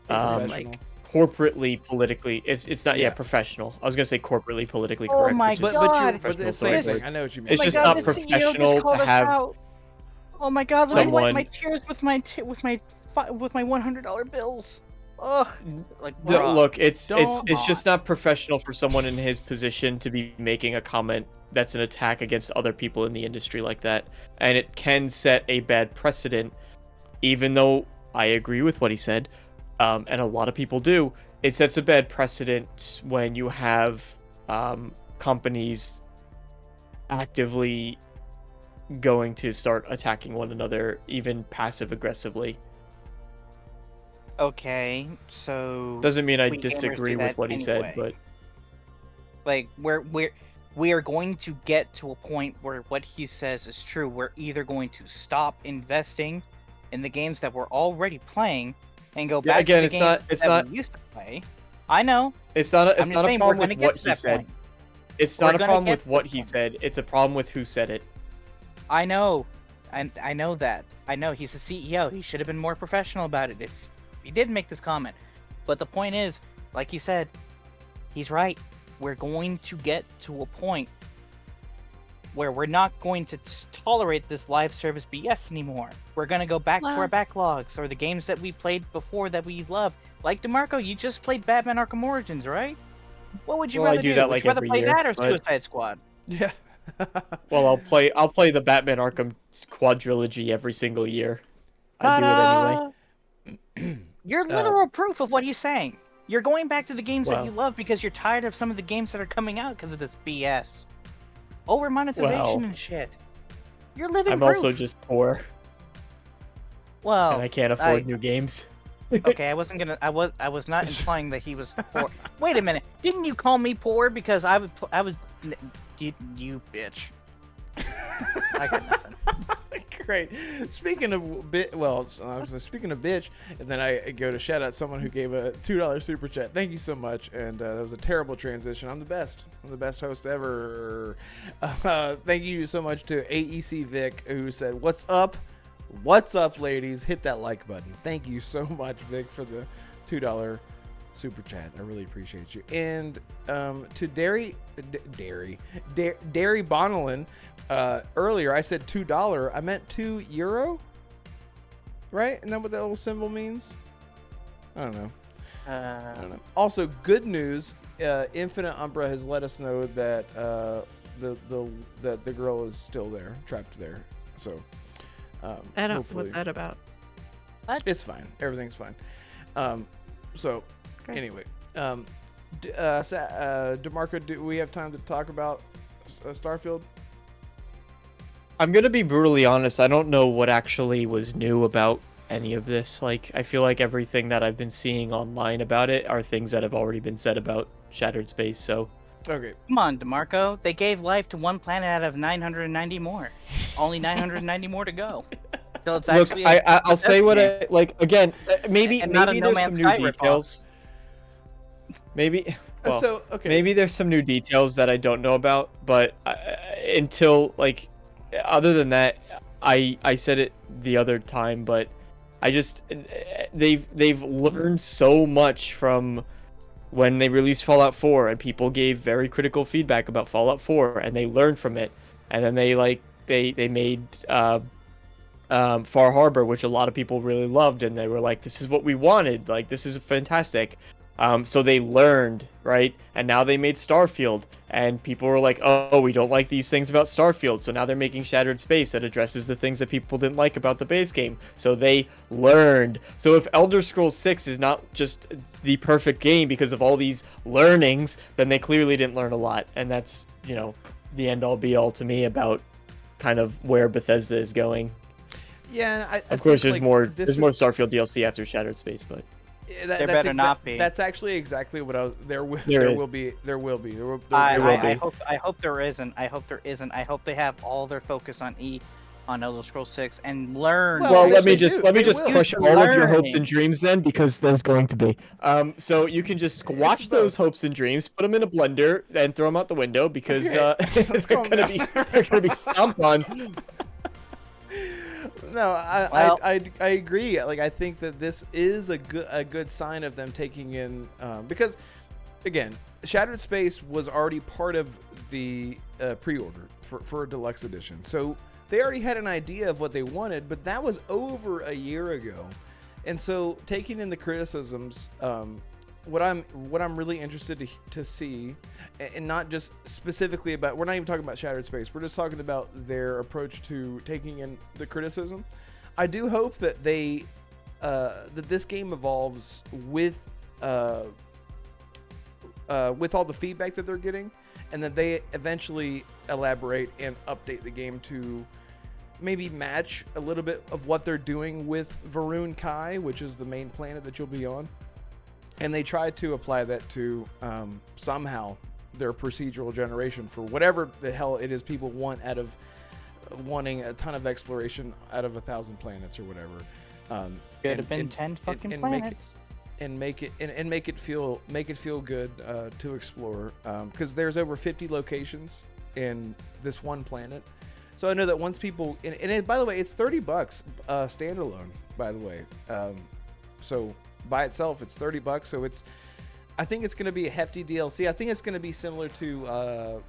professional. corporately politically. It's not professional. I was gonna say corporately politically correct. my which is God. but it's professional, the same but thing. I know what you mean. It's just not professional to have. Oh my God! Let me wipe someone- my tears with my $100 bills. Ugh. Look, it's Don't- just not professional for someone in his position to be making a comment that's an attack against other people in the industry like that, and it can set a bad precedent. Even though I agree with what he said, and a lot of people do, it sets a bad precedent when you have companies actively going to start attacking one another, even passive aggressively. Okay, so Doesn't mean I we gamers disagree do with that what he said, anyway. but we are going to get to a point where what he says is true. We're either going to stop investing in the games that we're already playing and go back again, to it's the not- games it's that not- we used to play. I know. it's not a I'm just problem saying we're with gonna get what to he that said. point. It's We're not a gonna problem get with to what that he point. said. It's a problem with who said it. I know. I know that. I know he's the CEO. He should have been more professional about it if he did make this comment. But the point is, like you said, he's right. We're going to get to a point where we're not going to tolerate this live service BS anymore. We're going to go back to our backlogs or the games that we played before that we loved. Like DeMarco, you just played Batman Arkham Origins, right? What would you Well, I rather do do? that, Would like, you rather every play year, that or but- Suicide Squad? Yeah. Well, I'll play the Batman Arkham quadrilogy every single year. I do it anyway. You're literal proof of what he's saying. You're going back to the games that Well- you love because you're tired of some of the games that are coming out because of this BS. Over monetization Well, and shit. You're living I'm proof. also just poor, well, and I can't afford new games. okay, I wasn't gonna. I was not implying that he was poor. Wait a minute. Didn't you call me poor because I would? You bitch. I got nothing. Great. Speaking of speaking of bitch, and then I go to shout out someone who gave a $2 super chat. Thank you so much, and that was a terrible transition. I'm the best. I'm the best host ever. Thank you so much to AEC Vic, who said, "What's up? What's up, ladies? Hit that like button." Thank you so much, Vic, for the $2 super chat. I really appreciate you. And to Derry Bonnellan, earlier I said $2. I meant €2, right? Isn't that what that little symbol means? I don't know. I don't know. Also, good news. Infinite Umbra has let us know that the girl is still there, trapped there. So I don't. Hopefully. What's that about? It's fine. Everything's fine. So, Great. anyway, DeMarco, do we have time to talk about Starfield? I'm gonna be brutally honest. I don't know what actually was new about any of this. Like, I feel like everything that I've been seeing online about it are things that have already been said about Shattered Space. So, Okay. Come on, DeMarco. They gave life to one planet out of 990 more. Only 990 more to go. So it's look, actually I'll say what game. I like again. Maybe And not a maybe No there's Man's some new Sky ripoff. details. Maybe. Well, So, okay. maybe there's some new details that I don't know about, but until like, other than that, I said it the other time, but I just they've learned so much from when they released Fallout 4, and people gave very critical feedback about Fallout 4, and they learned from it, and then they made Far Harbor, which a lot of people really loved, and they were like, this is what we wanted, like, this is fantastic. So they learned, right? And now they made Starfield, and people were like, oh, we don't like these things about Starfield, so now they're making Shattered Space that addresses the things that people didn't like about the base game. So they learned. So if Elder Scrolls 6 is not just the perfect game because of all these learnings, then they clearly didn't learn a lot. And that's, you know, the end-all be-all to me about kind of where Bethesda is going. Yeah, and Of course, think, there's more this more is- Starfield DLC after Shattered Space, but There better not be. That's actually exactly what I was. There There is. will be. There will be. I be. hope there isn't. I hope there isn't. I hope they have all their focus on Elder Scrolls 6 and learn. Well, Well, they- let me they just do. let me They just will. crush You're all of your hopes learning. and dreams then, because there's going to be. So you can just watch those both. hopes and dreams, put them in a blender, and throw them out the window because Okay, let's they're calm gonna down. they're gonna be stomped on. No, Well- I agree. Like, I think that this is a good sign of them taking in because, again, Shattered Space was already part of the pre-order for a deluxe edition, so they already had an idea of what they wanted, but that was over a year ago, and so taking in the criticisms, what I'm really interested to see, and not just specifically about, we're not even talking about Shattered Space, we're just talking about their approach to taking in the criticism. I do hope that they that this game evolves with all the feedback that they're getting, and that they eventually elaborate and update the game to maybe match a little bit of what they're doing with Varun Kai, which is the main planet that you'll be on. And they try to apply that to somehow their procedural generation for whatever the hell it is people want out of wanting a ton of exploration out of 1,000 planets or whatever. Could have been 10 fucking planets. Make it feel good to explore, because there's over 50 locations in this one planet. So I know that once people by the way, it's $30 standalone, by the way. So by itself, it's $30. So I think it's going to be a hefty DLC. I think it's going to be similar to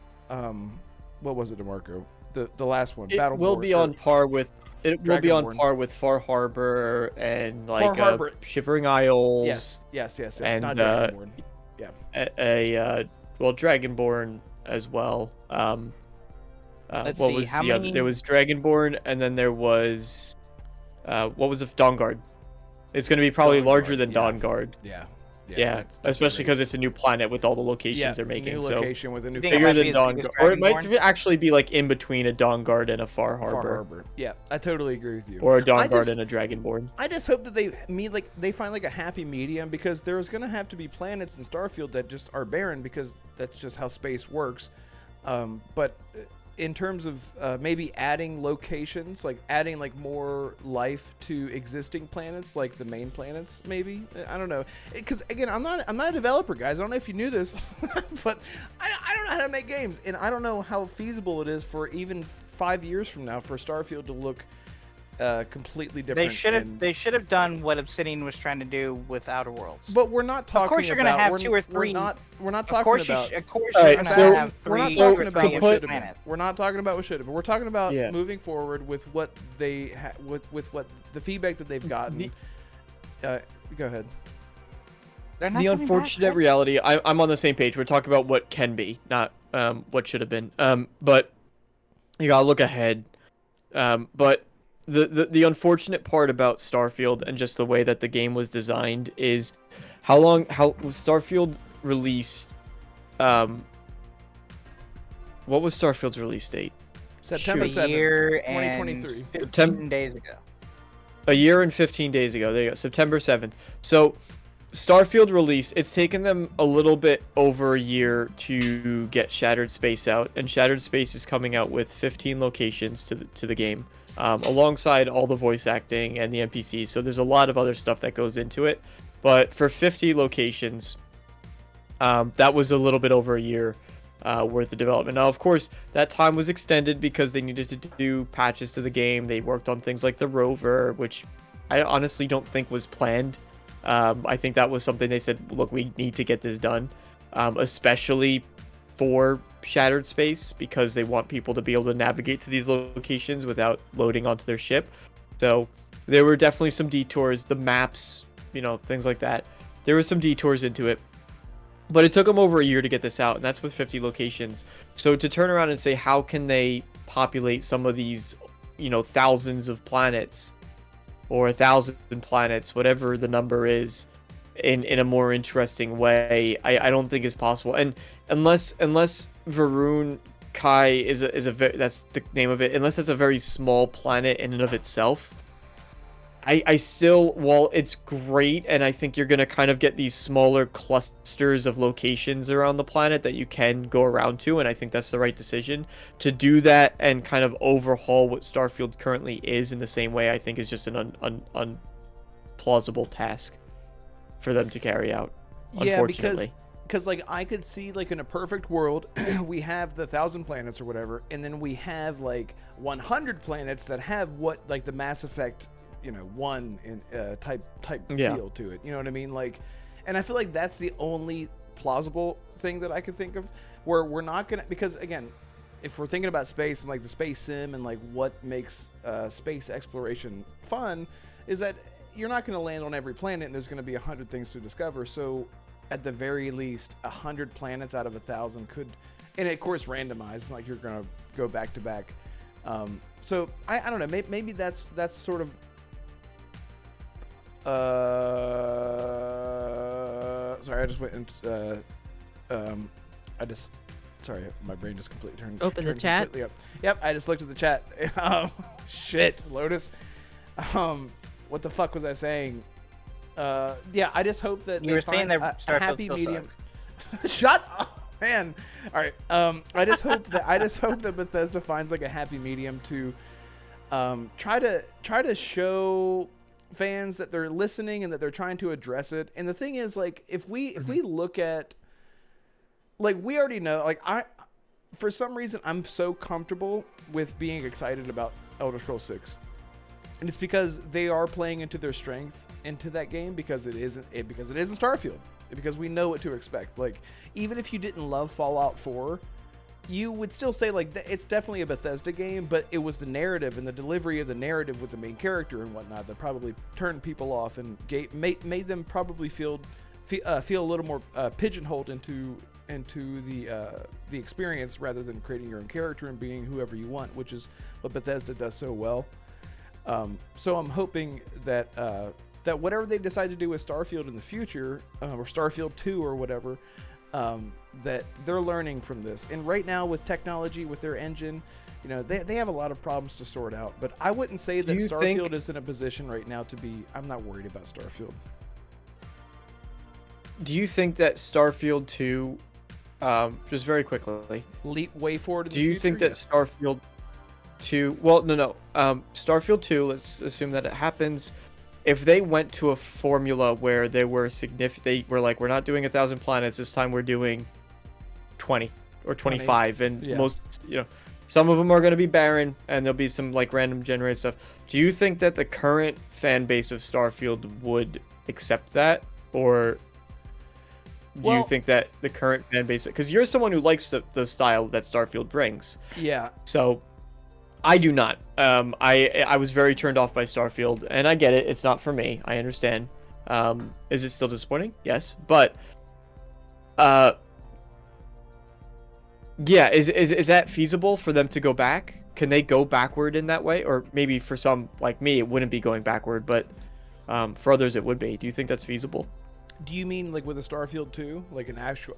what was it, DeMarco? The last one, It Battleborn. will be on par with. It will be on Dragonborn. par with Far Harbor and like Harbor. Shivering Isles. Yes. And, not Dragonborn. Well, Dragonborn as well. Let's what see, was how the other? many- There was Dragonborn, and then there was what was it? Dawnguard. It's going to be probably larger Dawnguard, than yeah. Dawnguard. Yeah. Yeah, that's especially great. because it's a new planet with all the locations they're making. New so location with a new Think it bigger might than be as big as Dawnguard, or it might Dragonborn? actually be like in between a Dawnguard and a Far Harbor, Far Harbor. Yeah, I totally agree with you. or a I Dawnguard just- and a Dragonborn. I just hope that they find like a happy medium, because there's gonna have to be planets in Starfield that just are barren, because that's just how space works. But in terms of maybe adding locations, like adding like more life to existing planets, like the main planets, maybe. I don't know, because again, I'm not a developer, guys. I don't know if you knew this, but I don't know how to make games, and I don't know how feasible it is for even 5 years from now for Starfield to look completely different. They should have done what Obsidian was trying to do with Outer Worlds. But we're not talking. course you're gonna about, have we're, 2 or 3. We're not of talking course about. of course All you're right, gonna so have We're not 3 talking about what should have been. planets. We're not talking about what should have been. We're talking about Yeah. moving forward with what they with what the feedback that they've gotten. Go ahead. They're not The coming back, unfortunate right? reality, I'm on the same page. We're talking about what can be, not what should have been. But you gotta look ahead. But the unfortunate part about Starfield and just the way that the game was designed is how was Starfield released? What was Starfield's release date? September A 7th, year 2023. and 15 September- days ago. A year and 15 days ago. There you go. September 7th. So Starfield release, it's taken them a little bit over a year to get Shattered Space out, and Shattered Space is coming out with 15 locations to the game, alongside all the voice acting and the NPCs. So there's a lot of other stuff that goes into it. But for 50 locations, that was a little bit over a year worth of development. Now, of course, that time was extended because they needed to do patches to the game. They worked on things like the rover, which I honestly don't think was planned. I think that was something they said, look, we need to get this done, especially for Shattered Space, because they want people to be able to navigate to these locations without loading onto their ship. So there were definitely some detours, the maps, things like that. There were some detours into it. But it took them over a year to get this out, and that's with 50 locations. So to turn around and say, how can they populate some of these, thousands of planets, or 1,000 planets, whatever the number is, in a more interesting way, I don't think is possible. And unless Varun Kai is that's the name of it, unless it's a very small planet in and of itself, I still, while it's great, and I think you're going to kind of get these smaller clusters of locations around the planet that you can go around to, and I think that's the right decision. To do that and kind of overhaul what Starfield currently is in the same way, I think is just an unplausible task for them to carry out, unfortunately. Yeah, because like I could see, like, in a perfect world, we have the 1,000 planets or whatever, and then we have like 100 planets that have what, like, the Mass Effect, one in type feel to it. You know what I mean? Like, and I feel like that's the only plausible thing that I could think of, where we're not gonna, because again, if we're thinking about space and like the space sim and like what makes space exploration fun, is that you're not going to land on every planet and there's going to be 100 things to discover. So at the very least, 100 planets out of 1,000 could, and of course randomized, like you're going to go back to back. So I don't know, maybe that's sort of sorry, I just went into sorry, my brain just completely turned. Open the chat. Up. Yep, I just looked at the chat. Shit, Lotus. What the fuck was I saying? Yeah, I just hope that You were saying that a happy Starfield still medium. sucks. Shut up, man. All right. I just hope that Bethesda finds like a happy medium to try to show fans that they're listening and that they're trying to address it. And the thing is, like, if we look at, like, we already know, like, for some reason I'm so comfortable with being excited about Elder Scrolls 6. And it's because they are playing into their strength into that game, because it isn't Starfield, because we know what to expect. Like, even if you didn't love Fallout 4, you would still say, like, it's definitely a Bethesda game, but it was the narrative and the delivery of the narrative with the main character and whatnot that probably turned people off and made them probably feel a little more pigeonholed into the experience, rather than creating your own character and being whoever you want, which is what Bethesda does so well. So I'm hoping that whatever they decide to do with Starfield in the future, or Starfield 2 or whatever, that they're learning from this. And right now with technology, with their engine, they have a lot of problems to sort out. But I wouldn't say that Starfield is in a position right now to be, I'm not worried about Starfield. Do you think that Starfield 2, just very quickly, leap way forward in the future? Do you think that Starfield 2, well, no, Starfield 2, let's assume that it happens. If they went to a formula where they were they were like, we're not doing 1,000 planets this time, we're doing 20 or 25, 20. And most, some of them are going to be barren, and there'll be some like random generated stuff. Do you think that the current fan base of Starfield would accept that, or do you think that the current fan base, because you're someone who likes the style that Starfield brings? Yeah. So I do not. I was very turned off by Starfield, and I get it. It's not for me. I understand. Is it still disappointing? Yes, but yeah, is that feasible for them to go back? can they go backward in that way? Or maybe for some like me, it wouldn't be going backward, but for others it would be. Do you think that's feasible? Do you mean like with a Starfield 2, like an actual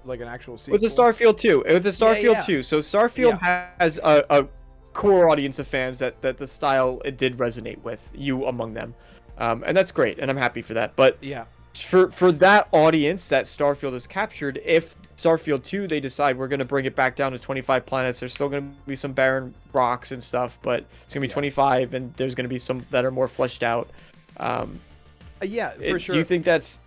sequel? With the Starfield 2, yeah. So Starfield has a core audience of fans that the style it did resonate with, you among them, and that's great, and I'm happy for that. But yeah, for that audience that Starfield has captured, if Starfield 2 they decide we're going to bring it back down to 25 planets, there's still going to be some barren rocks and stuff, but it's going to be 25, and there's going to be some that are more fleshed out. Yeah, for sure. Do you think that's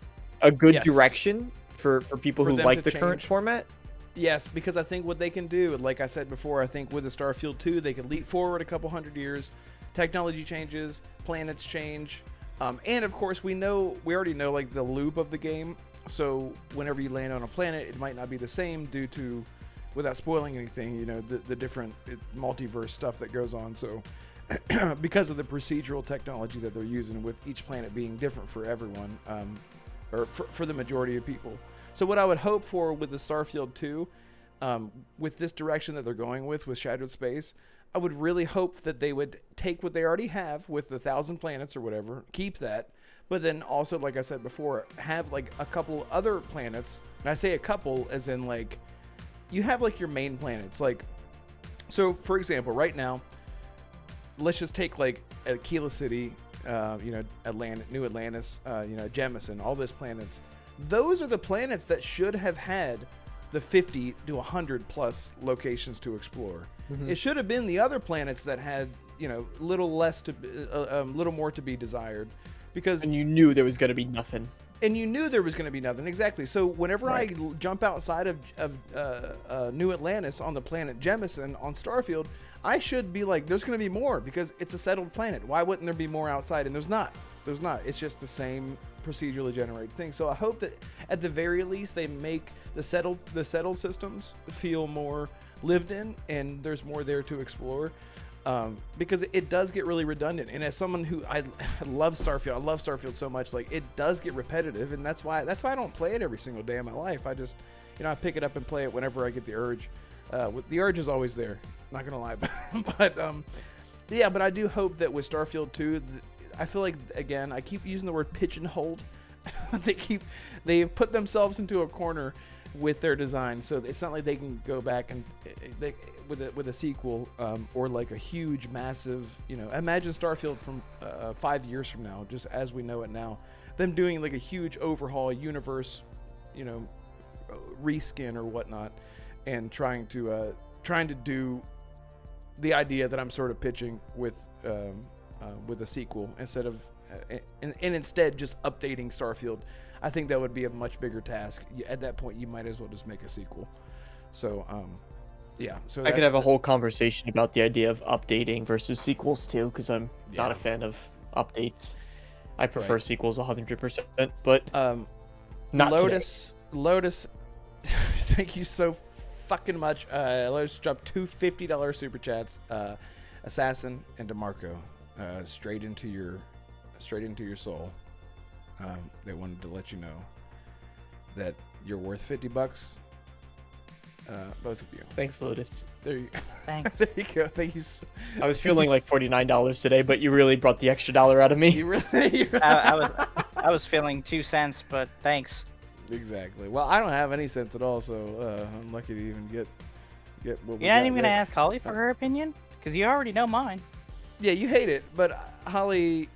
a good direction for people For who them like to the current change? format? Yes, because I think what they can do, like I said before, I think with the Starfield 2, they could leap forward a couple hundred years. Technology changes, planets change, and of course we already know like the loop of the game. So whenever you land on a planet, it might not be the same due to, without spoiling anything, the different multiverse stuff that goes on. So because of the procedural technology that they're using, with each planet being different for everyone, or for the majority of people. So what I would hope for with the Starfield 2, with this direction that they're going with Shattered Space, I would really hope that they would take what they already have with the 1,000 planets or whatever, keep that, but then also, like I said before, have like a couple other planets. And I say a couple as in like, you have like your main planets. Like, so for example, right now, let's just take like Aquila City, New Atlantis, Jemison, all those planets. Those are the planets that should have had the 50 to 100 plus locations to explore. Mm-hmm. It should have been the other planets that had, little more to be desired, because And you knew there was going to be nothing. Exactly. So whenever I jump outside of New Atlantis on the planet Jemison on Starfield, I should be like, there's going to be more because it's a settled planet. Why wouldn't there be more outside? And there's not. It's just the same procedurally generated thing. So I hope that at the very least they make the settled systems feel more lived in, and there's more there to explore. Because it does get really redundant, and as someone who I love Starfield so much, like it does get repetitive, and that's why I don't play it every single day of my life. I just, I pick it up and play it whenever I get the urge. The urge is always there, not gonna lie, but I do hope that with Starfield 2, I feel like, again, I keep using the word pigeonholed. They've put themselves into a corner with their design, so it's not like they can go back and with a sequel, or like a huge, massive, imagine Starfield from 5 years from now, just as we know it now, them doing like a huge overhaul, universe, reskin or whatnot, and trying to do the idea that I'm sort of pitching with a sequel instead of and instead just updating Starfield. I think that would be a much bigger task. At that point, you might as well just make a sequel. So, yeah. So I could have a whole conversation about the idea of updating versus sequels too, because I'm not a fan of updates. I prefer sequels 100%, but not Lotus. Lotus, thank you so fucking much. Lotus dropped two $50 super chats. Assassin and DeMarco, straight into your soul. They wanted to let you know that you're worth $50. Both of you. Thanks, Lotus. There you go. Thanks. There you go. Thank you. I was feeling like $49 today, but you really brought the extra dollar out of me. You really. I was feeling 2 cents, but thanks. Exactly. Well, I don't have any sense at all, so I'm lucky to even get what we You're not got even there. gonna ask Holly for her opinion, because you already know mine. Yeah, you hate it, but Holly,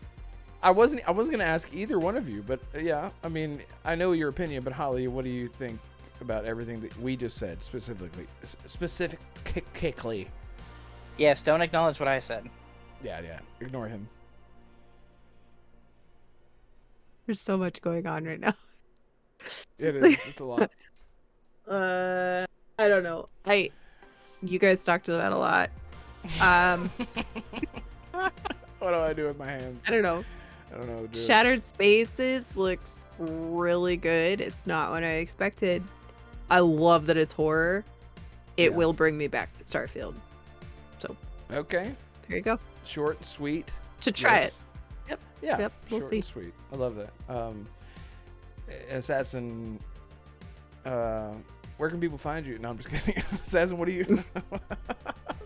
I wasn't gonna ask either one of you, but yeah, I mean, I know your opinion, but Holly, what do you think about everything that we just said specifically? Yes, don't acknowledge what I said. Yeah, ignore him. There's so much going on right now. It is. It's a lot. I don't know. You guys talked about a lot. What do I do with my hands? I don't know. I don't know. What to do. Shattered Spaces looks really good. It's not what I expected. I love that it's horror. It will bring me back to Starfield. So Okay. there you go. Short and sweet. To try Yes. it. Yep. Yeah. Yep, we'll short see. and sweet. I love that. Assassin. Where can people find you? No, I'm just kidding. Assassin, what do you?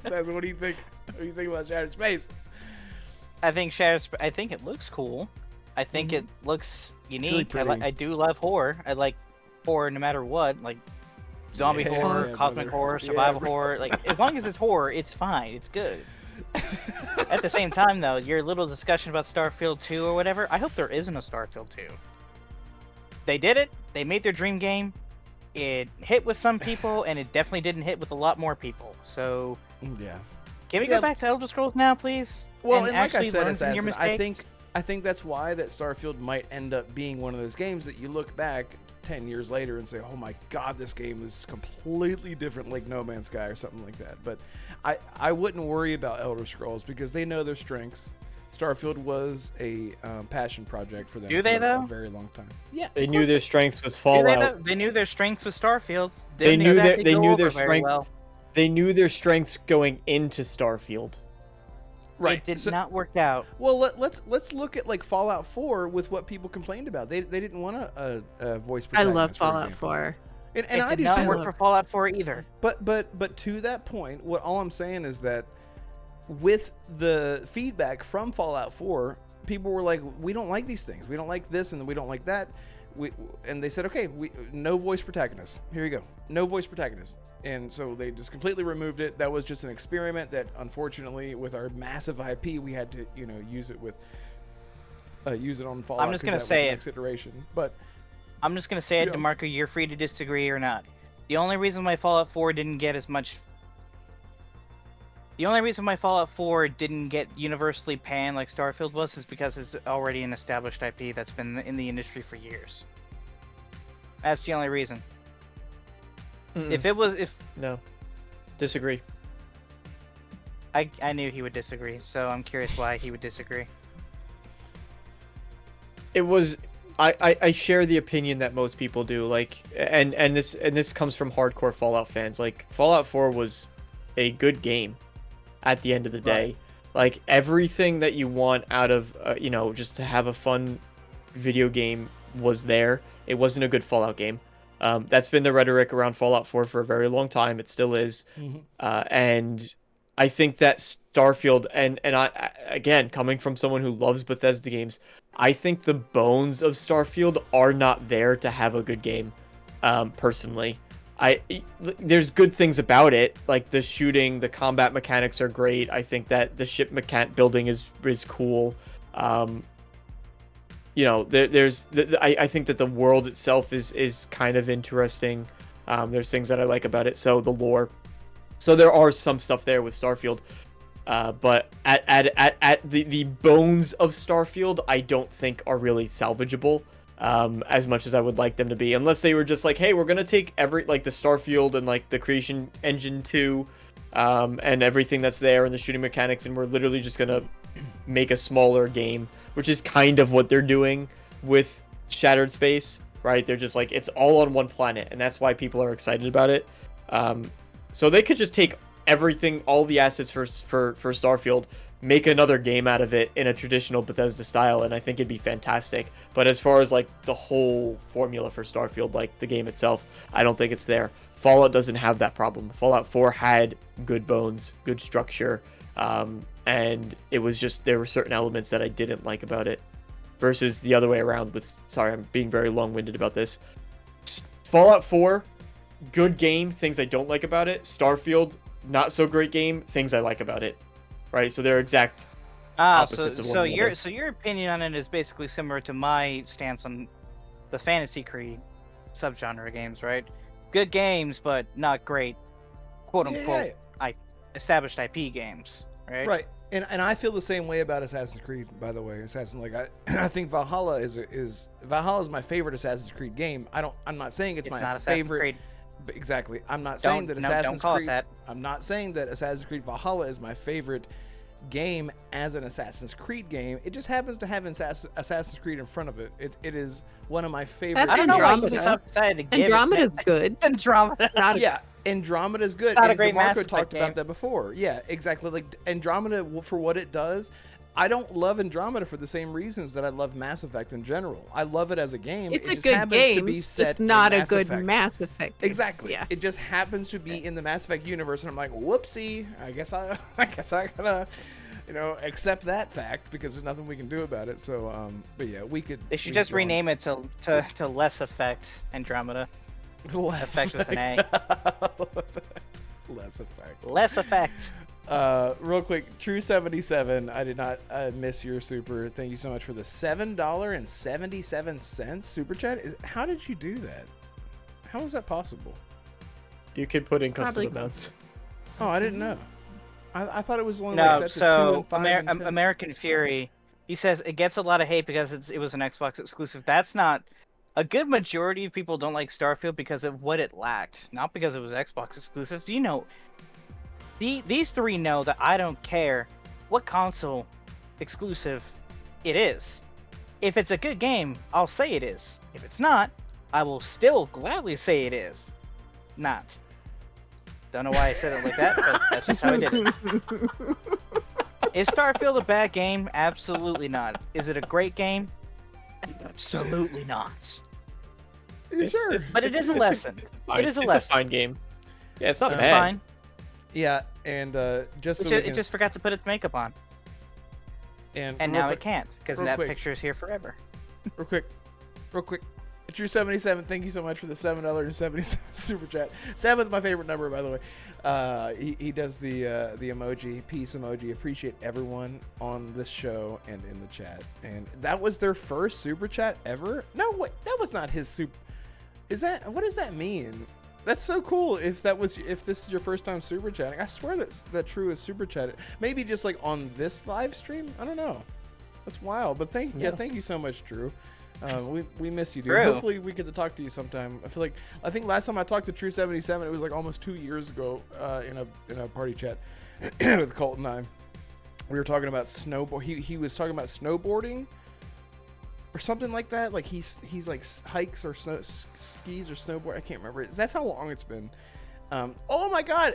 Assassin, what do you think? What do you think about Shattered Space? I think I think it looks cool. I think it looks unique. pretty. I do love horror. I like horror no matter what. Like zombie Yeah, horror, yeah, cosmic brother. horror, Yeah, survival bro. horror. Like as long as it's horror, it's fine. It's good. At the same time, though, your little discussion about Starfield 2 or whatever, I hope there isn't a Starfield 2. They did it. They made their dream game. It hit with some people, and it definitely didn't hit with a lot more people. So, Yeah. can we Yeah. go back to Elder Scrolls now, please? Well, and like I actually said, learn from your Assassin, mistakes? I think that's why that Starfield might end up being one of those games that you look back 10 years later and say, oh my god, this game is completely different, like No Man's Sky or something like that. But I wouldn't worry about Elder Scrolls because they know their strengths. Starfield was a passion project for them Do they, for though? a very long time. Yeah, They of knew course their strengths was Do Fallout. they knew their strengths with Starfield. They Didn't knew exactly they go knew over their very strengths. well. They knew their strengths going into Starfield. Right. It did So- not work out. Well, let's look at like Fallout 4 with what people complained about. They didn't want a voice I protagonist. love for Fallout example. 4. And It I did do not too. work for Fallout 4 either. But to that point, what all I'm saying is that with the feedback from Fallout 4, people were like, we don't like these things. We don't like this and we don't like that. And they said, okay, no voice protagonist. Here you go. No voice protagonist. And so they just completely removed it. That was just an experiment that, unfortunately, with our massive IP, we had to, use it on Fallout. I'm just 'cause gonna that was say the it. next iteration. But I'm just gonna say it, Yeah. DeMarco. You're free to disagree or not. The only reason why Fallout 4 didn't get as much. The only reason why Fallout 4 didn't get universally panned like Starfield was is because it's already an established IP that's been in the industry for years. That's the only reason. If No, disagree. I knew he would disagree, so I'm curious why he would disagree. It was I share the opinion that most people do, like, and this comes from hardcore Fallout fans. Like, Fallout 4 was a good game at the end of the day. Right. Like, everything that you want out of just to have a fun video game was there. It wasn't a good Fallout game. That's been the rhetoric around Fallout 4 for a very long time. It still is. And I think that Starfield, and I, again, coming from someone who loves Bethesda games, I think the bones of Starfield are not there to have a good game, personally. There's good things about it, like the shooting, the combat mechanics are great. I think that the ship building is cool. I think that the world itself is kind of interesting. There's things that I like about it. So the lore. So there are some stuff there with Starfield. But at the bones of Starfield, I don't think are really salvageable. As much as I would like them to be, unless they were just like, hey, we're gonna take the Starfield and like the Creation Engine 2, and everything that's there and the shooting mechanics, and we're literally just gonna make a smaller game, which is kind of what they're doing with Shattered Space, right? They're just like, it's all on one planet, and that's why people are excited about it. So they could just take everything, all the assets for Starfield, make another game out of it in a traditional Bethesda style, and I think it'd be fantastic. But as far as like the whole formula for Starfield, like the game itself, I don't think it's there. Fallout doesn't have that problem. Fallout 4 had good bones, good structure, and it was just, there were certain elements that I didn't like about it, versus the other way around with, sorry, I'm being very long-winded about this. Fallout 4, good game, things I don't like about it. Starfield, not so great game, things I like about it. Right, so they're exact opposites of one another. So your opinion on it is basically similar to my stance on the Fantasy Creed subgenre games, right? Good games, but not great, quote unquote, established IP games, right? Right, and I feel the same way about Assassin's Creed. By the way, I think Valhalla is my favorite Assassin's Creed game. I'm not saying it's my not Assassin's favorite. Creed. Exactly. I'm not saying that don't Assassin's call it Creed. that. I'm not saying that Assassin's Creed Valhalla is my favorite game as an Assassin's Creed game. It just happens to have Assassin's Creed in front of it. It is one of my favorite. That's I don't know why you Andromeda. so excited to give it. Andromeda's good. Andromeda. Not a- Yeah, Andromeda is good. Not a And great Mass DeMarco Effect talked game. about that before. Yeah, exactly. Like Andromeda, for what it does, I don't love Andromeda for the same reasons that I love Mass Effect in general. I love it as a game. It's it a just good happens game. to be It's set just in not a Mass good Effect. Mass Effect game. Exactly. Yeah. It just happens to be in the Mass Effect universe, and I'm like, whoopsie. I guess I gotta, accept that fact because there's nothing we can do about it. So, but yeah, we could. They should just rename it to Less Effect Andromeda. Less Effect with an A. Less Effect. Less Effect. Real quick, True77, I did not miss your super. Thank you so much for the $7.77 super chat. How did you do that? How is that possible? You can put in custom Probably- amounts. Oh, I didn't know. I thought it was only No, set to 2 so and 5 and 10. American Fury, he says it gets a lot of hate because it was an Xbox exclusive. That's not. A good majority of people don't like Starfield because of what it lacked, not because it was Xbox exclusive. These three know that I don't care what console exclusive it is. If it's a good game, I'll say it is. If it's not, I will still gladly say it is. Not. Don't know why I said it like that, but that's just how I did it. Is Starfield a bad game? Absolutely not. Is it a great game? Absolutely not. Sure. But it is a lesson. It is a It's lesson. a fine game. Yeah, it's not It's It's bad. fine. Yeah, and just so It just forgot to put its makeup on, and real now quick, it can't because real that quick. picture is here forever. real quick. True77, thank you so much for the $7.77 super chat. 7's my favorite number, by the way. He does the emoji, peace emoji. Appreciate everyone on this show and in the chat. And that was their first super chat ever? No, wait, that was not his super. What does that mean? That's so cool. If this is your first time super chatting, I swear that True is super chatted. Maybe just like on this live stream. I don't know. That's wild. But thank you so much, Drew. We miss you, dude. True. Hopefully we get to talk to you sometime. I think last time I talked to True77, it was like almost 2 years ago in a party chat with Colt and I. We were talking about snowboard. He was talking about snowboarding or something like that. Like he's like hikes or skis or snowboard. I can't remember. That's how long it's been. Oh my God,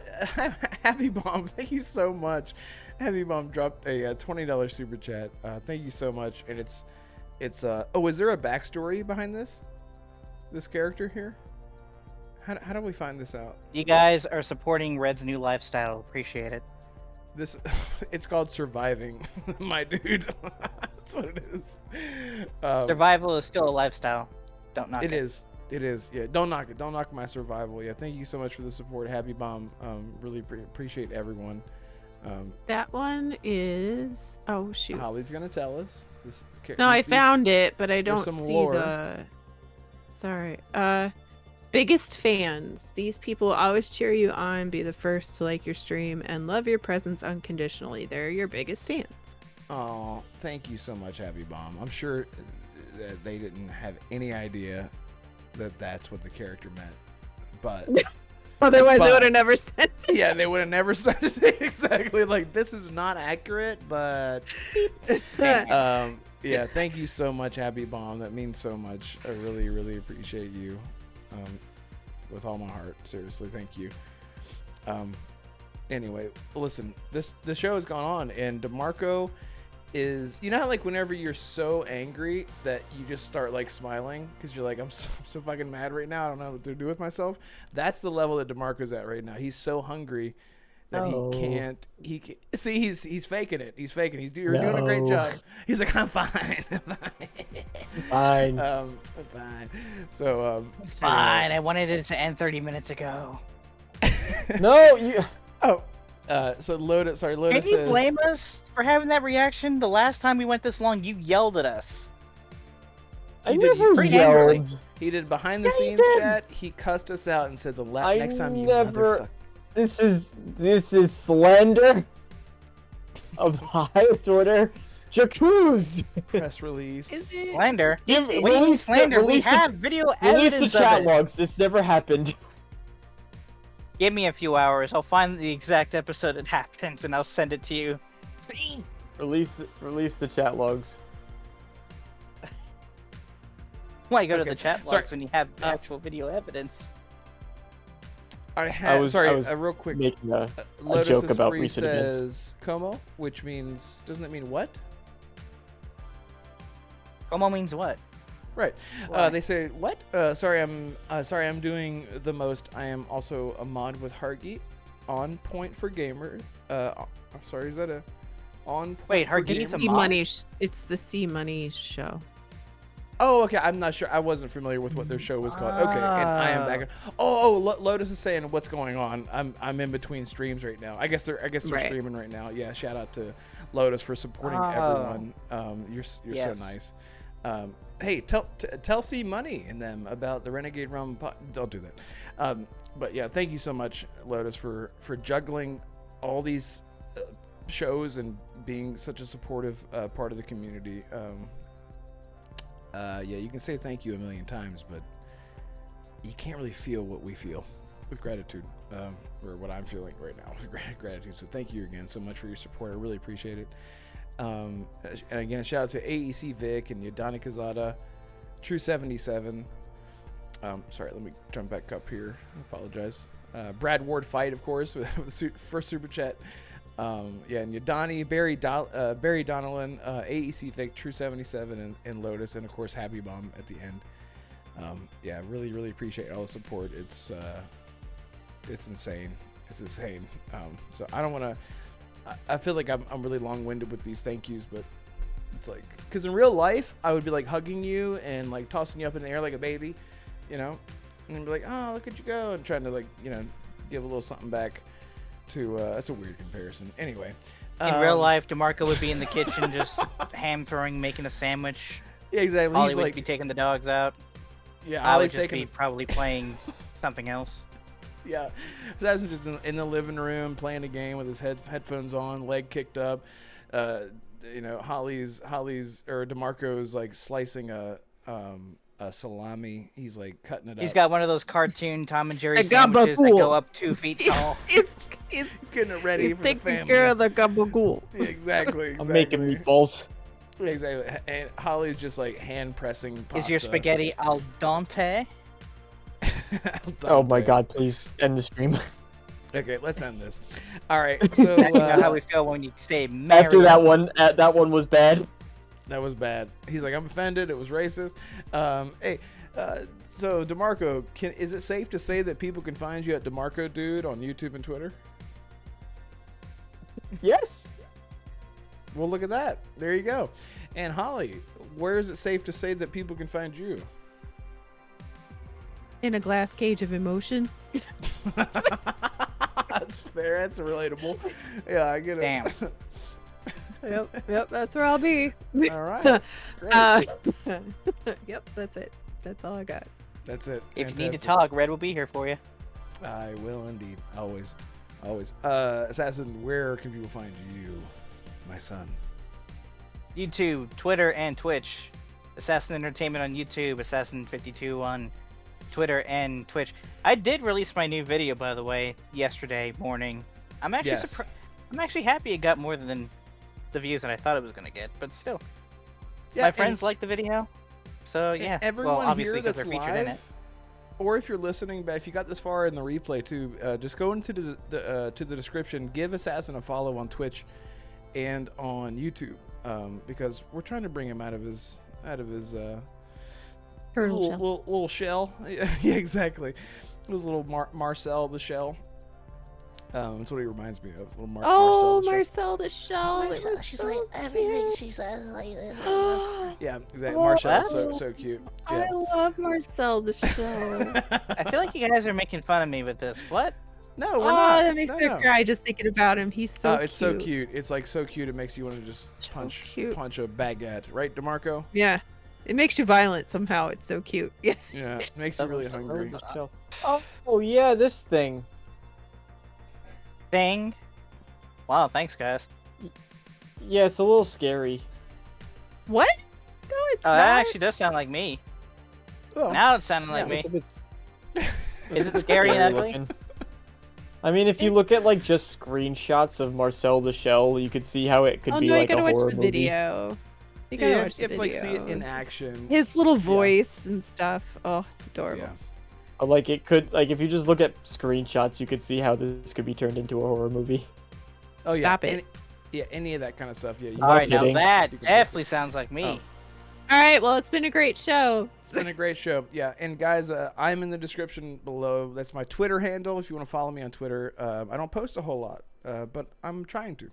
Happy Bomb, thank you so much. Happy Bomb dropped a $20 super chat. Thank you so much. And it's is there a backstory behind this character here? How do we find this out? You guys are supporting Red's new lifestyle. Appreciate it. It's called surviving, my dude. That's what it is. Survival is still a lifestyle. Don't knock it. It is. Yeah, don't knock it. Don't knock my survival. Yeah, thank you so much for the support, Happy Bomb. Really appreciate everyone. That one is. Oh shoot. Holly's gonna tell us. No, I found it, but I don't some see lore. the. Sorry. Biggest fans. These people always cheer you on, be the first to like your stream, and love your presence unconditionally. They're your biggest fans. Oh, thank you so much, Happy Bomb. I'm sure that they didn't have any idea that that's what the character meant, but Otherwise, they would have never sent it. yeah, they would have never said it exactly. Like, this is not accurate, but yeah, thank you so much, Happy Bomb. That means so much. I really, really appreciate you with all my heart. Seriously, thank you. Anyway, listen, the show has gone on, and DeMarco is, you know how like whenever you're so angry that you just start like smiling because you're like, I'm so fucking mad right now, I don't know what to do with myself. That's the level that DeMarco's at right now. He's so hungry that he can't see, he's faking it. You're doing a great job. He's like, I'm fine. Fine. Fine. So Fine. I wanted it to end 30 minutes ago. No, you. So Loda Can says, you blame us for having that reaction? The last time we went this long, you yelled at us. I did- never pretty angrily. yelled. he did behind the Yeah, he scenes did. chat. He cussed us out and said I next time you never- motherfucker. This is slander of the highest order. J'accuse. Press release. Is it? Slander? Give- What do you mean release the- slander? We release the- have video Release evidence the chat of it. logs. This never happened. Give me a few hours. I'll find the exact episode it happens and I'll send it to you. See? Release the chat logs. Why go to Okay, the chat sorry. logs when you have actual video evidence? I was real quick. Making a Lotus joke about Esprit recent events. says Como, which means, doesn't that mean what? Como means what? Right. Why? They say, what? Sorry, I'm doing the most. I am also a mod with Heartgeek. On point for gamer. I'm sorry, is that a on point Wait, for Heartgeek's a gamers? C mod? Money. It's the C Money show. Oh, okay. I'm not sure. I wasn't familiar with what their show was called. Okay, and I am back. Lotus is saying what's going on. I'm in between streams right now. I guess they're Right. streaming right now. Yeah. Shout out to Lotus for supporting everyone. You're so Yes. nice. Hey, tell C Money and them about the Renegade Realm. Don't do that. But yeah, thank you so much, Lotus, for juggling all these shows and being such a supportive part of the community. Yeah, you can say thank you a million times, but you can't really feel what we feel with gratitude, or what I'm feeling right now with gratitude. So thank you again so much for your support. I really appreciate it. And again, shout out to AEC Vic and Yadani Kazada, True 77. Sorry, let me jump back up here. I apologize. Brad Ward Fight, of course, with the first super chat. Yeah, and Yadani, Barry Donnellan, AEC Vic, True 77, and Lotus, and of course Happy Bomb at the end. Yeah, really, really appreciate all the support. It's insane. It's insane. So I don't want to. I feel like I'm really long-winded with these thank yous, but it's like, because in real life I would be like hugging you and like tossing you up in the air like a baby, you know, and be like, oh, look at you go, and trying to like, you know, give a little something back. That's a weird comparison. Anyway, In real life, DeMarco would be in the kitchen just ham throwing, making a sandwich. yeah, exactly. Ollie He's would like, be taking the dogs out. yeah, I would Ollie's just taking, be probably playing something else. yeah. Assassin's just in the living room playing a game with his headphones on, leg kicked up. You know, Holly's or DeMarco's like slicing a salami. He's like cutting it up. He's got one of those cartoon Tom and Jerry A sandwiches that gabagool. go up 2 feet tall. He's He's getting it ready for the taking family. care of the gabagool. Yeah, exactly. I'm making meatballs. Exactly. And Holly's just like hand pressing pasta. Is your spaghetti al dente? Oh my god, please end the stream. Okay, let's end this. All right. So Now you know how we feel when you say Mario. After that one was bad. that was bad. He's like, I'm offended. It was racist. Hey, so DeMarco, is it safe to say that people can find you at DeMarco Dude on YouTube and Twitter? Yes. Well, look at that. There you go. And Holly, where is it safe to say that people can find you? In a glass cage of emotion. That's fair. That's relatable. Yeah, I get it. Damn. Yep, that's where I'll be. All right. Great. Yep, that's it. That's all I got. That's it. If you need to Fantastic. talk, Red will be here for you. I will indeed. Always. Always. Assassin, where can people find you, my son? YouTube, Twitter, and Twitch. Assassin Entertainment on YouTube, Assassin52 on Twitter and Twitch. I did release my new video, by the way, yesterday morning. I'm actually Yes. I'm actually happy it got more than the views that I thought it was gonna get, but still. Yeah, My friends liked the video, so yeah. Everyone well, obviously here because that's they're featured in it. live, or if you're listening, but if you got this far in the replay too, just go into the description. Give Assassin a follow on Twitch and on YouTube, because we're trying to bring him out of his his Turtle shell. little shell. Yeah, exactly. His little Marcel the shell. That's what he reminds me of. Little Oh, Marcel the shell. Marcel, it was She's so like everything cute. she says like this. Yeah, exactly. Oh, Marcel's wow. so cute. I Yeah. love Marcel the show. I feel like you guys are making fun of me with this. What? No, we're Oh, not. that makes me No. cry just thinking about him. He's so cute. It's so cute. It's like so cute. It makes you want to just So punch cute. a baguette, right, DeMarco? Yeah. It makes you violent somehow. It's so cute. Yeah. Yeah, it makes you really hungry. Oh yeah, this thing. Thing? Wow, thanks guys. Yeah, it's a little scary. What? No, it's Oh, not. that actually does sound like me. Oh, Now it's sounding like me. It's a bit- Is it it's scary and ugly? looking. I mean, if you look at like just screenshots of Marcel the Shell, you could see how it could Oh be no, like you gotta a watch horror the movie. video. You gotta yeah, watch the if video. like see it in action. His little voice and stuff. Oh, it's adorable. Yeah. Or, like it could, like if you just look at screenshots, you could see how this could be turned into a horror movie. Oh yeah. Stop it. Any of that kind of stuff. Yeah. You All All not right, now kidding. that You can definitely sounds like me. Oh. All right, well, it's been a great show. It's been a great show. Yeah, and guys, I'm in the description below. That's my Twitter handle if you want to follow me on Twitter. I don't post a whole lot, but I'm trying to.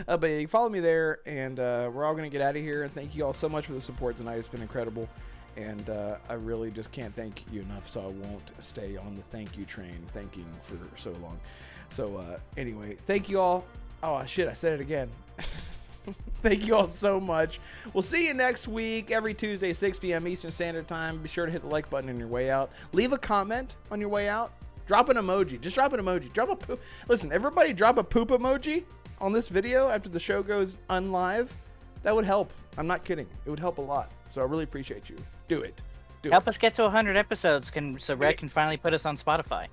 But yeah, you follow me there, and we're all going to get out of here. And thank you all so much for the support tonight. It's been incredible. And I really just can't thank you enough, so I won't stay on the thank you train thanking for so long. So anyway, thank you all. Oh, shit, I said it again. Thank you all so much. We'll see you next week, every Tuesday, 6 p.m. Eastern Standard Time. Be sure to hit the like button on your way out. Leave a comment on your way out. Drop an emoji. Just drop an emoji. Drop a poop. Listen, everybody drop a poop emoji on this video after the show goes unlive. That would help. I'm not kidding. It would help a lot. So I really appreciate you. Do it. Help us get to 100 episodes so Red can finally put us on Spotify.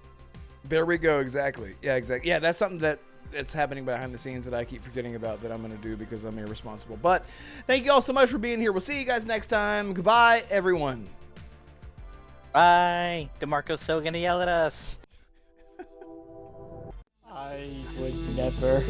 There we go. Exactly. Yeah, exactly. Yeah, that's something that's happening behind the scenes that I keep forgetting about that I'm going to do because I'm irresponsible. But thank you all so much for being here. We'll see you guys next time. Goodbye, everyone. Bye. DeMarco's so going to yell at us. I would never.